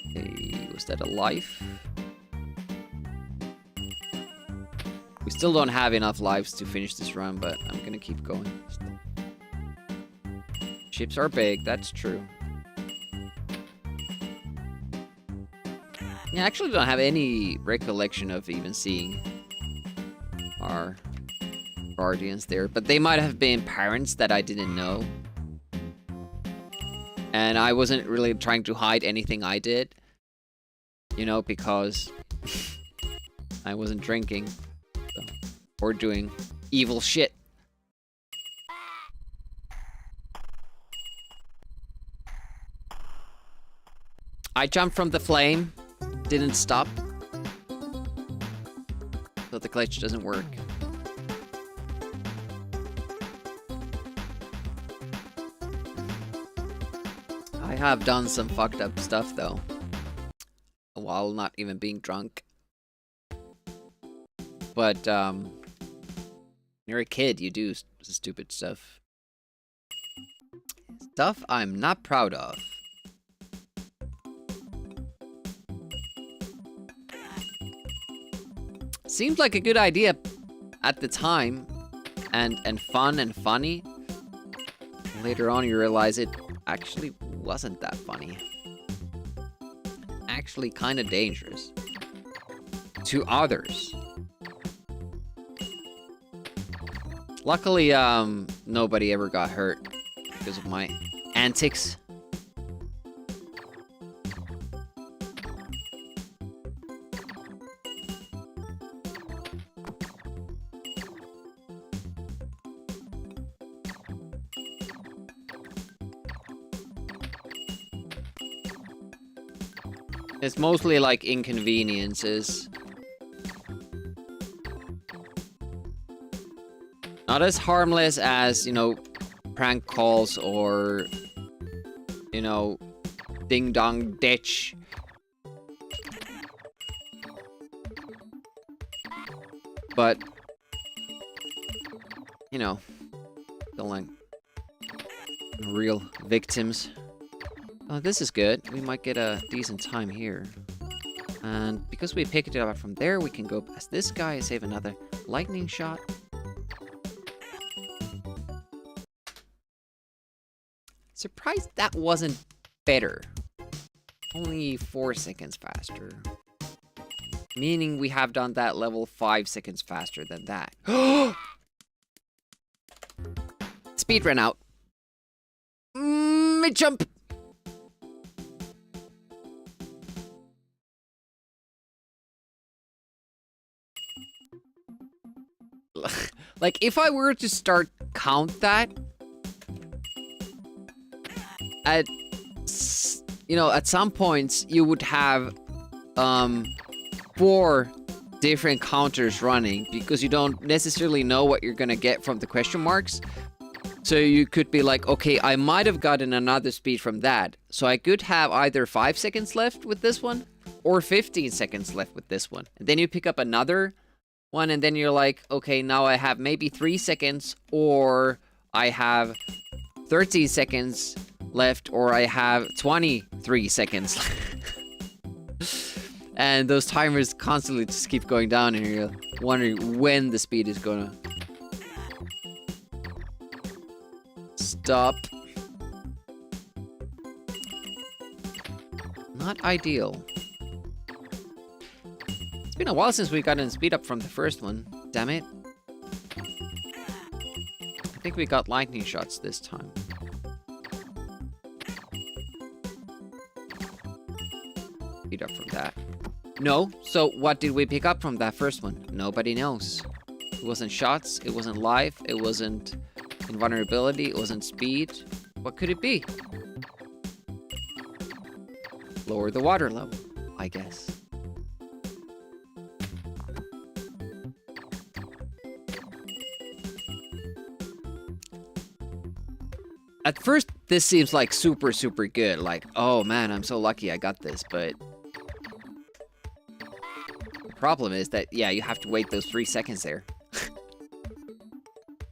Okay, was that a life? We still don't have enough lives to finish this run, but I'm gonna keep going. Ships are big, that's true. Yeah, I actually don't have any recollection of even seeing our guardians there, but they might have been parents that I didn't know. And I wasn't really trying to hide anything I did, you know, because I wasn't drinking or doing evil shit. I jumped from the flame, didn't stop, so the glitch doesn't work. I have done some fucked up stuff though, while not even being drunk. But when you're a kid, you do stupid stuff. Stuff I'm not proud of. Seemed like a good idea at the time, and fun and funny. Later on you realize it actually wasn't that funny. Actually kind of dangerous. To others. Luckily, nobody ever got hurt because of my antics. It's mostly like inconveniences. Not as harmless as, you know, prank calls or, you know, ding dong ditch. But, you know, still like real victims. Oh, this is good. We might get a decent time here. And because we picked it up from there, we can go past this guy and save another lightning shot. Surprised that wasn't better. Only 4 seconds faster. Meaning we have done that level 5 seconds faster than that. Speed ran out. Mid-jump! Like, if I were to start count that, at, you know, at some points, you would have, 4 different counters running, because you don't necessarily know what you're gonna get from the question marks. So you could be like, okay, I might have gotten another speed from that. So I could have either 5 seconds left with this one or 15 seconds left with this one. And then you pick up another one and then you're like, okay, now I have maybe 3 seconds or I have 13 seconds left or I have 23 seconds and those timers constantly just keep going down and you're wondering when the speed is gonna stop. Not ideal. It's been a while since we got a speed up from the first one. Damn it. I think we got lightning shots this time. Speed up from that. No, so what did we pick up from that first one? Nobody knows. It wasn't shots, it wasn't life, it wasn't invulnerability, it wasn't speed. What could it be? Lower the water level, I guess. At first, this seems like super, super good. Like, oh man, I'm so lucky I got this, but... the problem is that, yeah, you have to wait those 3 seconds there.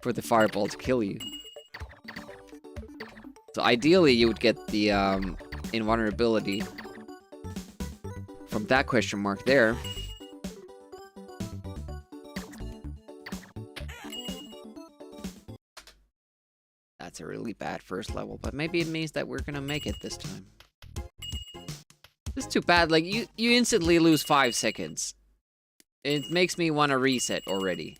For the fireball to kill you. So ideally, you would get the invulnerability from that question mark there. That's a really bad first level, but maybe it means that we're gonna make it this time. It's too bad, like, you instantly lose 5 seconds. It makes me want to reset already.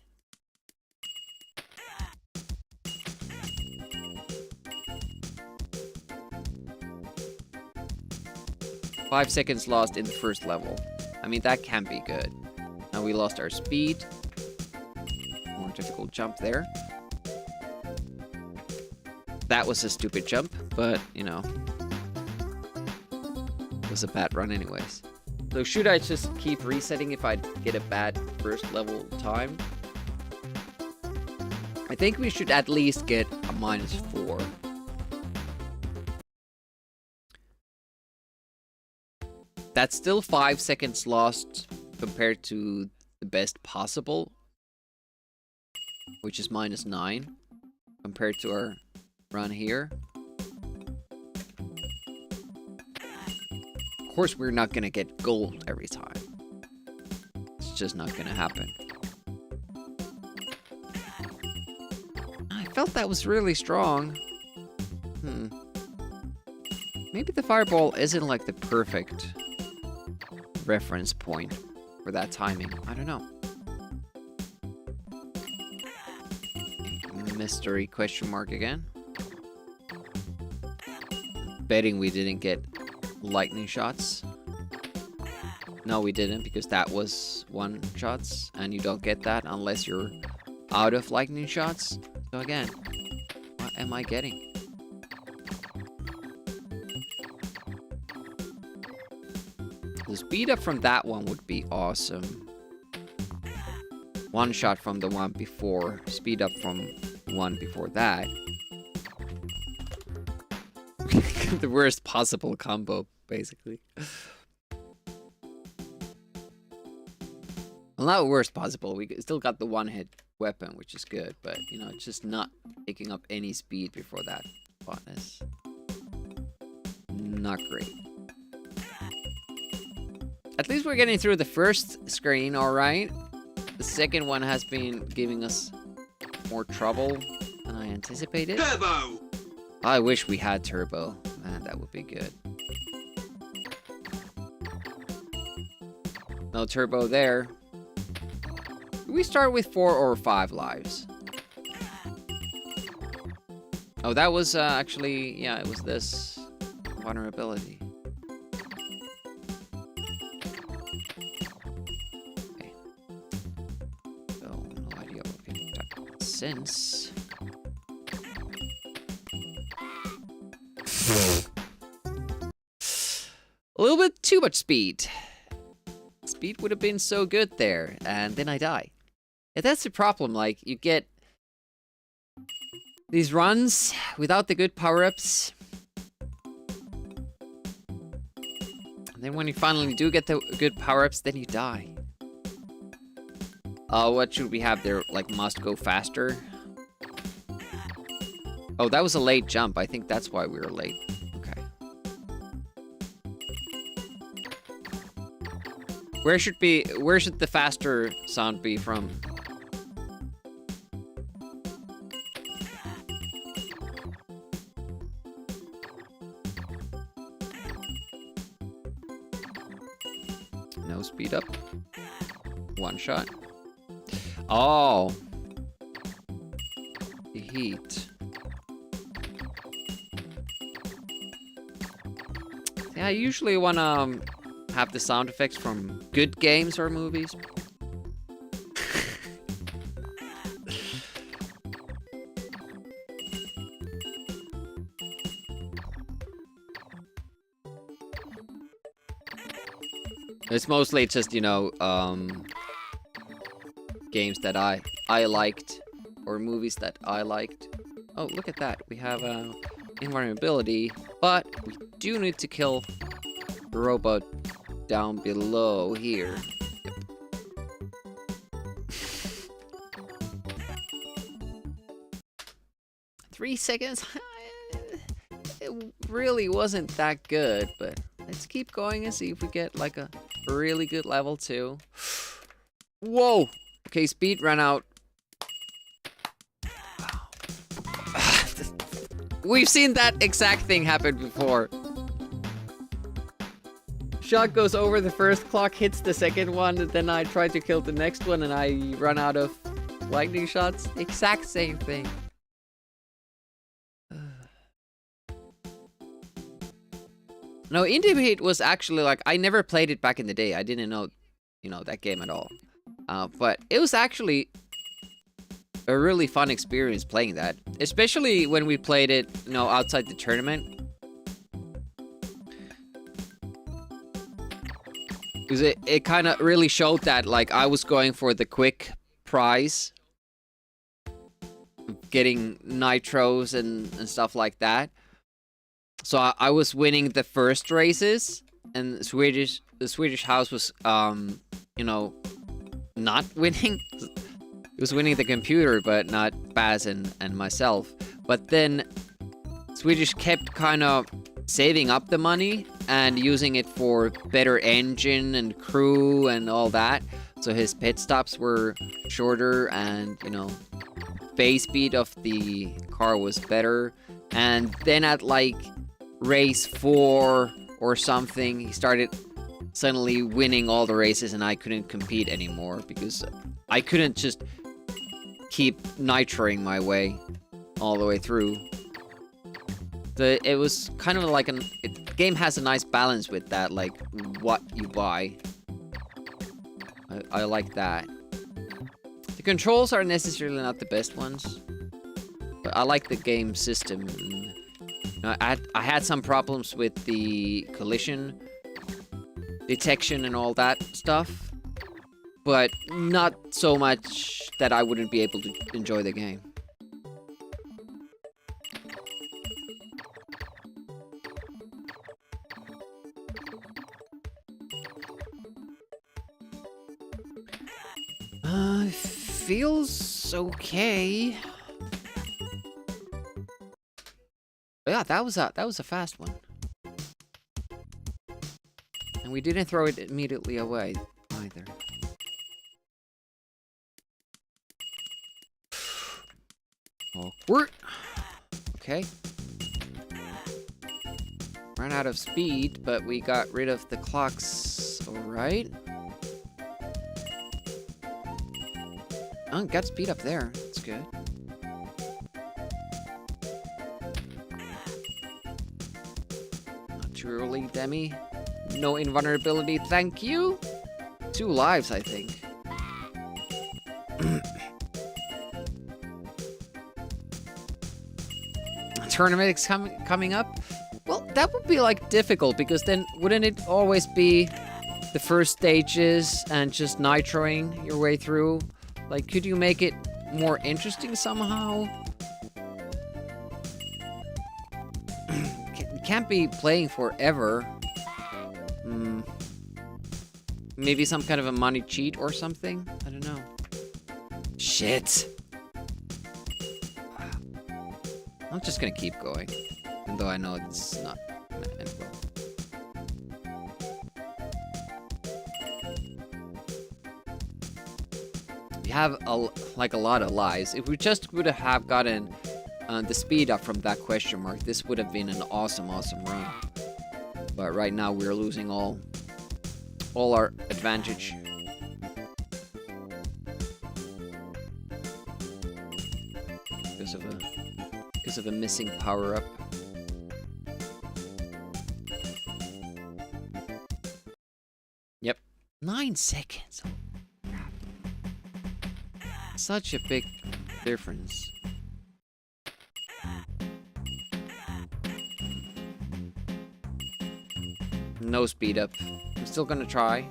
Five seconds lost in the first level. I mean, that can be good. Now we lost our speed. More difficult jump there. That was a stupid jump, but, you know. It was a bad run anyways. So should I just keep resetting if I get a bad first level time? I think we should at least get a -4. That's still 5 seconds lost compared to the best possible, which is -9 compared to our run here. Of course, we're not gonna get gold every time. It's just not gonna happen. I felt that was really strong. Maybe the fireball isn't like the perfect reference point for that timing. I don't know. Mystery question mark again. Betting we didn't get lightning shots. No, we didn't, because that was 1 shots, and you don't get that unless you're out of lightning shots. So again, what am I getting? The speed up from that one would be awesome. 1 shot from the one before, speed up from one before that. The worst possible combo, basically. Well, not worst possible. We still got the 1-hit weapon, which is good, but, you know, it's just not picking up any speed before that one is not great. At least we're getting through the first screen, alright. The second one has been giving us more trouble than I anticipated. Turbo! I wish we had turbo. Man, that would be good. No turbo there. Do we start with 4 or 5 lives? Oh, that was actually, yeah, it was this vulnerability. Okay. So, no idea what we can talk since. A little bit too much speed. Speed would have been so good there, and then I die. Yeah, that's the problem, like, you get these runs without the good power-ups. And then when you finally do get the good power-ups, then you die. What should we have there? Like, must go faster? Oh, that was a late jump. I think that's why we were late. Okay. Where should the faster sound be from? No speed up. One shot. Oh. The heat. Yeah, I usually want to have the sound effects from good games or movies. It's mostly just, you know, games that I liked, or movies that I liked. Oh, look at that. We have invulnerability, but we do need to kill the robot down below here. Yep. 3 seconds? It really wasn't that good, but let's keep going and see if we get like a really good level 2. Whoa! Okay, speed ran out. We've seen that exact thing happen before. Shot goes over the first clock, hits the second one, and then I try to kill the next one and I run out of lightning shots. Exact same thing. No, Indie was actually like, I never played it back in the day. I didn't know, you know, that game at all. But it was actually a really fun experience playing that. Especially when we played it, you know, outside the tournament. Because it kind of really showed that, like, I was going for the quick prize. Getting nitros and stuff like that. So I was winning the first races, and the Swedish house was, you know, not winning. It was winning the computer, but not Baz and myself. But then Swedish kept kind of saving up the money and using it for better engine and crew and all that. So his pit stops were shorter, and, you know, base speed of the car was better. And then at like race 4 or something, he started suddenly winning all the races, and I couldn't compete anymore because I couldn't just keep nitroing my way all the way through. It was kind of like the game has a nice balance with that, like what you buy. I like that. The controls are necessarily not the best ones, but I like the game system. I had some problems with the collision detection and all that stuff, but not so much that I wouldn't be able to enjoy the game. Feels okay. Yeah, that was a fast one. And we didn't throw it immediately away either. Awkward. Okay. Ran out of speed, but we got rid of the clocks. Alright. Oh, got speed up there. That's good. Not too early, Demi. No invulnerability, thank you. 2 lives, I think. Tournament coming up? Well, that would be like difficult, because then wouldn't it always be the first stages and just nitroing your way through? Like, could you make it more interesting somehow? can't be playing forever. Maybe some kind of a money cheat or something? I don't know. Shit! I'm just gonna keep going. Even though I know it's not gonna end well. We have a lot of lives. If we just would have gotten the speed up from that question mark, this would have been an awesome run. But right now we're losing all our advantage. Because of a missing power-up. Yep. 9 seconds. Such a big difference. No speed up. I'm still gonna try.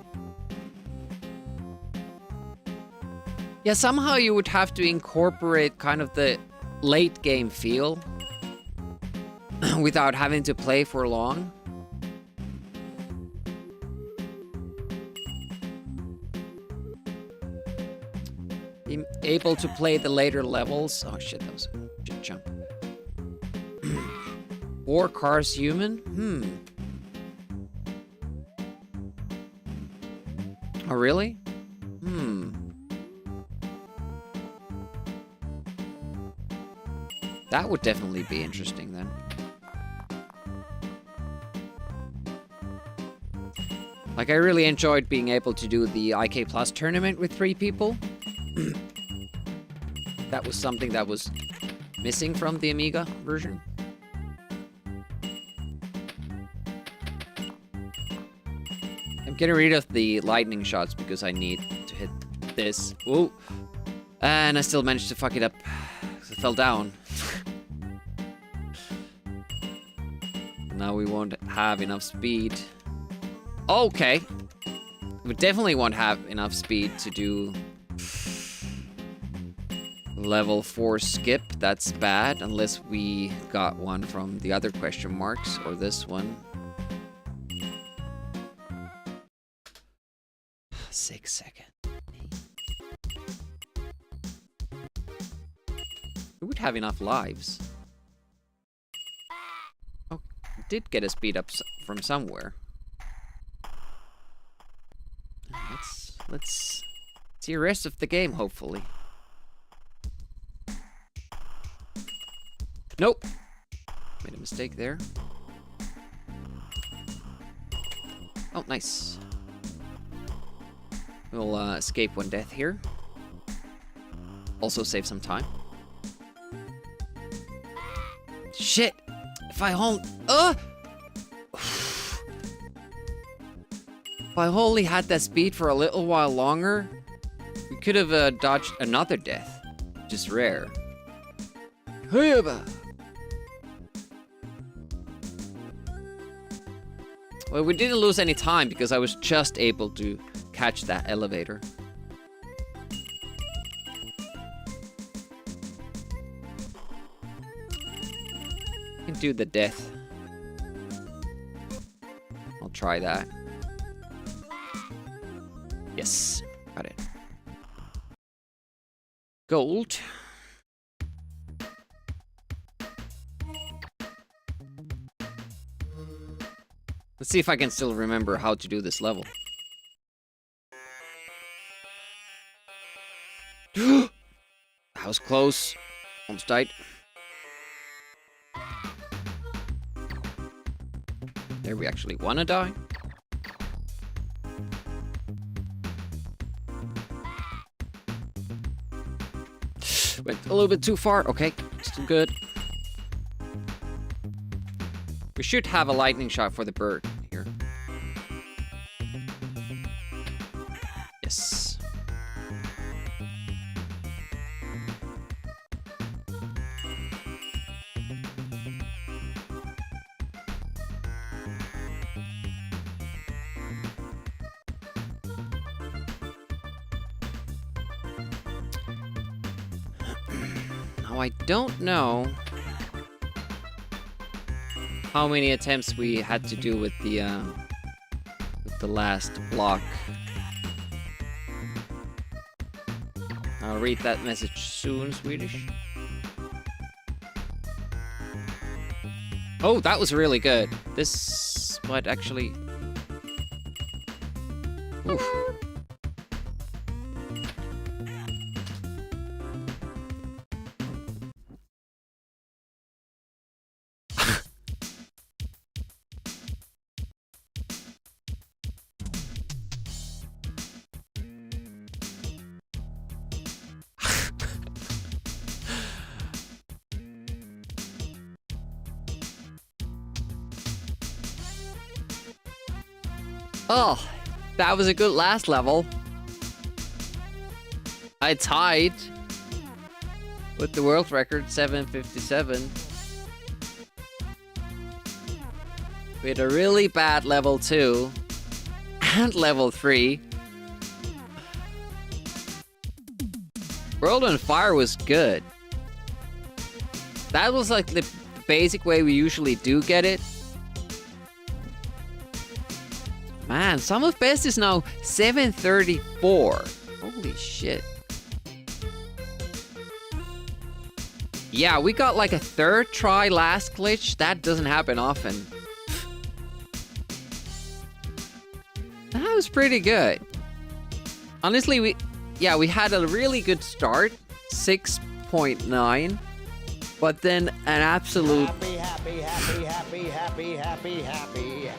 Yeah, somehow you would have to incorporate kind of the late game feel without having to play for long. Being able to play the later levels. Oh shit, that was a good jump. 4 cars human? Oh, really? That would definitely be interesting then. Like, I really enjoyed being able to do the IK Plus tournament with 3 people. That was something that was missing from the Amiga version. I'm getting rid of the lightning shots because I need to hit this. Whoa. And I still managed to fuck it up. I fell down. Now we won't have enough speed. Okay. We definitely won't have enough speed to do level 4 skip. That's bad, unless we got one from the other question marks, or this one. 6 seconds. We would have enough lives. Oh, did get a speed up from somewhere. Let's see the rest of the game, hopefully. Nope. Made a mistake there. Oh, nice. We'll escape one death here. Also save some time. Shit! If I hold... If I only had that speed for a little while longer, we could have dodged another death. Just rare. Well, we didn't lose any time because I was just able to catch that elevator. I can do the death. I'll try that. Yes, got it. Gold. Let's see if I can still remember how to do this level. That was close. Almost died. There we actually wanna die. Went a little bit too far. Okay, still good. We should have a lightning shot for the bird here. Yes. Now I don't know how many attempts we had to do with the last block. I'll read that message soon, Swedish. Oh, that was really good. This might actually... Oof. Oh, that was a good last level. I tied with the world record, 757. We had a really bad level 2 and level 3. World on Fire was good. That was like the basic way we usually do get it. Man, Sum of Best is now 734. Holy shit. Yeah, we got like a 3rd try last glitch. That doesn't happen often. That was pretty good. Honestly, we had a really good start. 6.9. But then an absolute... Happy.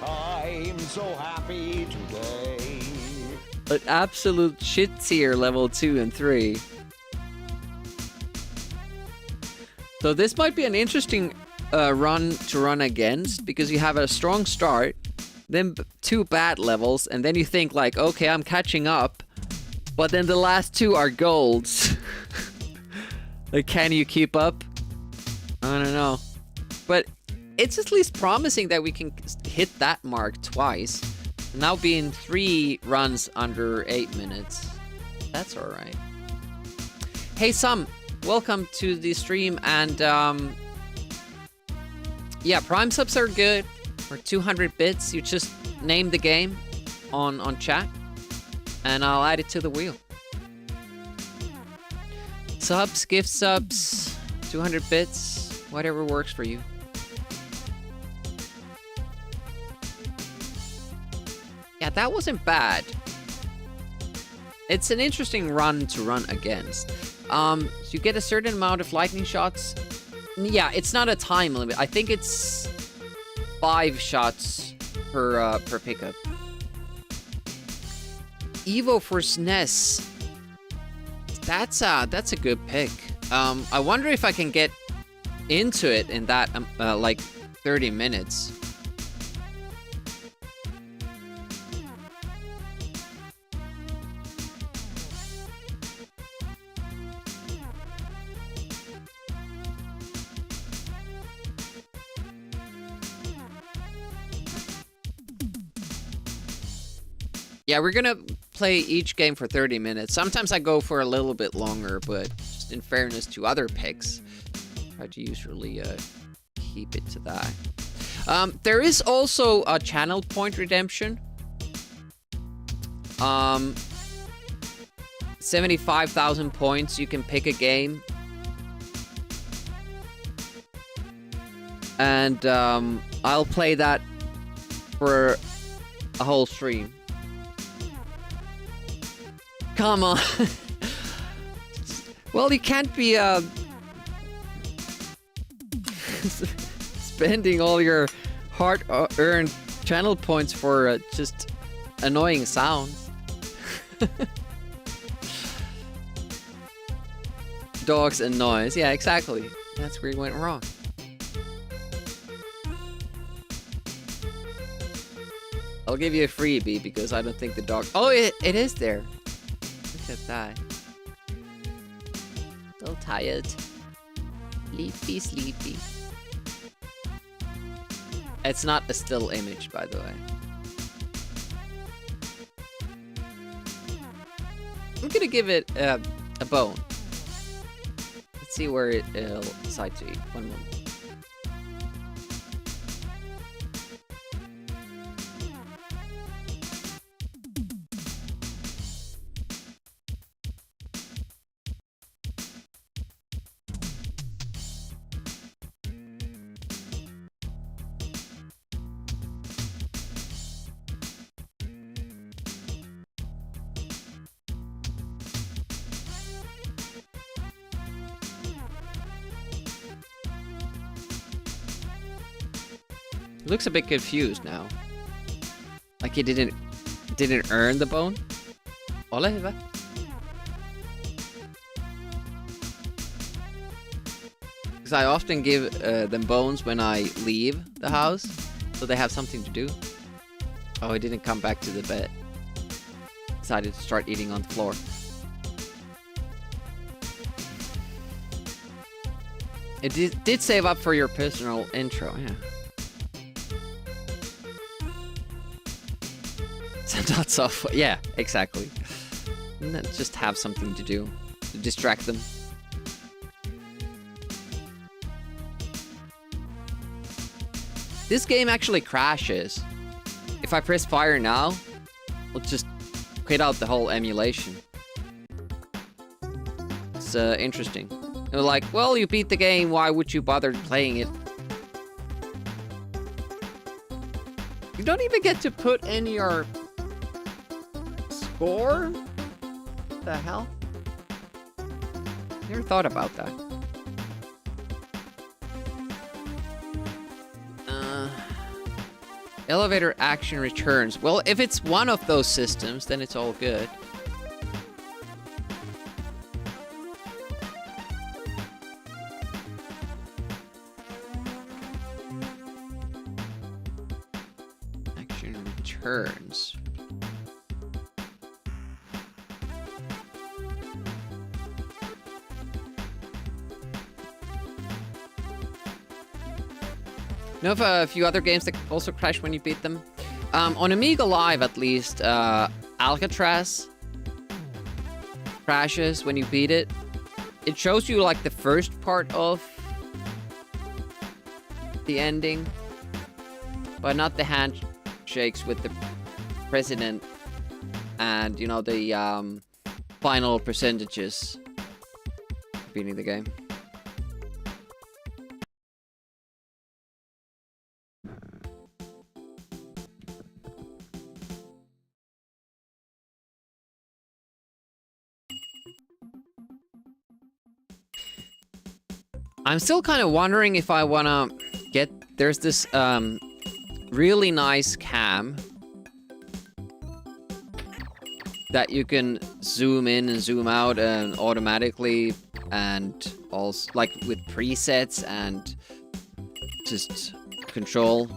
I'm so happy today. An absolute shit tier level 2 and 3. So this might be an interesting run to run against, because you have a strong start, then 2 bad levels, and then you think like, okay, I'm catching up, but then the last 2 are golds. Like, can you keep up? I don't know. But it's at least promising that we can hit that mark twice. Now being 3 runs under 8 minutes. That's alright. Hey, Sam. Welcome to the stream, and yeah, Prime subs are good. For 200 bits, you just name the game on chat, and I'll add it to the wheel. Subs, gift subs, 200 bits, whatever works for you. Yeah, that wasn't bad. It's an interesting run to run against. So you get a certain amount of lightning shots. Yeah, it's not a time limit. I think it's 5 shots per pickup. Evo for SNES. That's a good pick. I wonder if I can get into it in that like 30 minutes. Yeah, we're gonna play each game for 30 minutes. Sometimes I go for a little bit longer, but just in fairness to other picks, I try to usually keep it to that. There is also a channel point redemption. 75,000 points, you can pick a game. And I'll play that for a whole stream. Come on. Well, you can't be spending all your hard-earned channel points for just annoying sounds. Dogs and noise. Yeah, exactly. That's where you went wrong. I'll give you a freebie because I don't think the dog... Oh, it is there. Look at that. So tired. Sleepy. It's not a still image, by the way. I'm gonna give it a bone. Let's see where it'll decide to eat. One moment. He looks a bit confused now. Like he didn't earn the bone. Ole hyvä. Because I often give them bones when I leave the house, so they have something to do. Oh, he didn't come back to the bed. Decided to start eating on the floor. It did save up for your personal intro, yeah. Not so. Yeah, exactly. And then just have something to do to distract them. This game actually crashes. If I press fire now, it'll just quit out the whole emulation. It's interesting. They're like, well, you beat the game, why would you bother playing it? You don't even get to put in your score? What the hell? Never thought about that. Elevator action returns. Well, if it's one of those systems, then it's all good. Action returns. You know of a few other games that also crash when you beat them? On Amiga Live, at least, Alcatraz crashes when you beat it. It shows you, like, the first part of the ending, but not the handshakes with the president and, you know, the final percentages of beating the game. I'm still kind of wondering if I wanna get... There's this really nice cam that you can zoom in and zoom out and automatically, and also like with presets and just control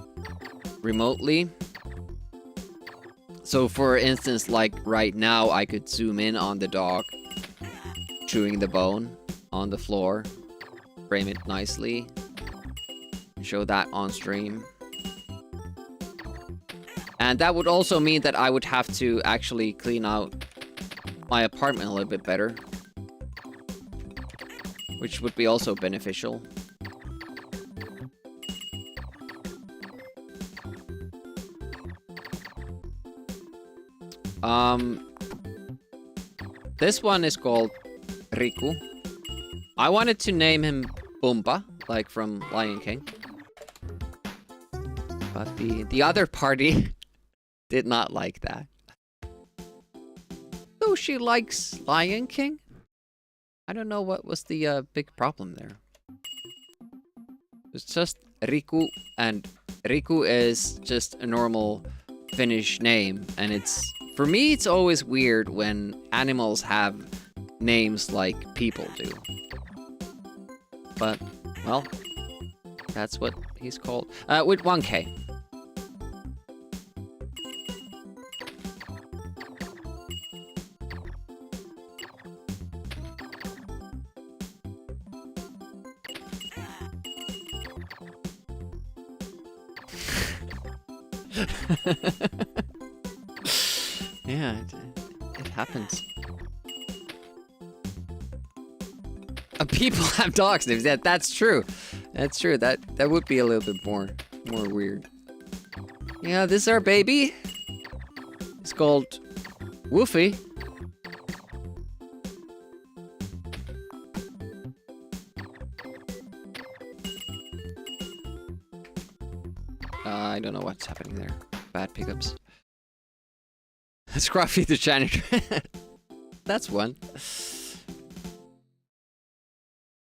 remotely. So for instance, like right now, I could zoom in on the dog chewing the bone on the floor. Frame it nicely, show that on stream. And that would also mean that I would have to actually clean out my apartment a little bit better, which would be also beneficial. This one is called Riku. I wanted to name him Pumbaa, like from Lion King. But the other party did not like that. Though she likes Lion King? I don't know what was the big problem there. It's just Riku, and Riku is just a normal Finnish name. And it's, for me, it's always weird when animals have names like people do. But, well, that's what he's called. With 1K. Yeah, it happens. People have dogs names. That's true. That's true. That would be a little bit more weird. Yeah, this is our baby. It's called Woofy. I don't know what's happening there. Bad pickups. Scruffy the janitor. That's one.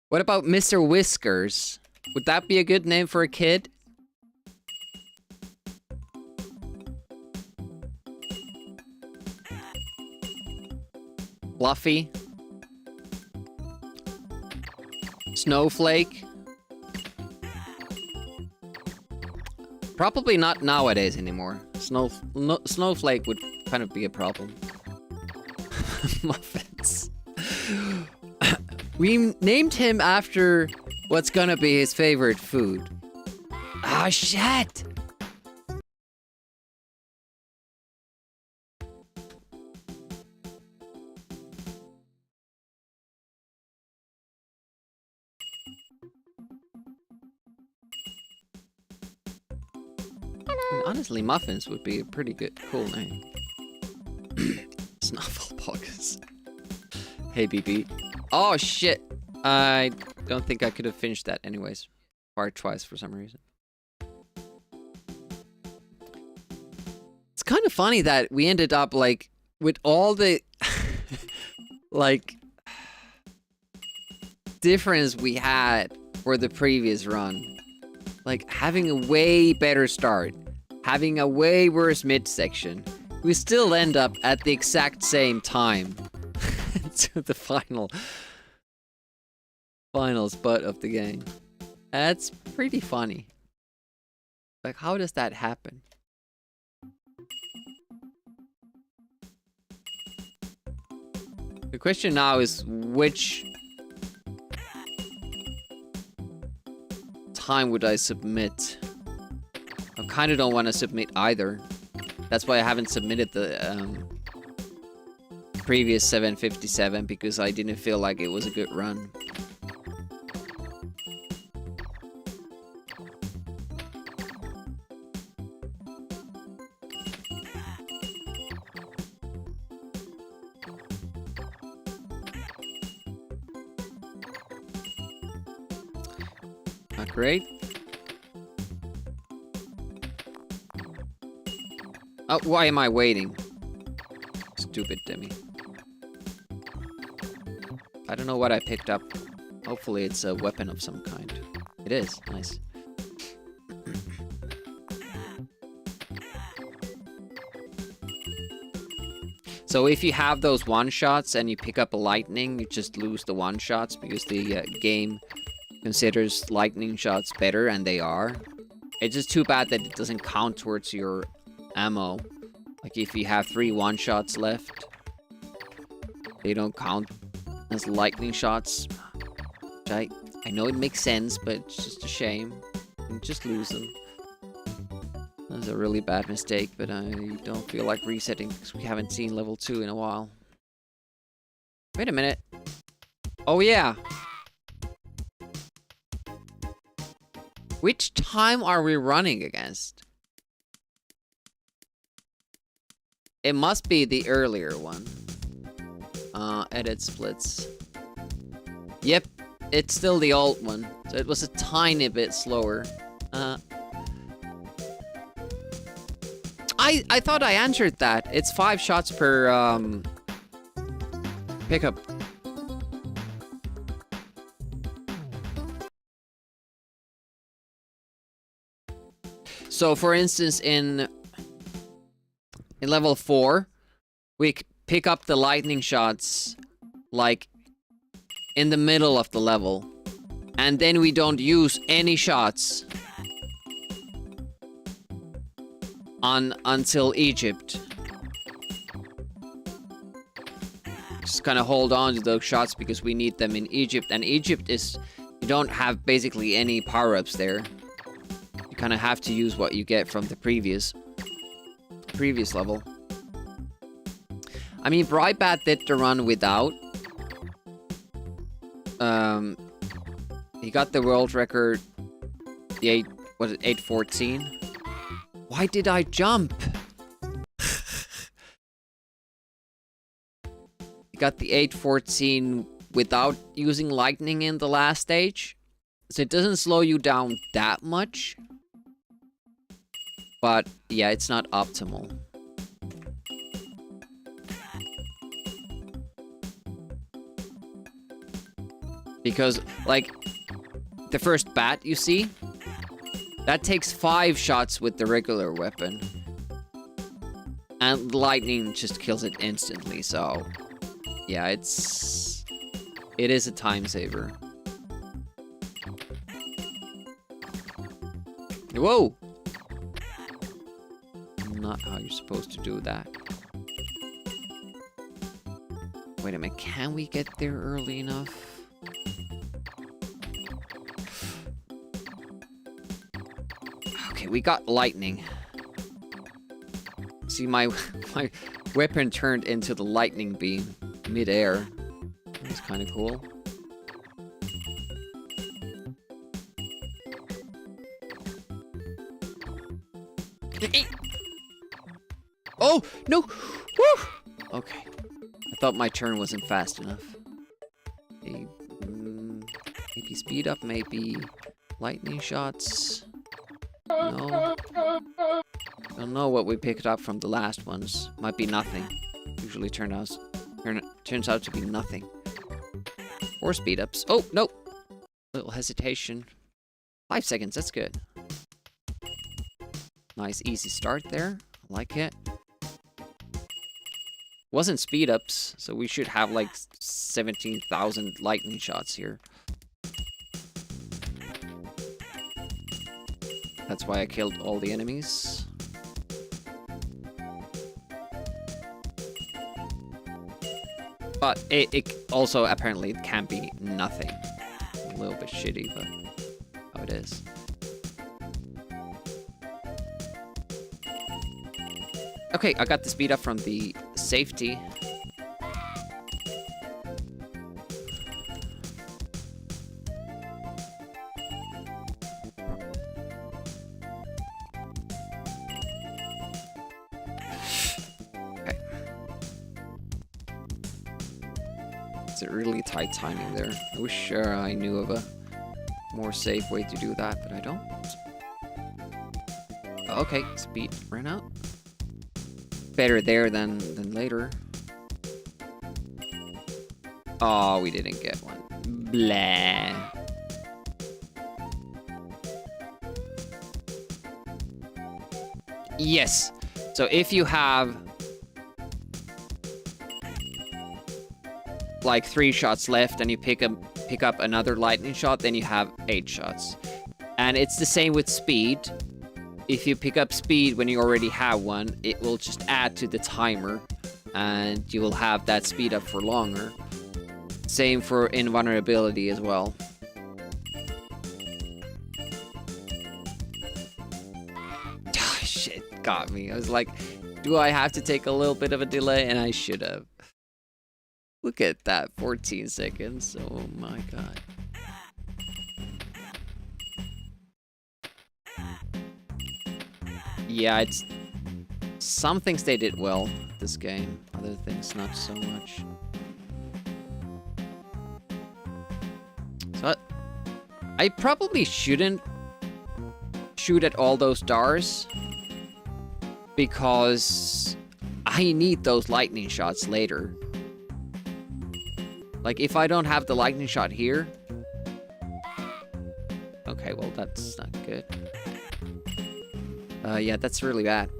What about Mr. Whiskers? Would that be a good name for a kid? Fluffy. Snowflake. Probably not nowadays anymore. Snowflake would kind of be a problem. Muffins. We named him after what's gonna be his favorite food. Ah, shit! Honestly, Muffins would be a pretty good, cool name. Snufflebox. Hey, BB. Oh, shit. I don't think I could have finished that anyways. Fired twice for some reason. It's kind of funny that we ended up, like, with all the, like, difference we had for the previous run. Like, having a way better start. Having a way worse midsection. We still end up at the exact same time. To the final spot of the game. That's pretty funny. Like, how does that happen? The question now is which time would I submit? I kind of don't want to submit either. That's why I haven't submitted the previous 757, because I didn't feel like it was a good run. Not great. Oh, why am I waiting? Stupid Demi. I don't know what I picked up. Hopefully it's a weapon of some kind. It is. Nice. So if you have those one-shots and you pick up a lightning, you just lose the one-shots because the game considers lightning shots better, and they are. It's just too bad that it doesn't count towards your ammo. Like if you have 3 one-shots left, they don't count as lightning shots. Which I know it makes sense, but it's just a shame. You just lose them. That's a really bad mistake, but I don't feel like resetting because we haven't seen level 2 in a while. Wait a minute. Oh yeah. Which time are we running against? It must be the earlier one. Edit splits. Yep, it's still the old one. So it was a tiny bit slower. I thought I answered that. It's 5 shots per pickup. So for instance, in level 4, we pick up the lightning shots, like, in the middle of the level. And then we don't use any shots until Egypt. Just kind of hold on to those shots because we need them in Egypt. And Egypt is... you don't have basically any power-ups there. You kind of have to use what you get from the previous level. I mean, Brightbat did the run without. He got the world record. The 814. Why did I jump? He got the 814 without using lightning in the last stage. So it doesn't slow you down that much. But yeah, it's not optimal. Because, like, the first bat you see, that takes 5 shots with the regular weapon. And lightning just kills it instantly, so... Yeah, it is a time saver. Whoa! Not how you're supposed to do that. Wait a minute, can we get there early enough? Okay, we got lightning. See, my weapon turned into the lightning beam mid-air. That's kind of cool. Oh, no! Woo! Okay. I thought my turn wasn't fast enough. Maybe speed up, maybe lightning shots. No. Don't know what we picked up from the last ones. Might be nothing. Usually turns out to be nothing. Or speed ups. Oh, no! Little hesitation. 5 seconds, that's good. Nice, easy start there. I like it. Wasn't speed ups, so we should have like 17,000 lightning shots here. That's why I killed all the enemies. But it also apparently it can be nothing. A little bit shitty, but how it is. Okay, I got the speed up from the safety. Okay. It's a really tight timing there. I wish I knew of a more safe way to do that, but I don't. Okay, speed ran out. Better there than later. Oh, we didn't get one. Blah. Yes. So if you have like 3 shots left and you pick up another lightning shot, then you have 8 shots. And it's the same with speed. If you pick up speed when you already have one, it will just add to the timer and you will have that speed up for longer. Same for invulnerability as well. Ah, shit, got me. I was like, do I have to take a little bit of a delay? And I should have. Look at that, 14 seconds. Oh my god. Yeah, it's... Some things they did well, this game. Other things, not so much. So, I probably shouldn't shoot at all those stars. Because I need those lightning shots later. Like, if I don't have the lightning shot here... Okay, well, that's not good. Yeah, that's really bad.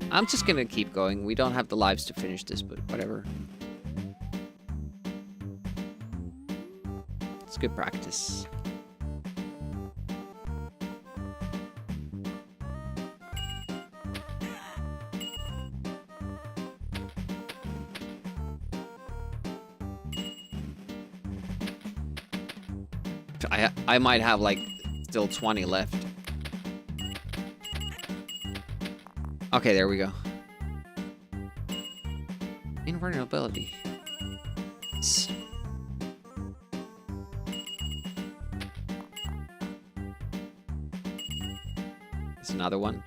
I'm just gonna keep going. We don't have the lives to finish this, but whatever. It's good practice. I might have, like, still 20 left. Okay, there we go. Invulnerability. There's another one.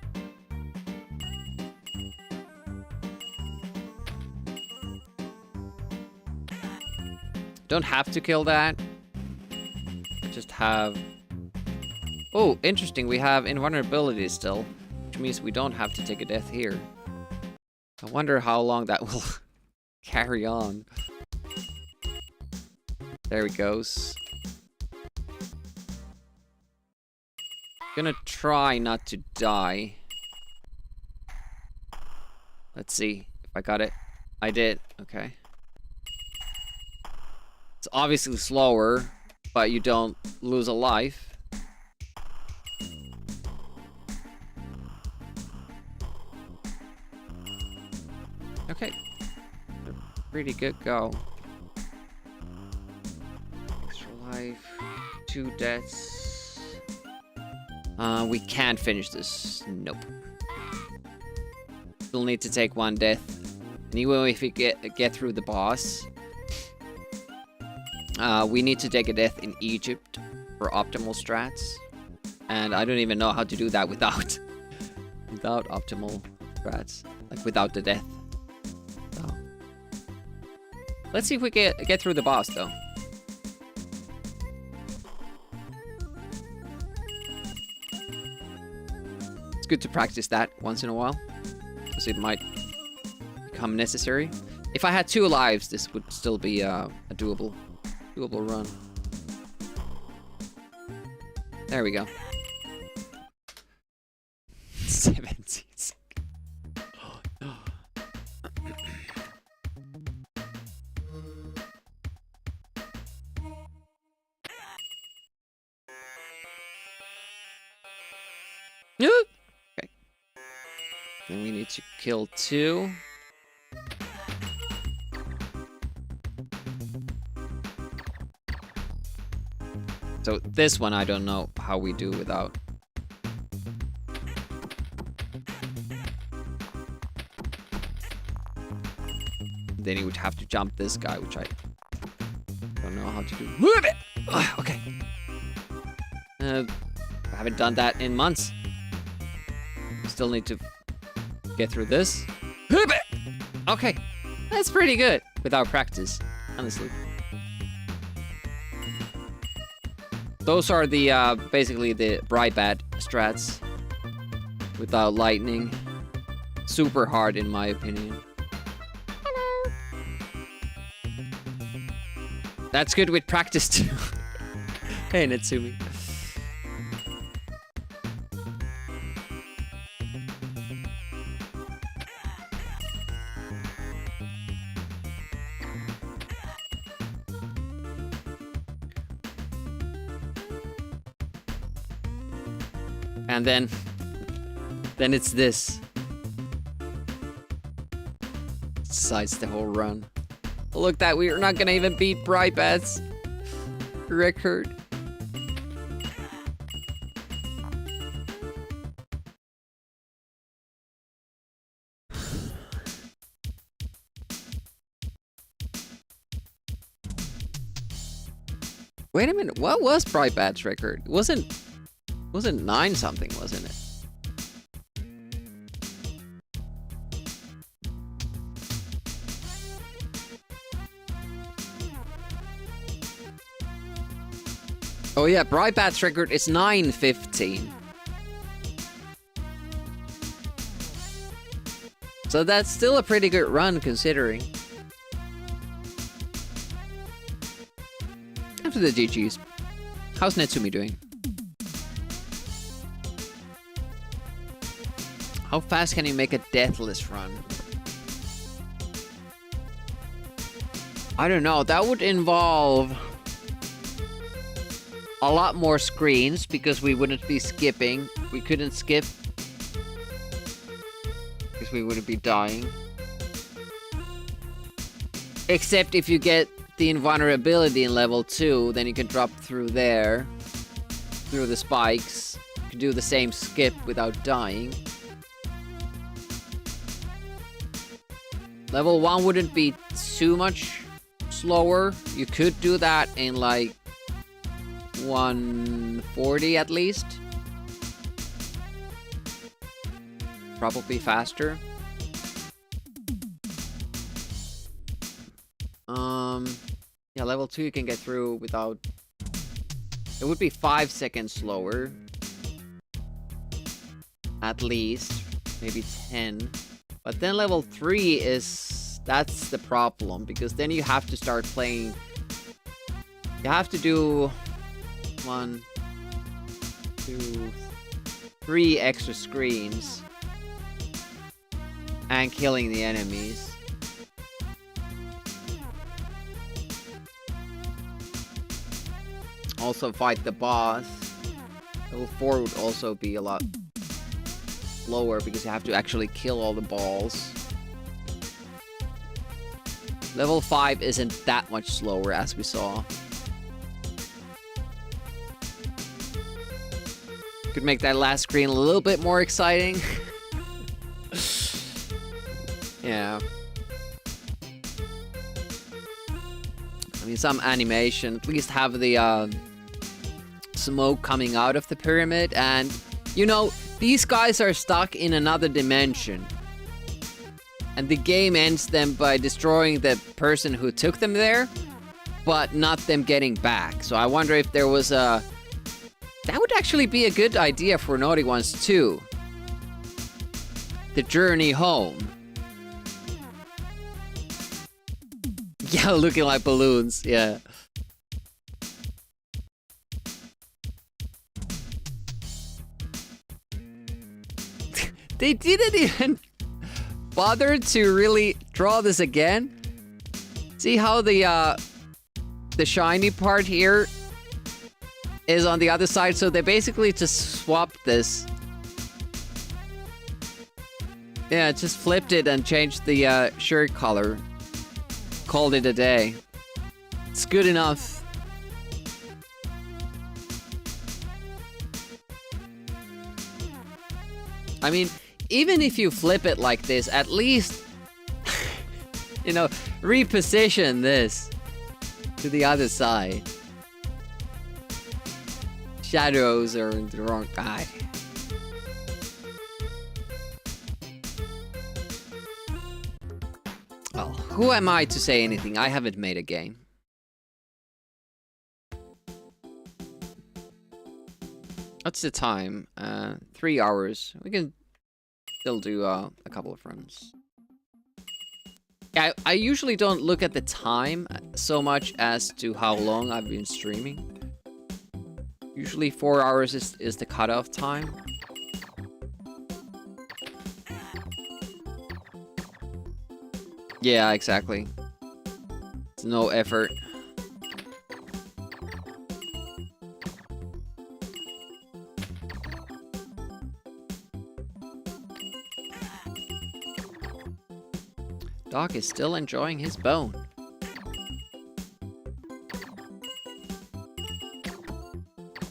Don't have to kill that. Just have... Oh, interesting. We have invulnerability still. Which means we don't have to take a death here. I wonder how long that will carry on. There he goes. Gonna try not to die. Let's see if I got it. I did. Okay. It's obviously slower, but you don't lose a life. Okay. Pretty good go. Extra life. 2 deaths. We can't finish this. Nope. Still need to take 1 death. And even if we get through the boss, we need to take a death in Egypt for optimal strats. And I don't even know how to do that without optimal strats. Like without the death. So. Let's see if we get through the boss though. It's good to practice that once in a while, because it might become necessary. If I had 2 lives, this would still be a doable run. There we go. 17. Okay. Then we need to kill 2. So this one I don't know how we do without. Then you would have to jump this guy, which I don't know how to do. Move it! Okay. I haven't done that in months. Still need to get through this. Move it! Okay. That's pretty good without practice, honestly. Those are the, basically the Brightbat strats. Without lightning. Super hard in my opinion. Hello. That's good with practice too. Hey, Natsumi. And then it's this. Decides the whole run. Look, that we're not gonna even beat Brightbat's record. Wait a minute, what was Brightbat's record? It wasn't 9 something, wasn't it? Oh yeah, Brightbat's record is 9:15. So that's still a pretty good run considering. After the GG's. How's Natsumi doing? How fast can you make a deathless run? I don't know, that would involve a lot more screens because we wouldn't be skipping. We couldn't skip because we wouldn't be dying. Except if you get the invulnerability in level 2, then you can drop through there, through the spikes. You can do the same skip without dying. Level 1 wouldn't be too much slower. You could do that in like 140 at least. Probably faster. Yeah, level 2 you can get through without... It would be 5 seconds slower. At least. Maybe 10. But then level 3 is... That's the problem. Because then you have to start playing... You have to do... 1, 2, 3 extra screens. And killing the enemies. also fight the boss. Level 4 would also be a lot slower because you have to actually kill all the balls. Level 5 isn't that much slower, as we saw. Could make that last screen a little bit more exciting. Yeah. I mean, some animation. At least have the smoke coming out of the pyramid. And, you know, these guys are stuck in another dimension. And the game ends them by destroying the person who took them there, but not them getting back. So I wonder if there was a... That would actually be a good idea for Naughty Ones too. The journey home. Yeah, looking like balloons, yeah. They didn't even bother to really draw this again. See how the shiny part here is on the other side, so they basically just swapped this. Yeah, just flipped it and changed the shirt color. Called it a day. It's good enough. I mean, even if you flip it like this, at least, you know, reposition this to the other side. Shadows are in the wrong guy. Well, who am I to say anything? I haven't made a game. What's the time? 3 hours. We can still do a couple of runs. Yeah, I usually don't look at the time so much as to how long I've been streaming. Usually 4 hours is the cutoff time. Yeah, exactly. It's no effort. Doc is still enjoying his bone.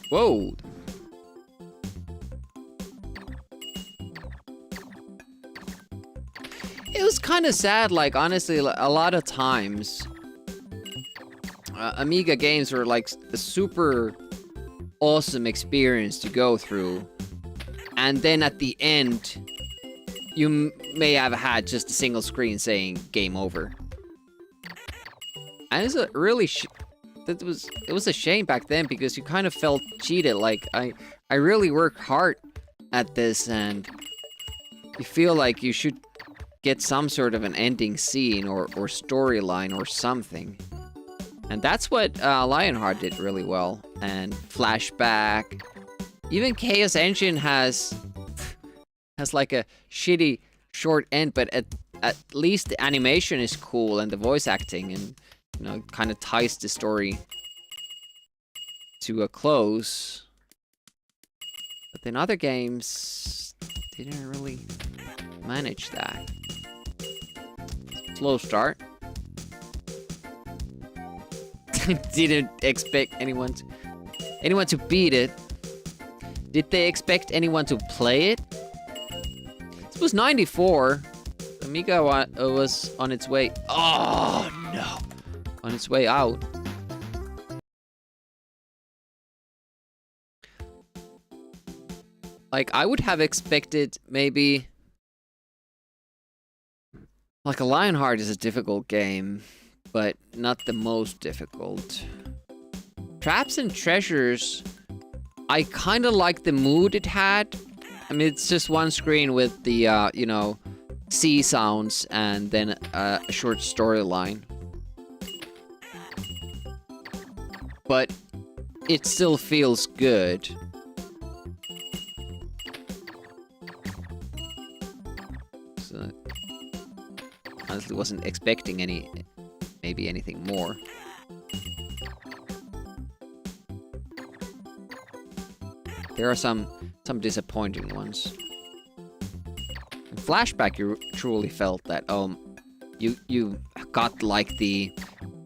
Whoa! It was kind of sad, like, honestly, a lot of times, Amiga games were, like, a super awesome experience to go through. And then at the end, you may have had just a single screen saying, game over. And it's a really... it was a shame back then, because you kind of felt cheated, like, I really worked hard at this, and you feel like you should get some sort of an ending scene or storyline or something. And that's what Lionheart did really well. And Flashback. Even Chaos Engine has like a shitty short end, but at least the animation is cool and the voice acting, and you know, kind of ties the story to a close. But then other games didn't really manage that. Slow start. Didn't expect anyone to beat it. Did they expect anyone to play it? This was 94. Amiga was on its way. Oh no! On its way out. Like, I would have expected maybe... Like, a Lionheart is a difficult game, but not the most difficult. Traps and Treasures, I kind of like the mood it had. I mean, it's just one screen with the, you know, sea sounds and then a short storyline. But it still feels good. So, honestly, wasn't expecting maybe anything more. There are some disappointing ones. In Flashback, you truly felt that you got like the,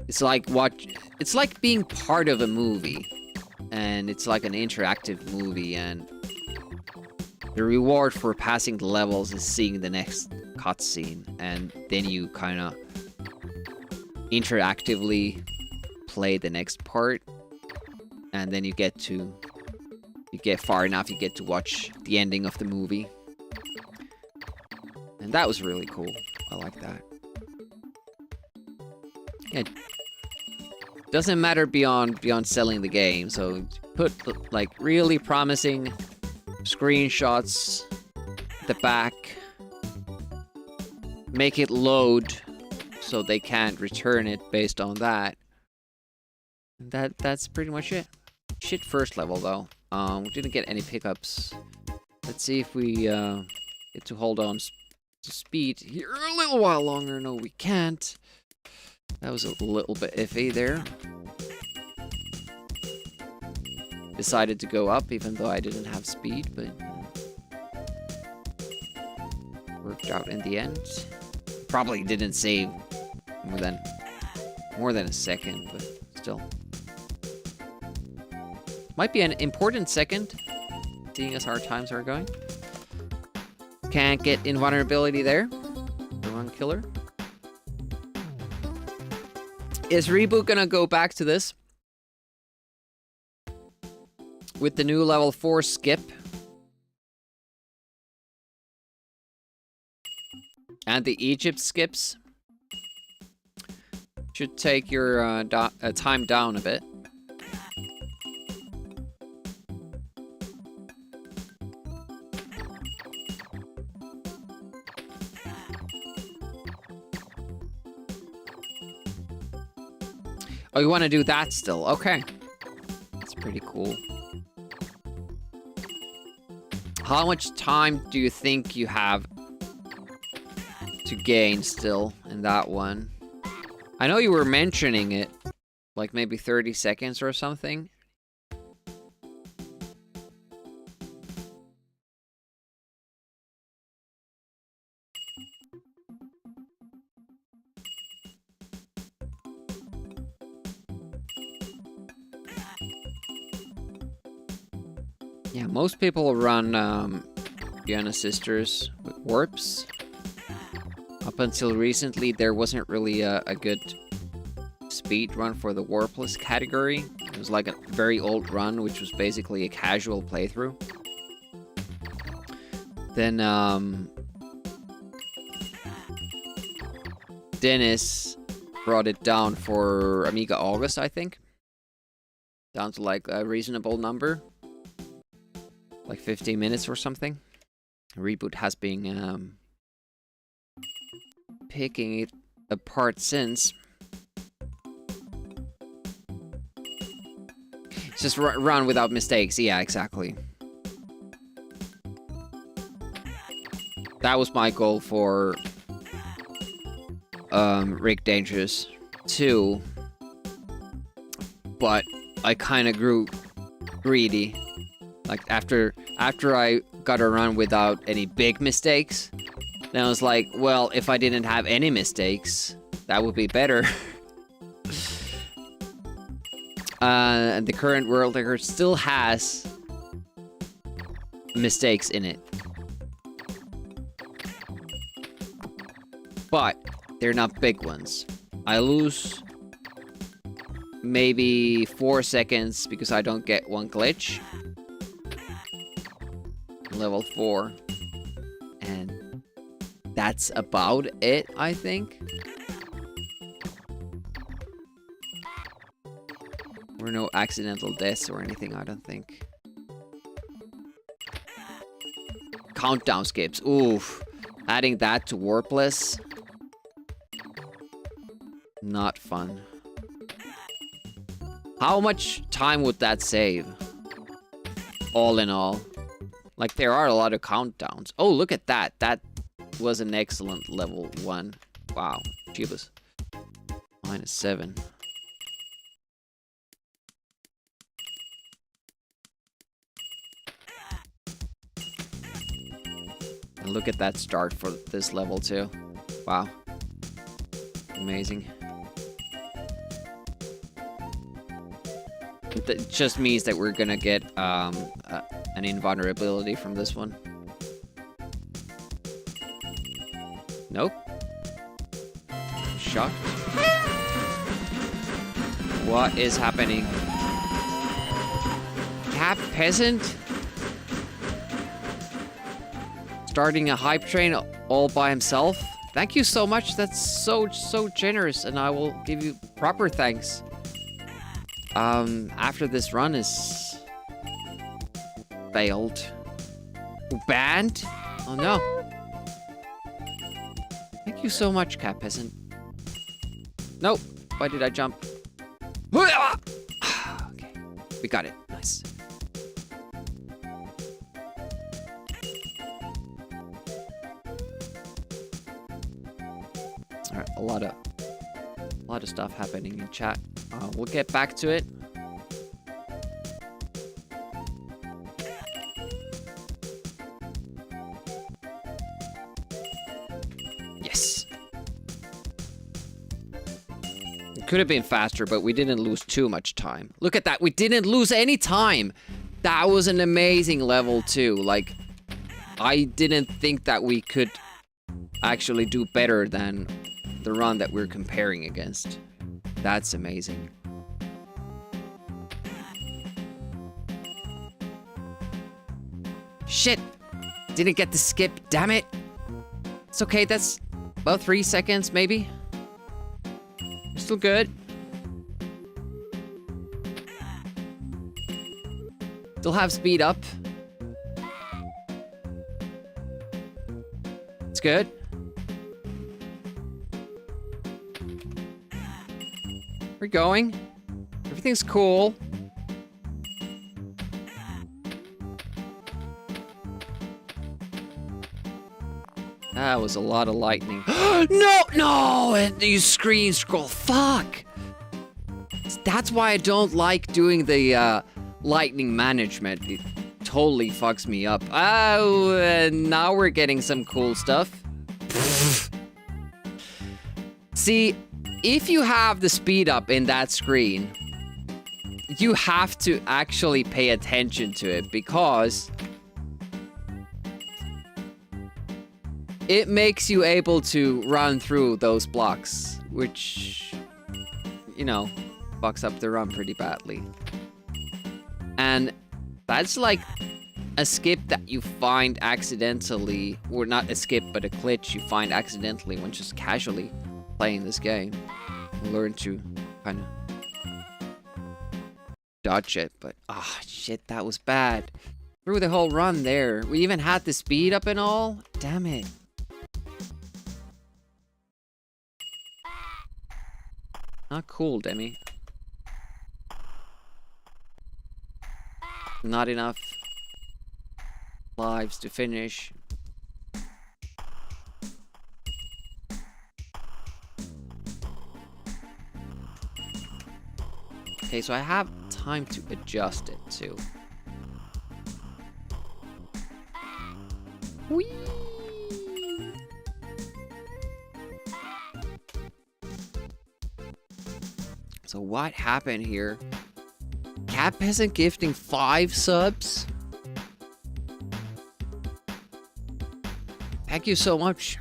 it's like being part of a movie, and it's like an interactive movie, and the reward for passing the levels is seeing the next cutscene, and then you kind of interactively play the next part, and then you get far enough, you get to watch the ending of the movie. And that was really cool. I like that. Yeah. Doesn't matter beyond selling the game, so put like really promising screenshots at the back. Make it load so they can't return it based on that. That's pretty much it. Shit first level though. We didn't get any pickups. Let's see if we get to hold on to speed here a little while longer. No, we can't. That was a little bit iffy there. Decided to go up even though I didn't have speed, but worked out in the end. Probably didn't save more than a second, but still. Might be an important second, seeing as our times are going. Can't get invulnerability there. The run killer. Is Reboot gonna go back to this? With the new level 4 skip? And the Egypt skips? Should take your time down a bit. Oh, you want to do that still? Okay. That's pretty cool. How much time do you think you have to gain still in that one? I know you were mentioning it, like maybe 30 seconds or something. Yeah, most people run Diana Sisters with warps. Up until recently, there wasn't really a good speed run for the warpless category. It was like a very old run, which was basically a casual playthrough. Then Dennis brought it down for Amiga August, I think. Down to like a reasonable number. Like 15 minutes or something. Reboot has been picking it apart since. It's just run without mistakes. Yeah, exactly. That was my goal for Rick Dangerous 2. But I kind of grew greedy. Like, after I got a run without any big mistakes, then I was like, well, if I didn't have any mistakes, that would be better. And the current world record still has mistakes in it. But they're not big ones. I lose maybe 4 seconds because I don't get one glitch. Level 4, and that's about it, I think. Or no accidental deaths or anything, I don't think. Countdown skips, oof. Adding that to warpless, not fun. How much time would that save? All in all. Like, there are a lot of countdowns. Oh, look at that. That was an excellent level 1. Wow. Jeebus. -7. And look at that start for this level too. Wow. Amazing. That just means that we're gonna get an invulnerability from this one. Nope. Shocked. What is happening? Cap Peasant? Starting a hype train all by himself? Thank you so much. That's so generous, and I will give you proper thanks. After this run is failed. Banned? Oh no. Thank you so much, Cat Peasant. Nope. Why did I jump? Okay. We got it. Nice. Alright, a lot of stuff happening in chat. We'll get back to it. Yes. It could have been faster, but we didn't lose too much time. Look at that. We didn't lose any time. That was an amazing level too. Like, I didn't think that we could actually do better than the run that we're comparing against. That's amazing. Shit! Didn't get the skip, damn it! It's okay, that's about 3 seconds, maybe? We're still good. Still have speed up. It's good. We're going. Everything's cool. That was a lot of lightning. No! And you screen scroll. Fuck! That's why I don't like doing the lightning management. It totally fucks me up. Oh, and now we're getting some cool stuff. See, if you have the speed up in that screen, you have to actually pay attention to it because it makes you able to run through those blocks, which, you know, fucks up the run pretty badly. And that's like a skip that you find accidentally, or not a skip, but a glitch you find accidentally when just casually playing this game. You learn to kind of dodge it, but shit, that was bad. Through the whole run there. We even had the speed up and all. Damn it. Not cool, Demi. Not enough lives to finish. Okay, so I have time to adjust it too. Whee! So what happened here? Cat Peasant gifting 5 subs? Thank you so much.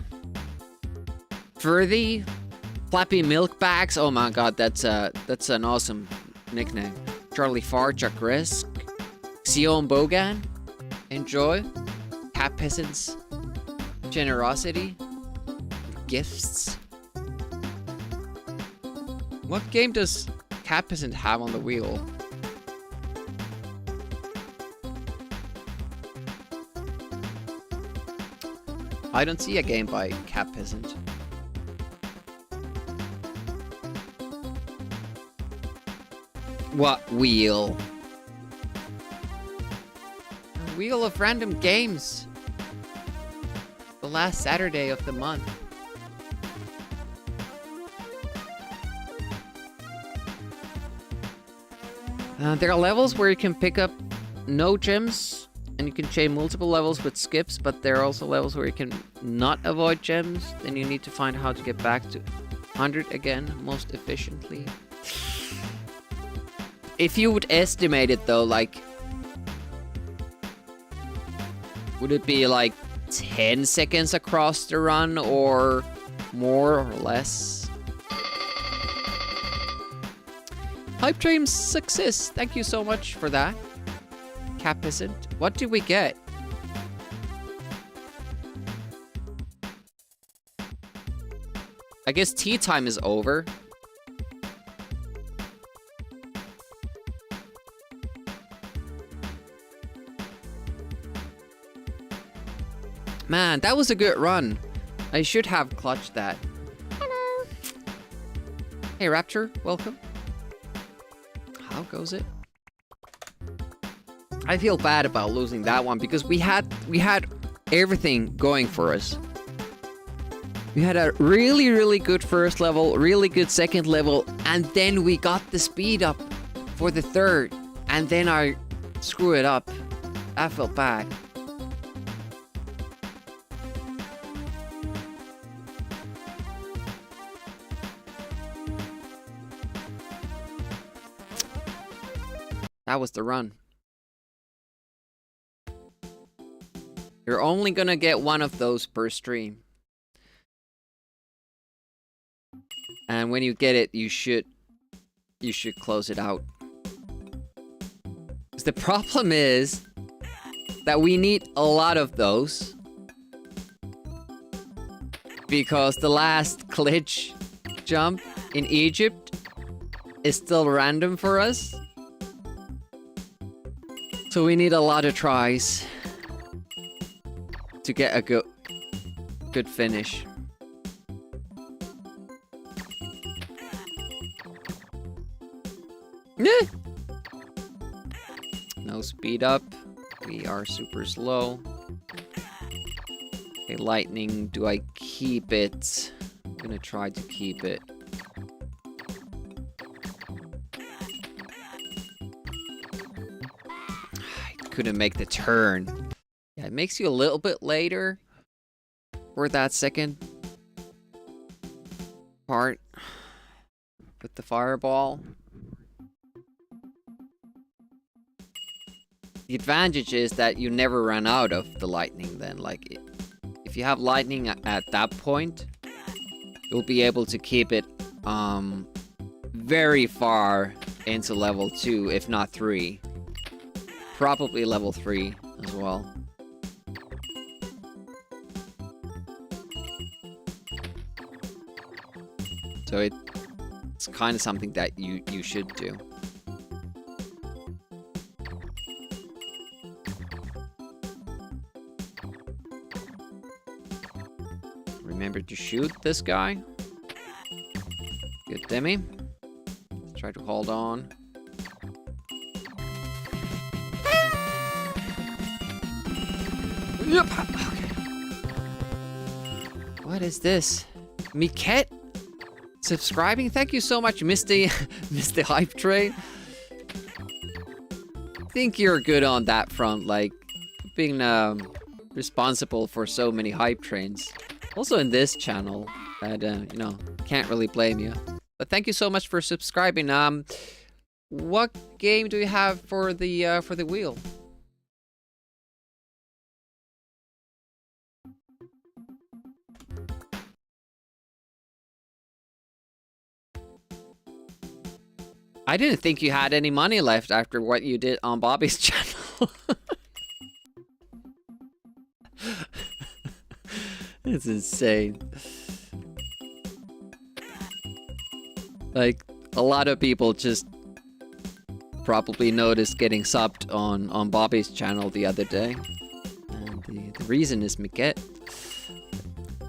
Furthy Flappy Milk Bags. Oh my god, that's an awesome nickname. Charlie Far, Chuck Risk, Sion Bogan. Enjoy. Cat Peasant's generosity. Gifts. What game does Cat Peasant have on the wheel? I don't see a game by Cat Peasant. What wheel? Wheel of Random Games. The last Saturday of the month. There are levels where you can pick up no gems And you can chain multiple levels with skips, but there are also levels where you can not avoid gems. Then you need to find how to get back to 100 again, most efficiently. If you would estimate it though, like... would it be like 10 seconds across the run, or more or less? Hype Train success! Thank you so much for that. Capicent. What did we get? I guess tea time is over. Man, that was a good run. I should have clutched that. Hello. Hey Rapture, welcome. How goes it? I feel bad about losing that one because we had everything going for us. We had a really, really good first level, really good second level, and then we got the speed up for the third, and then I screw it up. I felt bad. That was the run. You're only gonna get one of those per stream. And when you get it, you should close it out. 'Cause the problem is that we need a lot of those. Because the last glitch jump in Egypt is still random for us. So we need a lot of tries to get a good finish. No speed up. We are super slow. Okay, lightning. Do I keep it? I'm gonna try to keep it. I couldn't make the turn. Yeah, it makes you a little bit later for that second part with the fireball. The advantage is that you never run out of the lightning then. Like, if you have lightning at that point, you'll be able to keep it very far into level 2, if not 3. Probably level 3 as well. So it's kind of something that you should do. Remember to shoot this guy. Good Demi. Let's try to hold on. Yep. Okay. What is this? Miket? Subscribing? Thank you so much, Misty. Misty Hype Train. I think you're good on that front, like being responsible for so many hype trains. Also in this channel, that you know, can't really blame you. But thank you so much for subscribing. What game do you have for the wheel? I didn't think you had any money left after what you did on Bobby's channel. It's insane. Like, a lot of people just probably noticed getting subbed on Bobby's channel the other day. And the reason is Miket.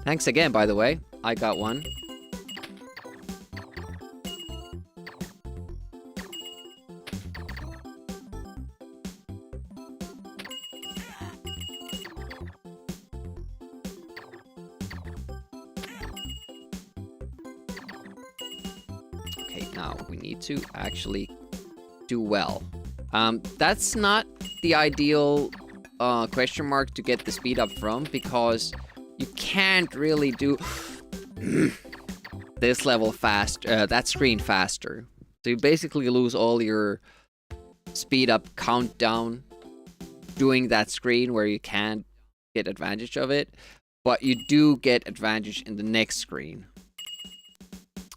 Thanks again, by the way. I got one. Now we need to actually do well. That's not the ideal question mark to get the speed up from, because you can't really do this level fast, that screen faster. So you basically lose all your speed up countdown doing that screen where you can't get advantage of it, but you do get advantage in the next screen.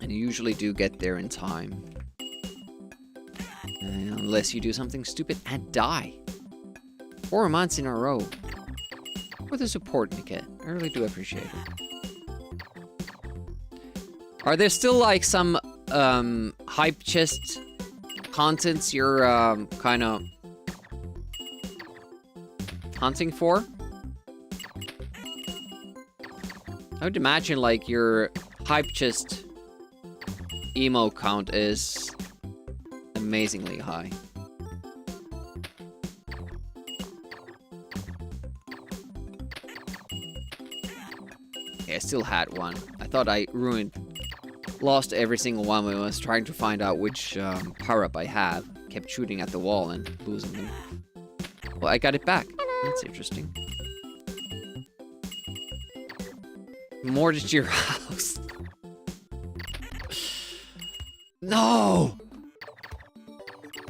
And you usually do get there in time. Unless you do something stupid and die. 4 months in a row. For the support, Niket. I really do appreciate it. Are there still like some hype chest contents you're kind of hunting for? I would imagine like your hype chest emo count is amazingly high. Yeah, I still had one. I thought I lost every single one when I was trying to find out which power-up I have. Kept shooting at the wall and losing them. Well, I got it back. That's interesting. Mortgage your house. No!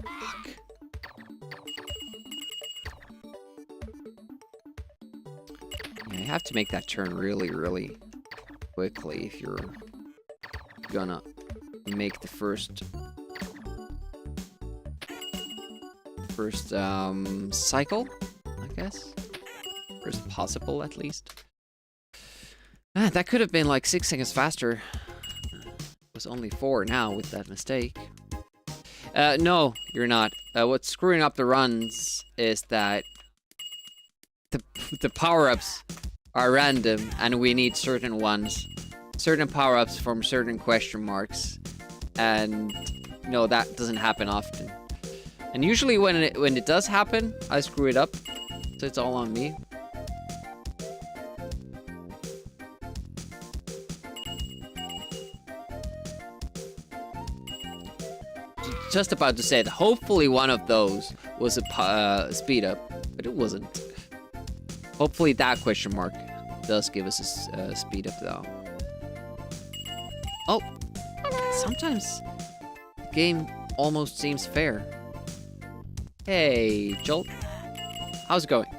Fuck. Yeah, you have to make that turn really, really quickly if you're gonna make the first cycle, I guess. First possible, at least. Man, that could have been like 6 seconds faster. It was only 4 now with that mistake. No, you're not. What's screwing up the runs is that the power-ups are random, and we need certain ones. Certain power-ups from certain question marks. And, no, that doesn't happen often. And usually when it does happen, I screw it up. So it's all on me. Just about to say that hopefully one of those was a speed up, but it wasn't. Hopefully that question mark does give us a speed up though. Oh, sometimes the game almost seems fair. Hey, Jolt. How's it going?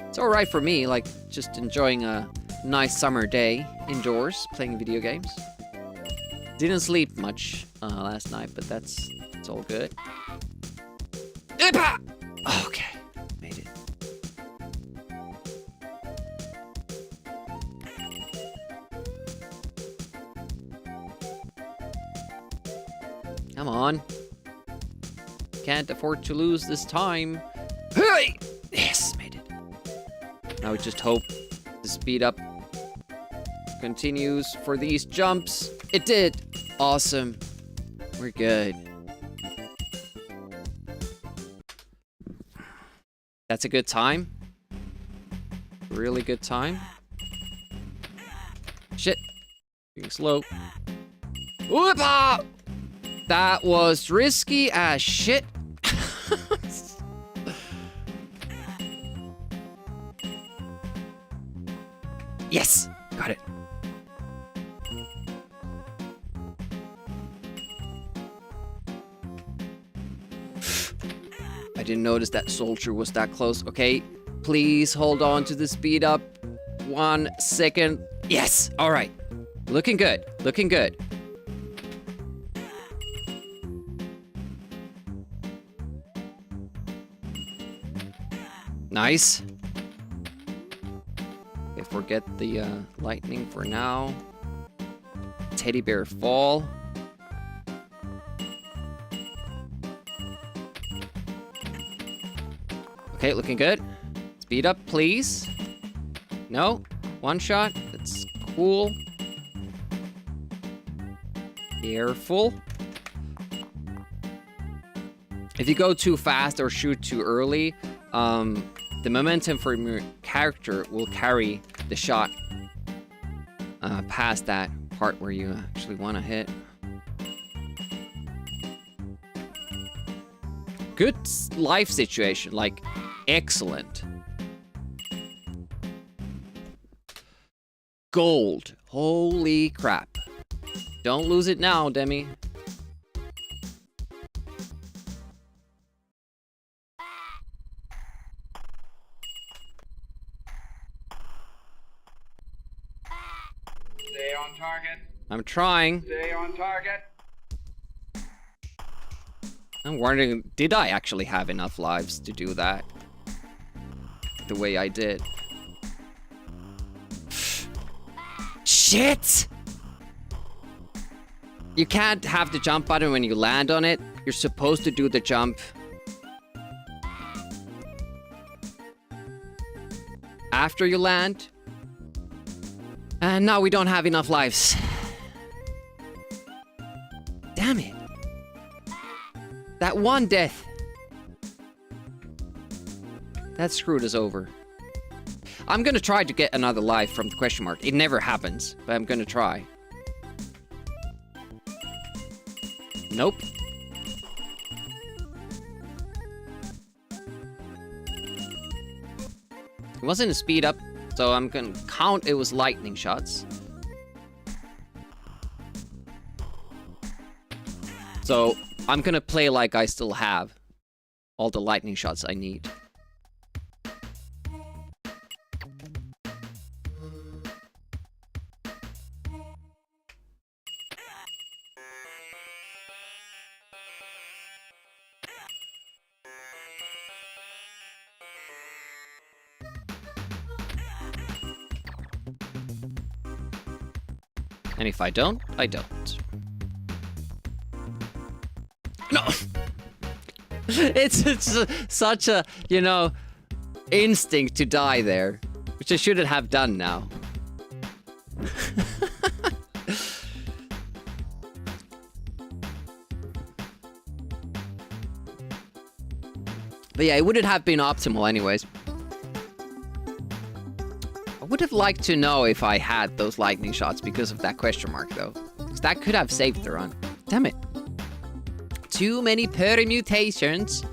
It's alright for me, like just enjoying a nice summer day indoors, playing video games. Didn't sleep much last night, but it's all good. Okay, made it. Come on. Can't afford to lose this time. Hey! Yes, made it. Now we just hope the speed up continues for these jumps. It did. Awesome. We're good. That's a good time. Really good time. Shit. Being slow. Whoop-ah! That was risky as shit. Yes! Got it. I didn't notice that soldier was that close. Okay, please hold on to the speed up. 1 second. Yes! Alright. Looking good. Looking good. Nice. Okay, forget the lightning for now. Teddy bear fall. Okay, looking good. Speed up, please. No, 1 shot. That's cool. Careful. If you go too fast or shoot too early, the momentum for your character will carry the shot past that part where you actually want to hit. Good life situation. Like, Excellent. Gold. Holy crap. Don't lose it now, Demi. Stay on target. I'm trying. Stay on target. I'm wondering, did I actually have enough lives to do that? The way I did. Shit! You can't have the jump button when you land on it. You're supposed to do the jump after you land. And now we don't have enough lives. Damn it. That one death. That screwed us over. I'm gonna try to get another life from the question mark. It never happens, but I'm gonna try. Nope. It wasn't a speed up, so I'm gonna count it was lightning shots. So I'm gonna play like I still have all the lightning shots I need. And if I don't, I don't. No! it's such a, you know, instinct to die there. Which I shouldn't have done now. But yeah, it wouldn't have been optimal anyways. I would have liked to know if I had those lightning shots because of that question mark, though. Because that could have saved the run. Damn it. Too many permutations.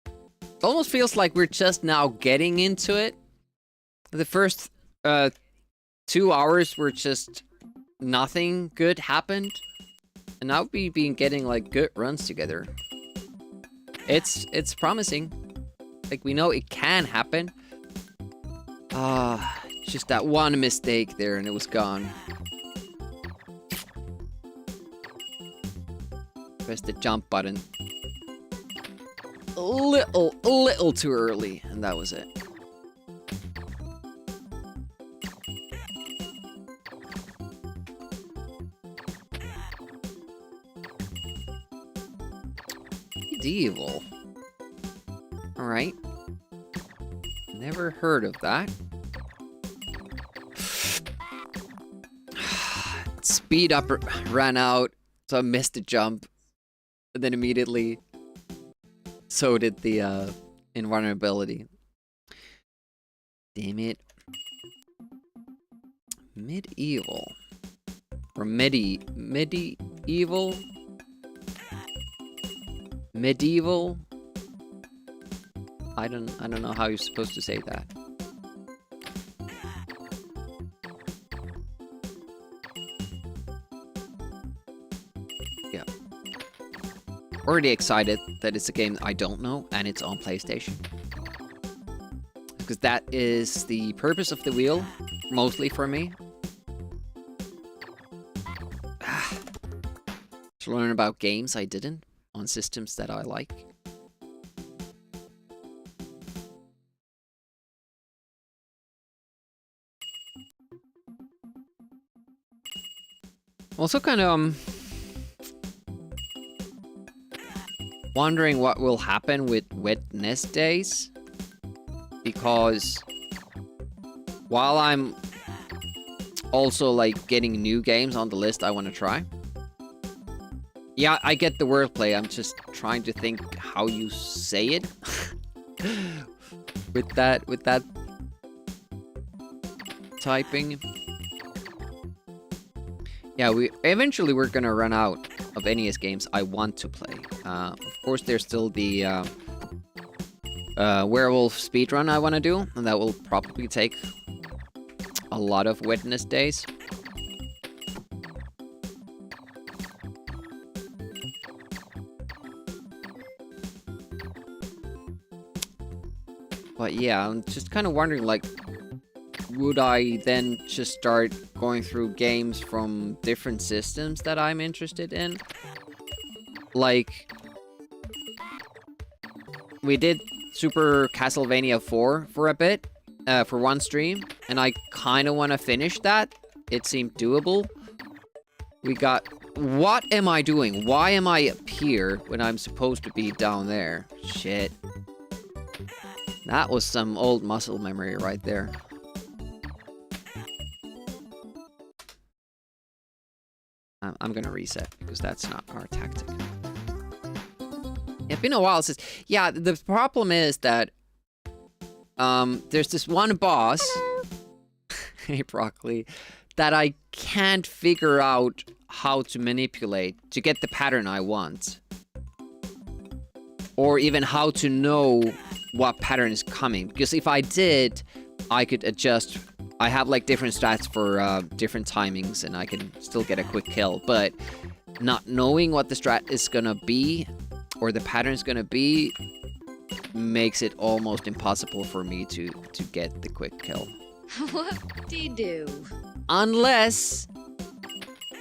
It almost feels like we're just now getting into it. The first 2 hours were just nothing good happened. And now we've been getting like good runs together. It's promising. Like, we know it can happen. Just that one mistake there and it was gone. Press the jump button. A little too early, and that was it. Medieval. Alright. Never heard of that. Speed up ran out, so I missed the jump. And then immediately, so did the invulnerability. Damn it. Medieval. Or medieval? Medieval? I don't know how you're supposed to say that. Yeah. Already excited that it's a game I don't know and it's on PlayStation. Because that is the purpose of the wheel, mostly for me. To learn about games I didn't on systems that I like. Also kind of wondering what will happen with Wednesdays, because while I'm also like getting new games on the list I want to try. Yeah, I get the wordplay. I'm just trying to think how you say it with that typing. Yeah, we're gonna run out of NES games I want to play. Of course, there's still the werewolf speedrun I want to do, and that will probably take a lot of Wednesdays. But yeah, I'm just kind of wondering, like, would I then just start going through games from different systems that I'm interested in? Like, we did Super Castlevania 4 for a bit, for one stream, and I kind of want to finish that. It seemed doable. We got... What am I doing? Why am I up here when I'm supposed to be down there? Shit. That was some old muscle memory right there. I'm gonna reset, because that's not our tactic. It's been a while since... Yeah, the problem is that... there's this one boss... Hey, Broccoli... that I can't figure out how to manipulate to get the pattern I want. Or even how to know what pattern is coming. Because if I did, I could adjust... I have like different stats for different timings, and I can still get a quick kill. But not knowing what the strat is gonna be, or the pattern is gonna be, makes it almost impossible for me to get the quick kill. What do you do? Unless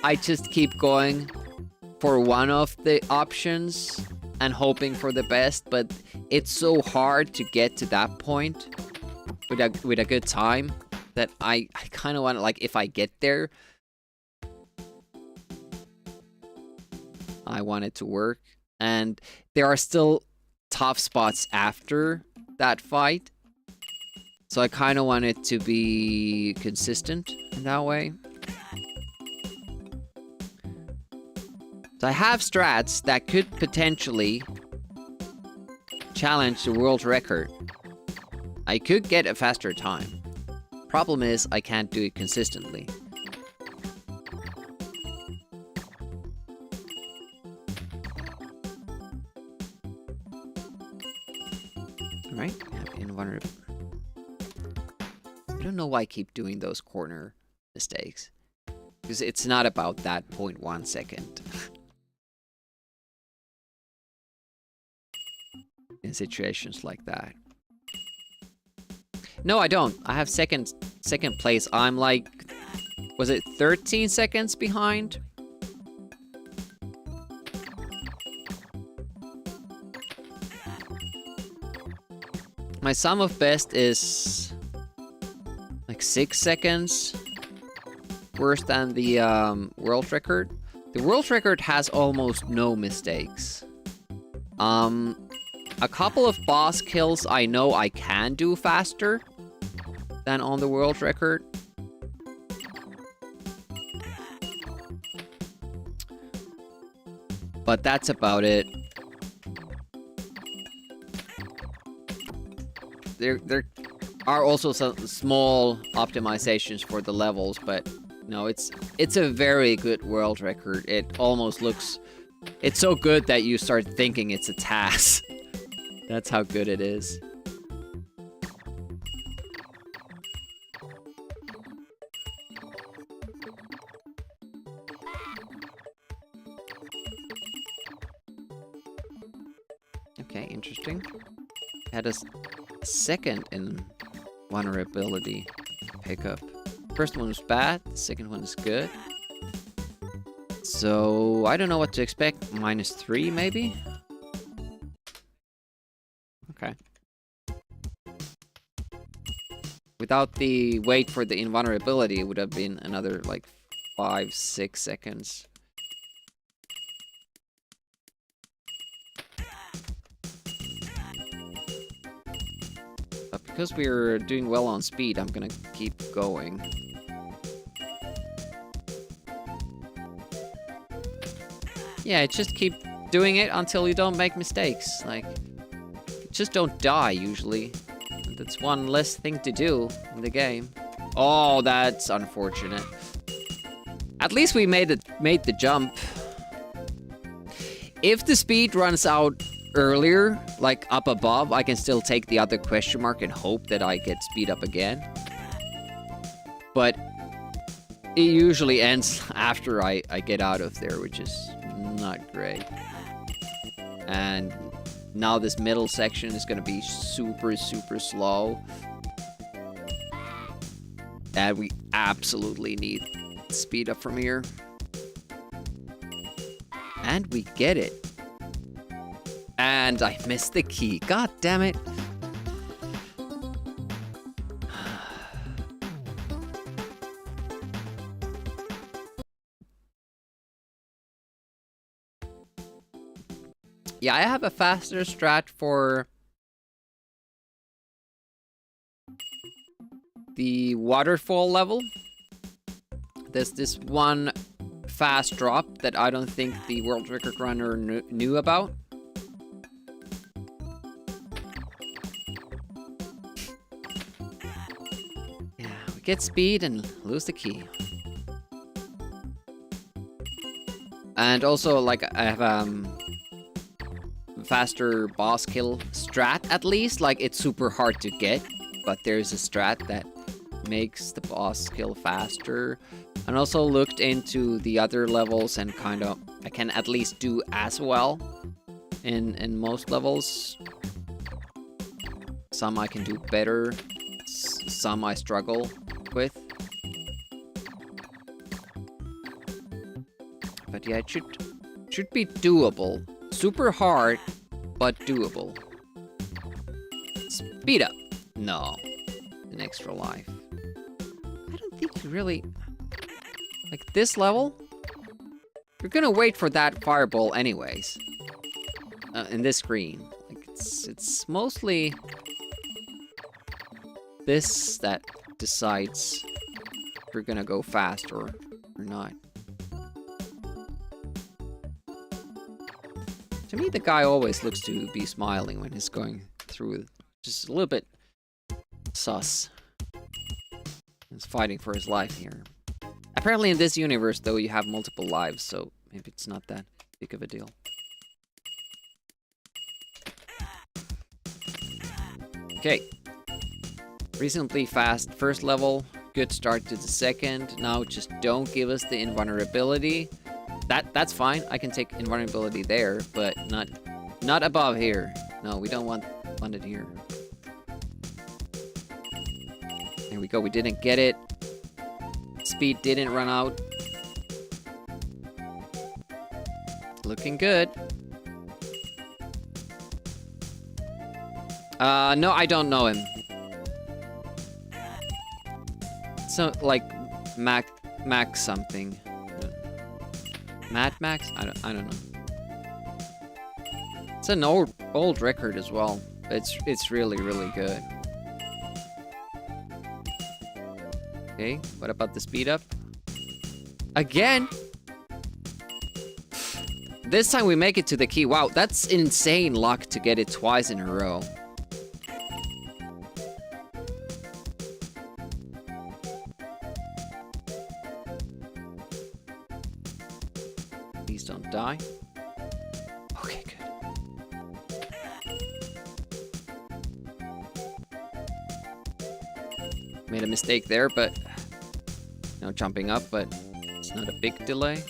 I just keep going for one of the options and hoping for the best, but it's so hard to get to that point with a good time that I kind of want to, like, if I get there, I want it to work. And there are still tough spots after that fight, so I kind of want it to be consistent in that way. So I have strats that could potentially challenge the world record. I could get a faster time. Problem is, I can't do it consistently. Alright, invulnerable. I don't know why I keep doing those corner mistakes. Because it's not about that 0.1 second. In situations like that. No, I don't. I have second place. I'm like, was it 13 seconds behind? My sum of best is like 6 seconds worse than the world record. The world record has almost no mistakes. A couple of boss kills I know I can do faster than on the world record. But that's about it. There are also some small optimizations for the levels, but no, it's a very good world record. It almost looks... It's so good that you start thinking it's a task. That's how good it is. Okay, interesting. Had a second in vulnerability pickup. First one was bad, the second one is good. So, I don't know what to expect. -3, maybe? Okay. Without the wait for the invulnerability, it would have been another, like, 5-6 seconds. But because we're doing well on speed, I'm gonna keep going. Yeah, just keep doing it until you don't make mistakes. Like, just don't die, usually. That's one less thing to do in the game. Oh, that's unfortunate. At least we made the jump. if the speed runs out earlier, like up above, I can still take the other question mark and hope that I get speed up again. But it usually ends after I get out of there, which is not great. And now this middle section is gonna be super, super slow. And we absolutely need speed up from here. And we get it. And I missed the key. God damn it. Yeah, I have a faster strat for the waterfall level. There's this one fast drop that I don't think the world record runner knew about. Yeah, we get speed and lose the key. And also, like, I have faster boss kill strat at least. Like, it's super hard to get, but there's a strat that makes the boss kill faster. And also looked into the other levels and kind of I can at least do as well in most levels. Some I can do better, some I struggle with. But yeah, it should be doable. Super hard, but doable. Speed up. No. An extra life. I don't think you really... Like, this level? You're gonna wait for that fireball anyways. In this screen. Like, it's mostly... this that decides if you're gonna go fast or not. To me, the guy always looks to be smiling when he's going through. Just a little bit sus. He's fighting for his life here. Apparently in this universe, though, you have multiple lives, so maybe it's not that big of a deal. Okay. Reasonably fast first level. Good start to the second. Now just don't give us the invulnerability. That's fine. I can take invulnerability there, but not above here. No, we don't want it here. There we go. We didn't get it. Speed didn't run out. Looking good. No, I don't know him. So, like, Max something. Mad Max? I don't know. It's an old record as well. It's really, really good. Okay, what about the speed up? Again? This time we make it to the key. Wow, that's insane luck to get it twice in a row. Please don't die. Okay, good. Made a mistake there, but... No jumping up, but it's not a big delay.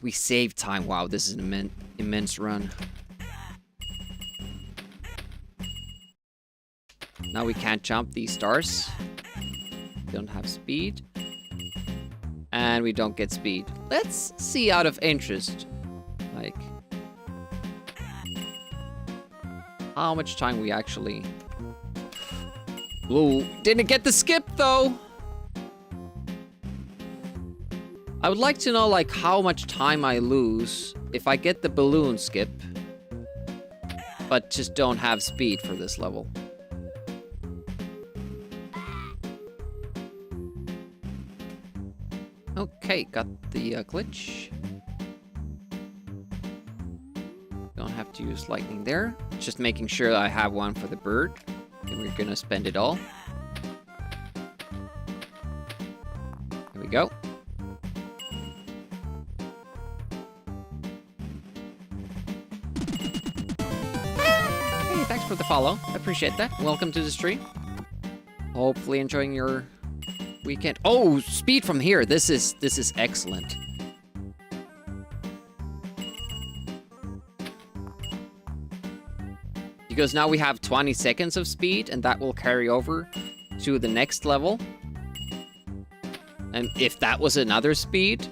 We saved time. Wow, this is an immense run. Now we can't jump these stars. We don't have speed. And we don't get speed. Let's see out of interest. Like... how much time we actually... Ooh, didn't get the skip though! I would like to know, like, how much time I lose if I get the balloon skip, but just don't have speed for this level. Okay, got the glitch. Don't have to use lightning there. Just making sure I have one for the bird. And we're gonna spend it all. Here we go. the follow. I appreciate that. Welcome to the stream. Hopefully enjoying your weekend. Oh, speed from here. This is excellent. Because now we have 20 seconds of speed, and that will carry over to the next level. And if that was another speed,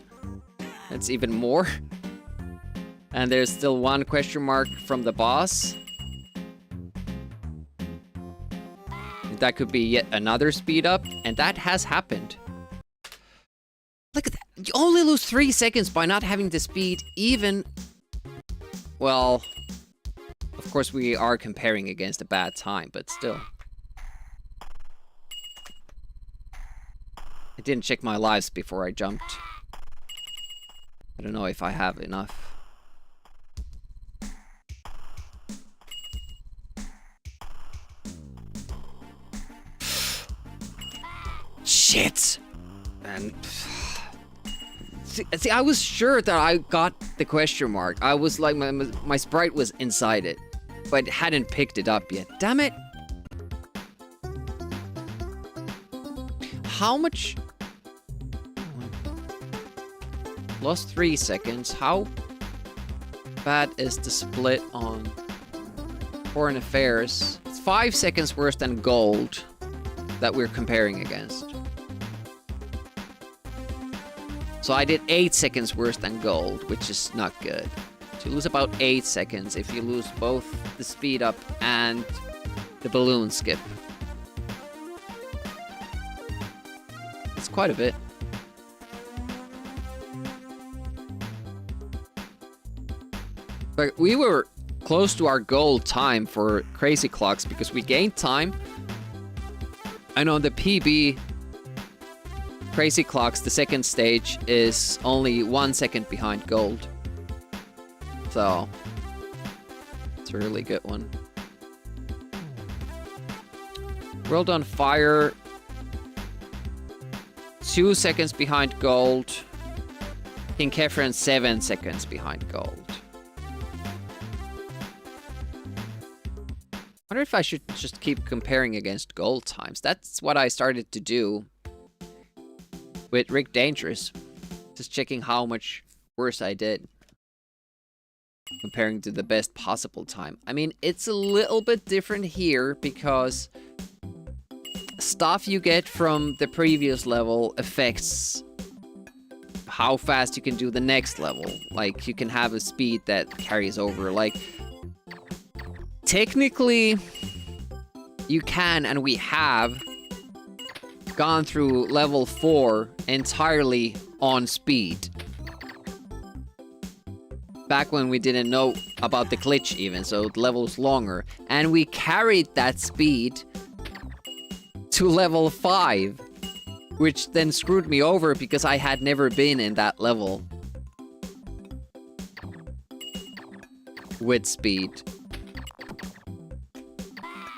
that's even more. And there's still one question mark from the boss. That could be yet another speed up, and that has happened. Look at that. You only lose 3 seconds by not having the speed even... Well, of course we are comparing against a bad time, but still. I didn't check my lives before I jumped. I don't know if I have enough. Shit! And see, I was sure that I got the question mark. I was like, my sprite was inside it, but hadn't picked it up yet. Damn it! How much? Lost 3 seconds. How bad is the split on foreign affairs? It's 5 seconds worse than gold that we're comparing against. So I did 8 seconds worse than gold, which is not good. So you lose about 8 seconds if you lose both the speed up and the balloon skip. It's quite a bit. But we were close to our goal time for Crazy Clocks because we gained time. And on the PB Crazy Clocks, the second stage is only 1 second behind gold. So, it's a really good one. World on Fire, 2 seconds behind gold. King Kefren, 7 seconds behind gold. I wonder if I should just keep comparing against gold times. That's what I started to do with Rick Dangerous. Just checking how much worse I did. Comparing to the best possible time. I mean, it's a little bit different here because stuff you get from the previous level affects how fast you can do the next level. Like, you can have a speed that carries over. Like, technically, you can, and we have, gone through level 4 entirely on speed. Back when we didn't know about the glitch even, so the level was longer. And we carried that speed to level 5, which then screwed me over because I had never been in that level with speed.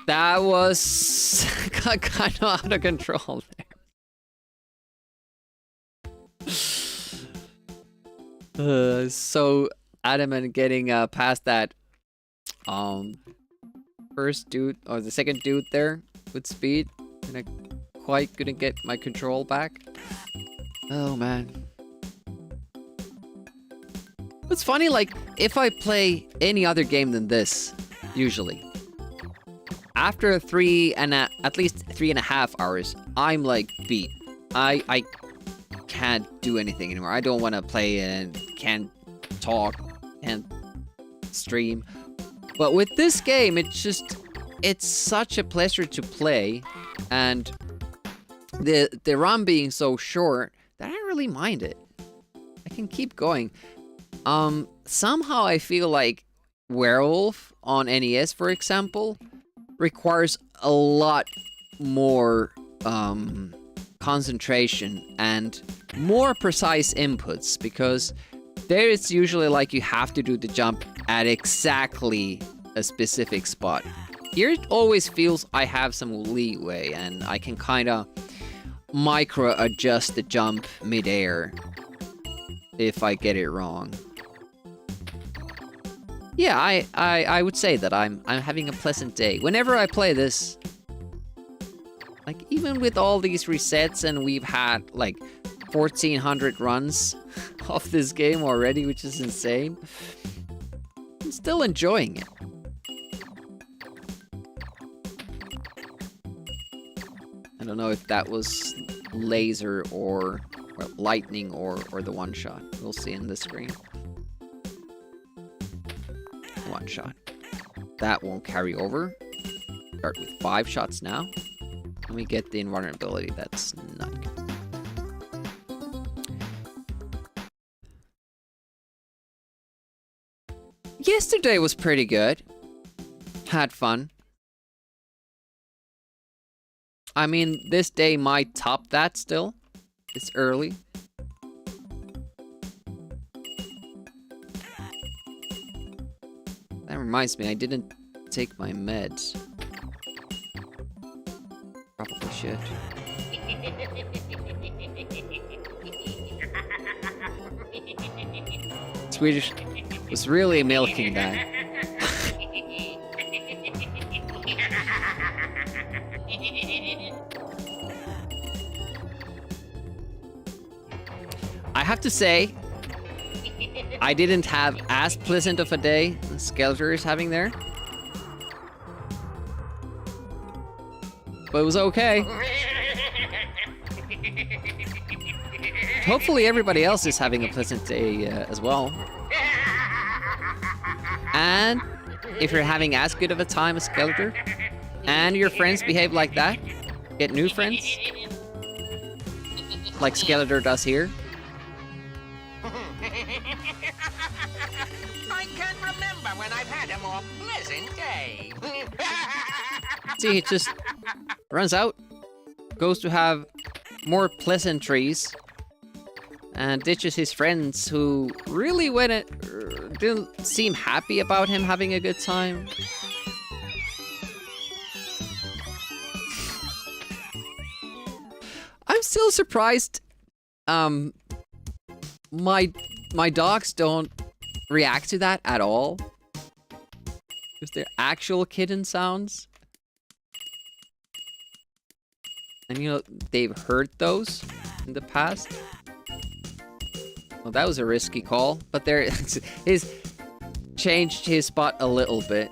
That was kind of out of control there. So adamant getting past that first dude, or the second dude there with speed, and I quite couldn't get my control back. Oh man. It's funny, like, if I play any other game than this, usually, after at least 3.5 hours, I'm like beat. I can't do anything anymore. I don't want to play and can't talk and stream. But with this game, it's such a pleasure to play, and the run being so short that I don't really mind it. I can keep going. Somehow I feel like Werewolf on NES, for example, requires a lot more concentration and more precise inputs, because there it's usually like you have to do the jump at exactly a specific spot. Here it always feels I have some leeway and I can kind of micro adjust the jump midair if I get it wrong. Yeah, I would say that I'm having a pleasant day. Whenever I play this, like even with all these resets and we've had like 1400 runs of this game already, which is insane. I'm still enjoying it. I don't know if that was laser or well, lightning or the one shot. We'll see in the screen. One shot. That won't carry over. Start with 5 shots now. And we get the invulnerability. That's not good. Yesterday was pretty good. Had fun. I mean, this day might top that still. It's early. That reminds me, I didn't take my meds. Probably should. Swedish was really milking that. I have to say, I didn't have as pleasant of a day as Skeletor is having there. But it was okay. Hopefully everybody else is having a pleasant day as well. And if you're having as good of a time as Skeletor, and your friends behave like that, get new friends, like Skeletor does here. I can't remember when I've had a more pleasant day. See, it just runs out, goes to have more pleasantries, and ditches his friends who really didn't seem happy about him having a good time. I'm still surprised my dogs don't react to that at all. Because they're actual kitten sounds. And you know, they've heard those in the past. Well, that was a risky call, but there he's changed his spot a little bit.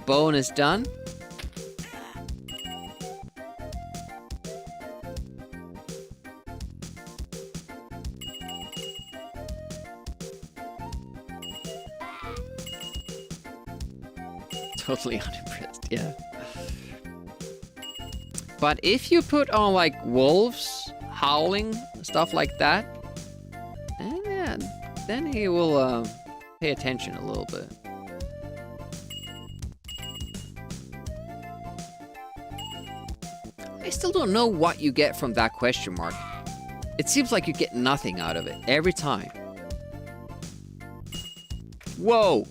Bone is done. Totally unimpressed, yeah. But if you put on like wolves howling, stuff like that, then he will pay attention a little bit. I still don't know what you get from that question mark. It seems like you get nothing out of it every time. Whoa!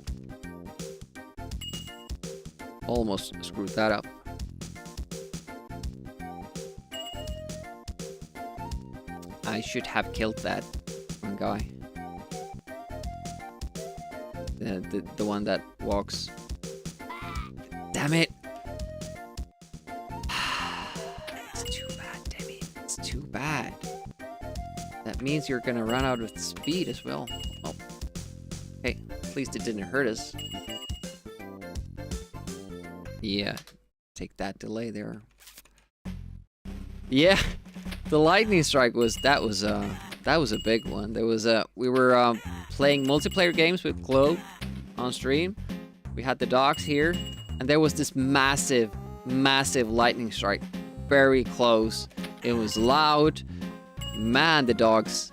Almost screwed that up. I should have killed that one guy. The one that walks. Damn it! It's too bad, Demi. It's too bad. That means you're gonna run out of speed as well. Oh. Hey, at least it didn't hurt us. Yeah, take that delay there. Yeah, the lightning strike was that was a big one. There was we were playing multiplayer games with Globe on stream. We had the dogs here, and there was this massive lightning strike, very close. It was loud. Man, the dogs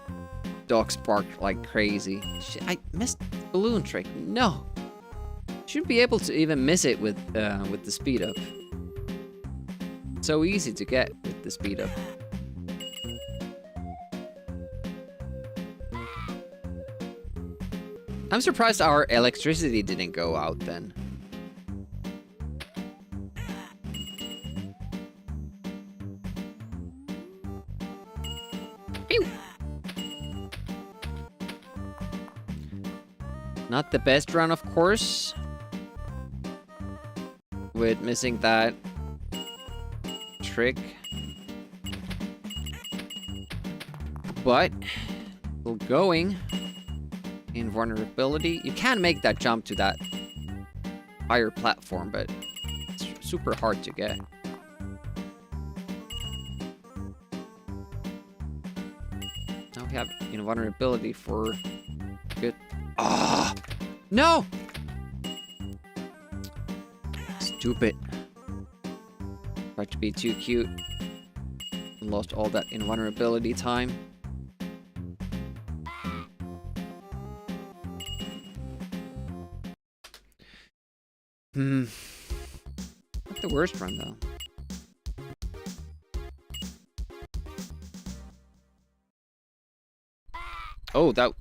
barked like crazy. Shit, I missed the balloon trick. No. Shouldn't be able to even miss it with the speed up. So easy to get with the speed up. I'm surprised our electricity didn't go out then. Pew! Not the best run, of course. With missing that trick. But still going. Invulnerability. You can make that jump to that higher platform, but it's super hard to get. Now we have invulnerability for good. Ah! No! Stupid. Tried to be too cute. Lost all that invulnerability time. Not the worst run, though. Oh, that...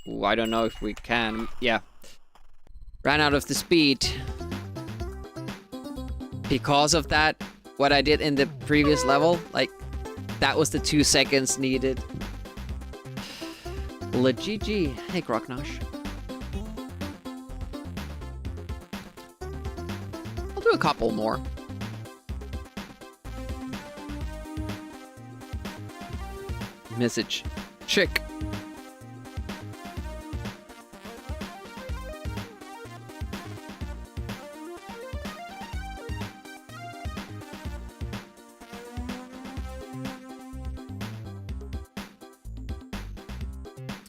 Ooh, I don't know if we can. Yeah. Ran out of the speed. Because of that, what I did in the previous level, like, that was the 2 seconds needed. La GG. Hey, Groknosh. I'll do a couple more. Message. Chick.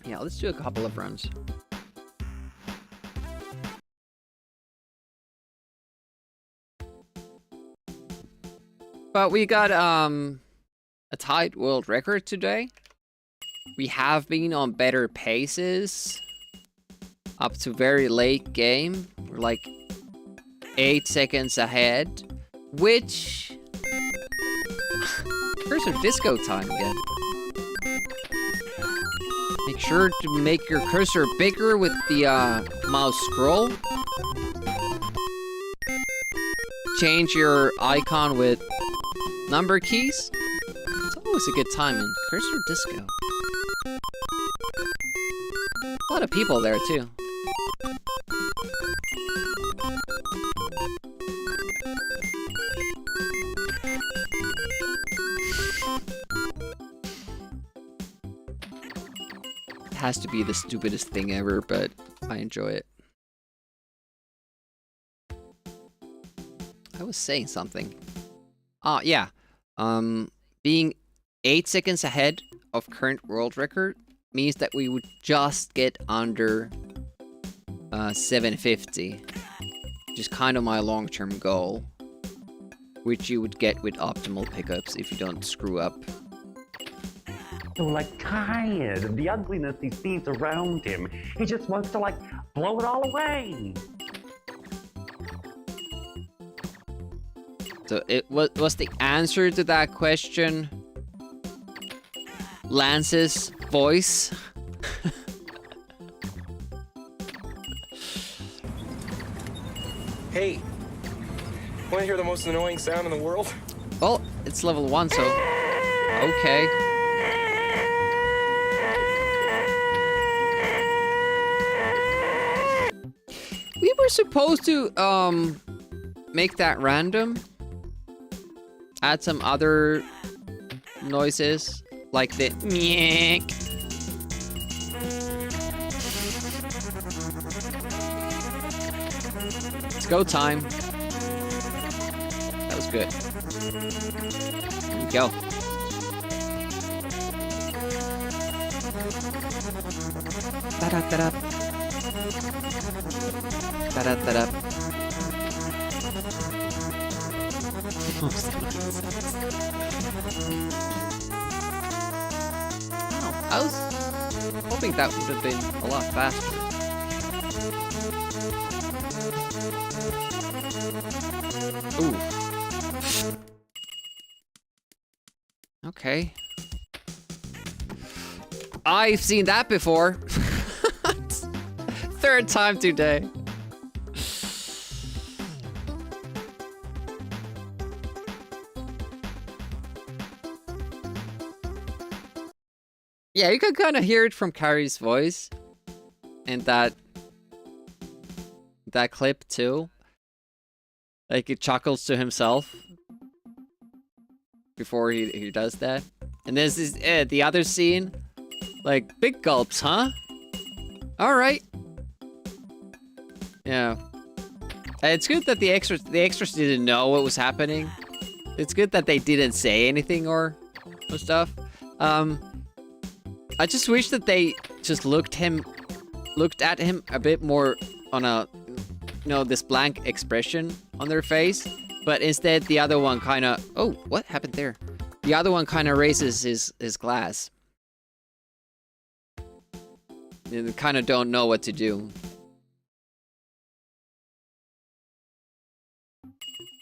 Yeah, let's do a couple of runs. But we got a tied world record today. We have been on better paces up to very late game. We're like 8 seconds ahead, which cursor disco time again. Make sure to make your cursor bigger with the mouse scroll. Change your icon with number keys. It's always a good time in cursor disco. A lot of people there too. It has to be the stupidest thing ever, but I enjoy it. I was saying something. Yeah. Being 8 seconds ahead of current world record means that we would just get under 750, which is kind of my long-term goal, which you would get with optimal pickups if you don't screw up. So like tired of the ugliness he sees around him. He just wants to like blow it all away. So it was the answer to that question Lance's voice? Hey, want to hear the most annoying sound in the world? Well, it's level 1, so okay. We were supposed to make that random. Add some other noises, like the meek. It's go time. That was good. Here we go. Da-da-da-da. Da-da-da-da. Oh, I was hoping that would have been a lot faster. Ooh. Okay. I've seen that before. Third time today. Yeah, you can kind of hear it from Carrie's voice. in that clip too. Like, he chuckles to himself before he does that. And this is the other scene. Like, big gulps, huh? Alright. Yeah. It's good that the extras didn't know what was happening. It's good that they didn't say anything or stuff. I just wish that they just looked at him a bit more on a, you know, this blank expression on their face. But instead, the other one kind of... Oh, what happened there? The other one kind of raises his glass. They kind of don't know what to do.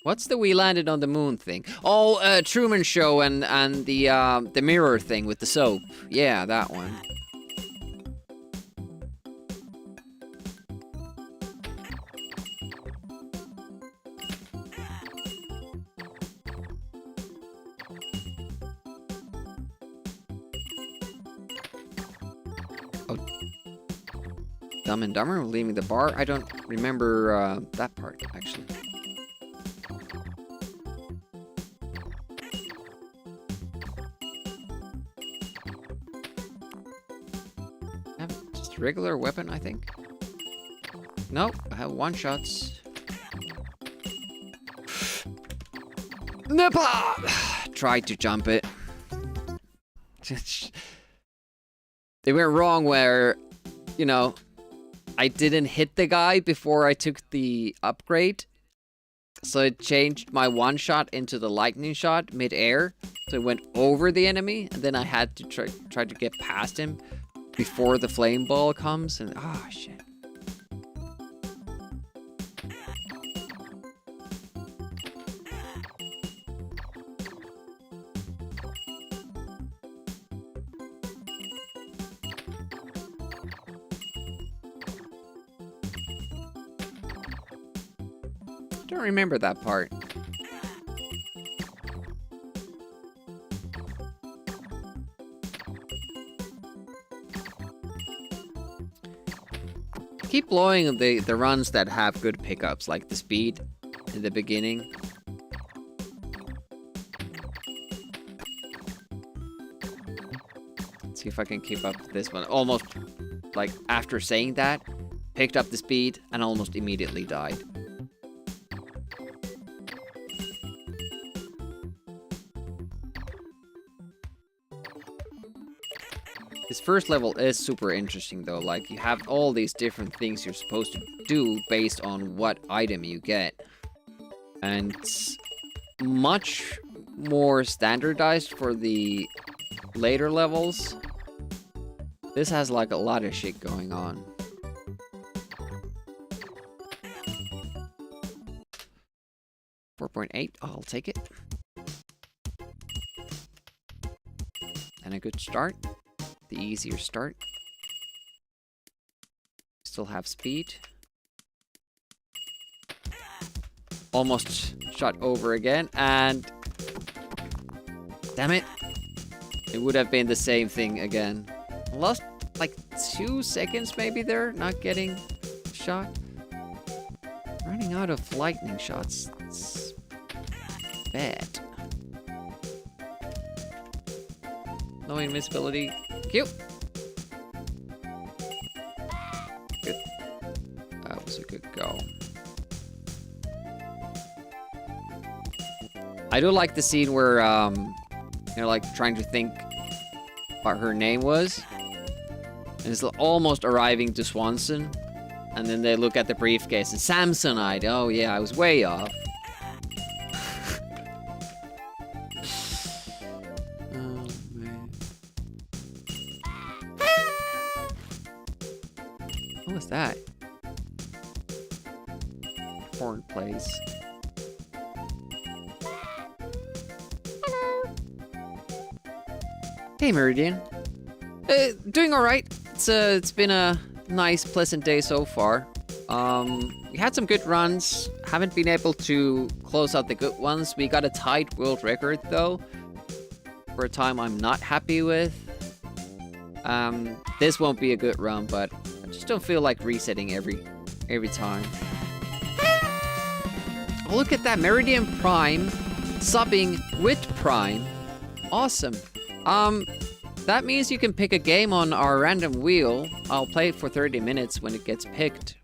What's the "we landed on the moon" thing? Oh, Truman Show and the mirror thing with the soap. Yeah, that one. Oh, Dumb and Dumber leaving the bar. I don't remember that part actually. Regular weapon, I think. Nope, I have one-shots. Nipa! Tried to jump it. They went wrong where, you know, I didn't hit the guy before I took the upgrade. So it changed my one-shot into the lightning shot mid-air. So it went over the enemy, and then I had to try to get past him before the flame ball comes, and oh shit. I don't remember that part. Keep blowing the runs that have good pickups, like the speed in the beginning. Let's see if I can keep up this one. Almost, like, after saying that, picked up the speed and almost immediately died. This first level is super interesting though, like you have all these different things you're supposed to do based on what item you get. And it's much more standardized for the later levels. This has like a lot of shit going on. .8, I'll take it. And a good start. The easier start. Still have speed. Almost shot over again, and damn it, it would have been the same thing again. Lost like 2 seconds maybe there, not getting shot. Running out of lightning shots. It's bad. No invisibility. Cute. Good. That was a good go. I do like the scene where, they're like trying to think what her name was. And it's almost arriving to Swanson. And then they look at the briefcase and Samsonite. Oh yeah, I was way off. Oh man. What was that? Horn plays. Hey Meridian. Doing alright. It's been a nice, pleasant day so far. We had some good runs. Haven't been able to close out the good ones. We got a tight world record though. For a time I'm not happy with. This won't be a good run, but I Just don't feel like resetting every time. Oh, look at that, Meridian Prime subbing with Prime. Awesome. That means you can pick a game on our random wheel. I'll play it for 30 minutes when it gets picked.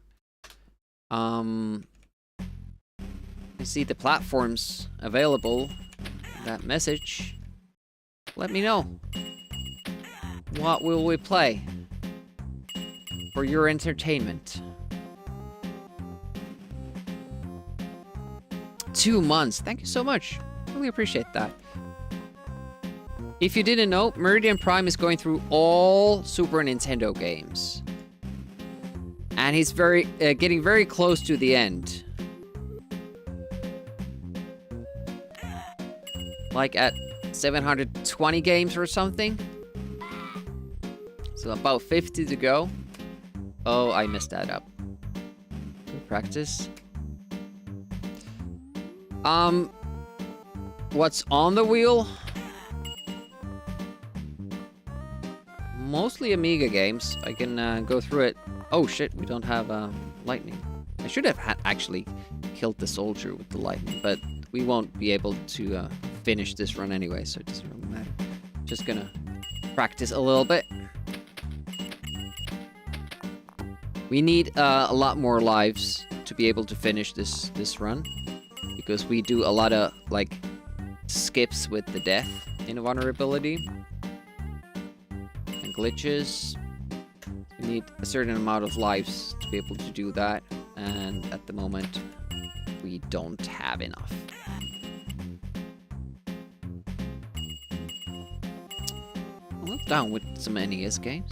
You see the platforms available. That message. Let me know. What will we play? For your entertainment. 2 months. Thank you so much. Really appreciate that. If you didn't know, Meridian Prime is going through all Super Nintendo games. And he's getting very close to the end. Like at 720 games or something. So about 50 to go. Oh, I messed that up. Good practice. What's on the wheel? Mostly Amiga games. I can go through it. Oh shit, we don't have lightning. I should have actually killed the soldier with the lightning, but we won't be able to finish this run anyway, so it doesn't really matter. Just gonna practice a little bit. We need a lot more lives to be able to finish this run, because we do a lot of like skips with the death in vulnerability and glitches. We need a certain amount of lives to be able to do that, and at the moment we don't have enough. I'm down with some NES games.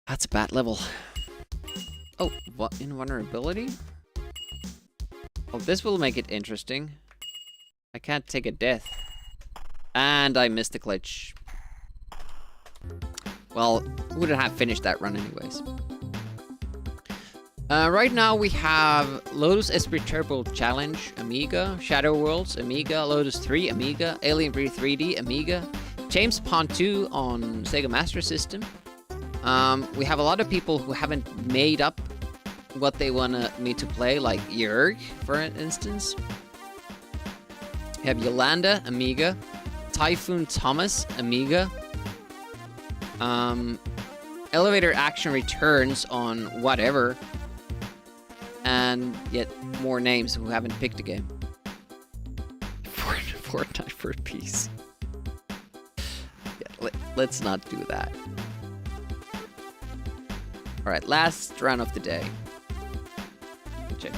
That's a bad level. Oh, what? Invulnerability? Oh, this will make it interesting. I can't take a death. And I missed the glitch. Well, wouldn't have finished that run anyways. Right now we have Lotus Esprit Turbo Challenge, Amiga, Shadow Worlds, Amiga, Lotus 3, Amiga, Alien Breed 3D, Amiga, James Pond 2 on Sega Master System. We have a lot of people who haven't made up what they want me to play, like Jörg, for instance. We have Yolanda, Amiga, Typhoon Thomas, Amiga, Elevator Action Returns on whatever, and yet more names who haven't picked a game. Fortnite for a piece. Yeah, let's not do that. Alright, last round of the day. Check.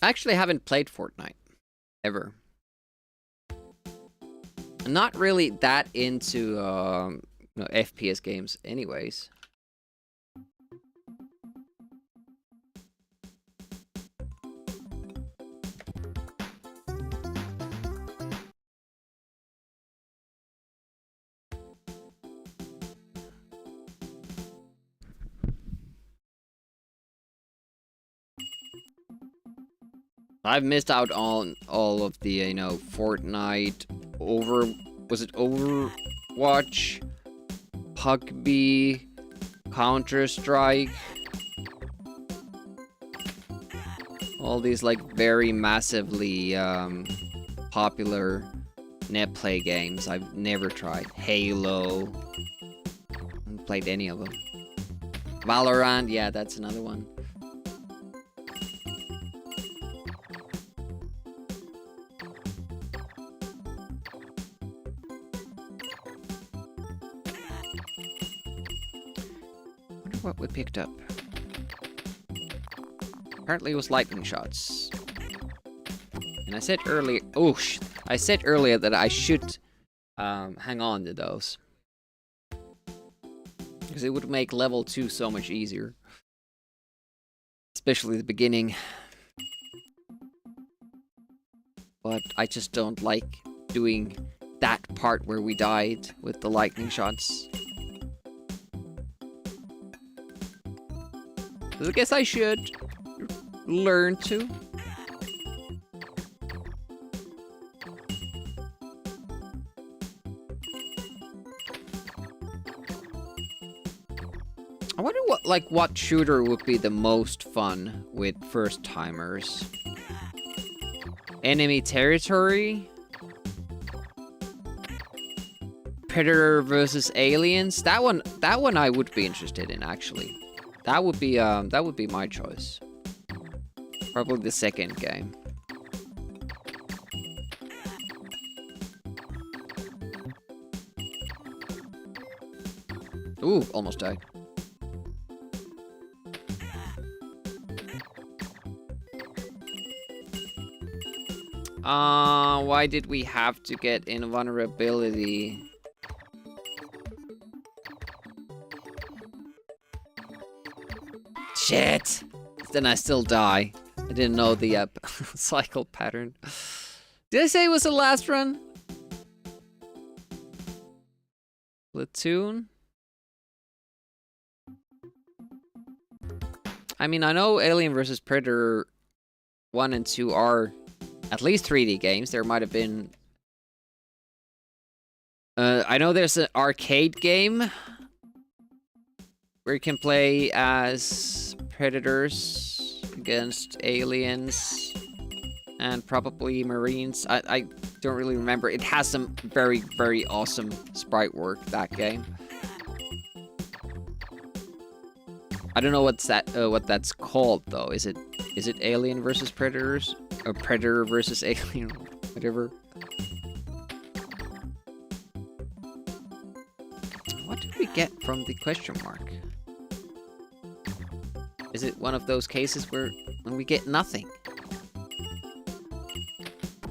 I actually haven't played Fortnite. Ever. I'm not really that into FPS games anyways. I've missed out on all of the, Fortnite, was it Overwatch, PUBG, Counter-Strike, all these, like, very massively, popular net play games I've never tried. Halo, haven't played any of them. Valorant, yeah, that's another one. What we picked up. Apparently it was lightning shots. And I said earlier, I said earlier that I should hang on to those. Because it would make level 2 so much easier. especially the beginning. But I just don't like doing that part where we died with the lightning shots. I guess I should learn to. I wonder what shooter would be the most fun with first timers. Enemy territory? Predator versus aliens? That one I would be interested in, actually. That would be my choice. Probably the second game. Ooh, almost died. Why did we have to get invulnerability? Shit! Then I still die. I didn't know the cycle pattern. Did I say it was the last run? Platoon? I mean, I know Alien vs. Predator 1 and 2 are at least 3D games. There might have been... I know there's an arcade game where you can play as predators against aliens and probably marines. I don't really remember. It has some very, very awesome sprite work, that game. I don't know what that's called though. Is it Alien versus Predators? Or Predator versus Alien, whatever. What did we get from the question mark? Is it one of those cases when we get nothing?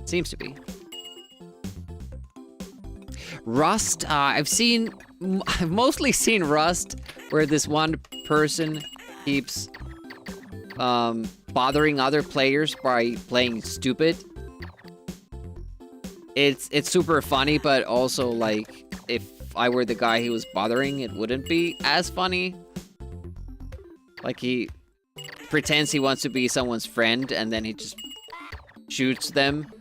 Seems to be. Rust, I've mostly seen Rust where this one person keeps bothering other players by playing stupid. It's super funny, but also like if I were the guy he was bothering, it wouldn't be as funny. Like he pretends he wants to be someone's friend and then he just shoots them.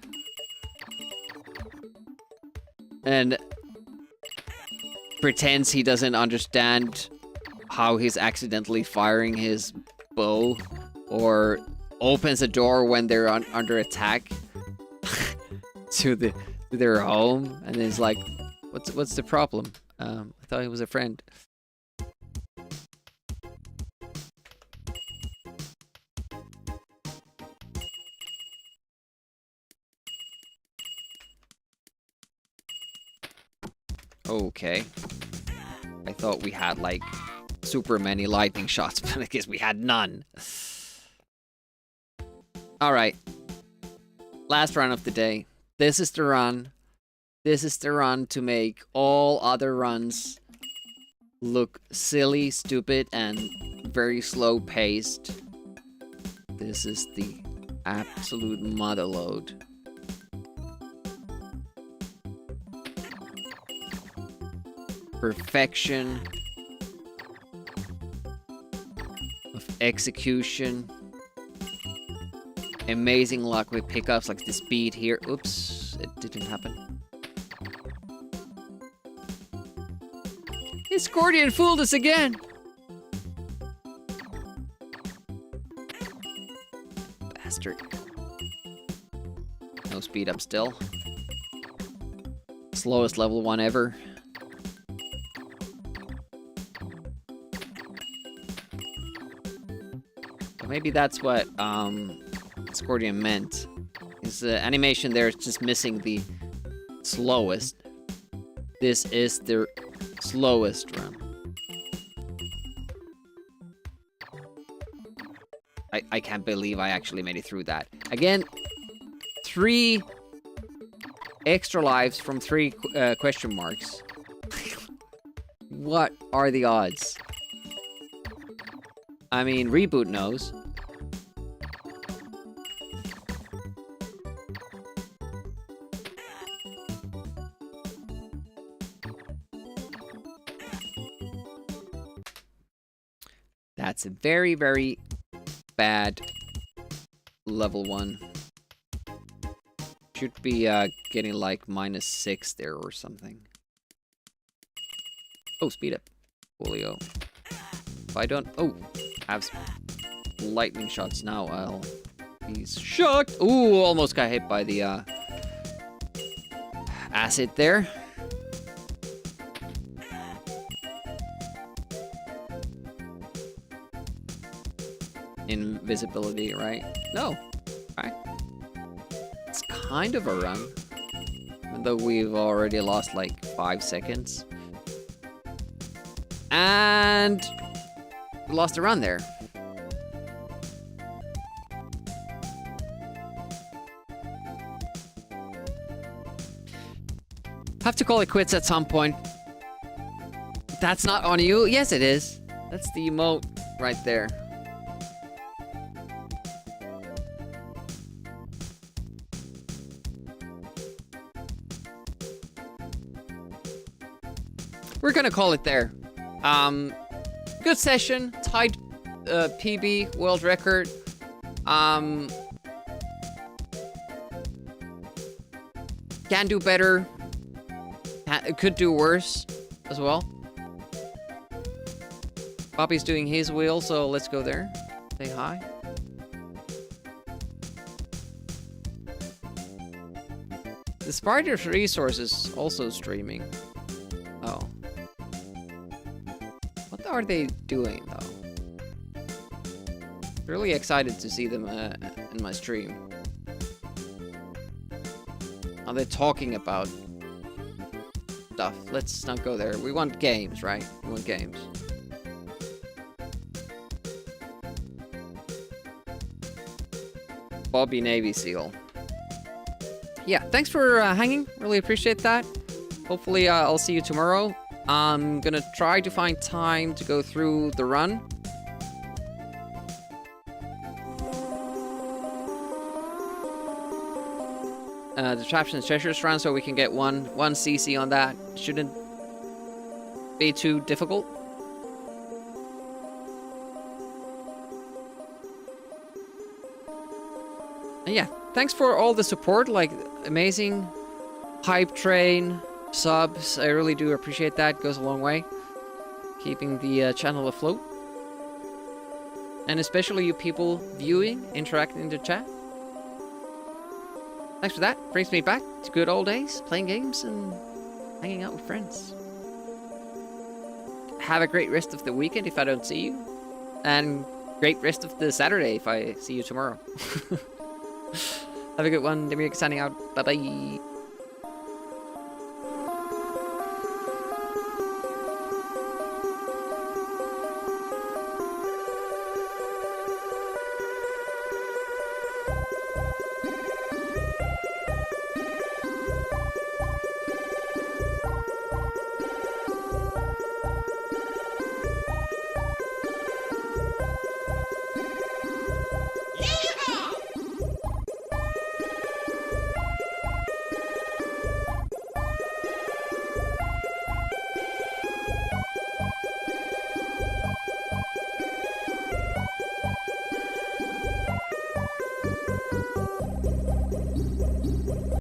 And pretends he doesn't understand how he's accidentally firing his bow, or opens a door when they're under attack to their home, and is like, "What's the problem? I thought he was a friend." Okay. I thought we had like super many lightning shots, but I guess we had none. Alright. Last run of the day. This is the run. This is the run to make all other runs look silly, stupid, and very slow paced. This is the absolute motherload. Perfection of execution. Amazing luck with pickups like the speed here. Oops, it didn't happen. His Scorpion fooled us again! Bastard. No speed up still. Slowest level 1 ever. Maybe that's what Scorpion meant. His animation there is just missing the slowest. This is the slowest run. I can't believe I actually made it through that. Again, 3 extra lives from 3 question marks. What are the odds? I mean, Reboot knows. That's a very, very bad level 1. Should be getting like -6 there or something. Oh, speed up. Julio. If I don't... Oh, have lightning shots now, I'll be shocked. Ooh, almost got hit by the acid there. Invisibility, right? No. Right. It's kind of a run. Even though we've already lost like 5 seconds. And we lost a run there. Have to call it quits at some point. That's not on you. Yes, it is. That's the emote right there. We're gonna call it there. Good session. Tied PB world record. Can do better. Could do worse as well. Bobby's doing his wheel, so let's go there. Say hi. The Spider's Resource is also streaming. Oh. What are they doing, though? Really excited to see them in my stream. Are they talking about stuff? Let's not go there. We want games, right? We want games. Bobby Navy SEAL. Yeah, thanks for hanging. Really appreciate that. Hopefully I'll see you tomorrow. I'm gonna try to find time to go through the run. The Traps and Treasures run, so we can get one CC on that. Shouldn't be too difficult. And yeah, thanks for all the support, like amazing hype train, subs. I really do appreciate that. Goes a long way. Keeping the channel afloat. And especially you people viewing, interacting in the chat. Thanks for that. Brings me back to good old days, playing games and hanging out with friends. Have a great rest of the weekend if I don't see you. And great rest of the Saturday if I see you tomorrow. Have a good one. Demiurg signing out. Bye-bye.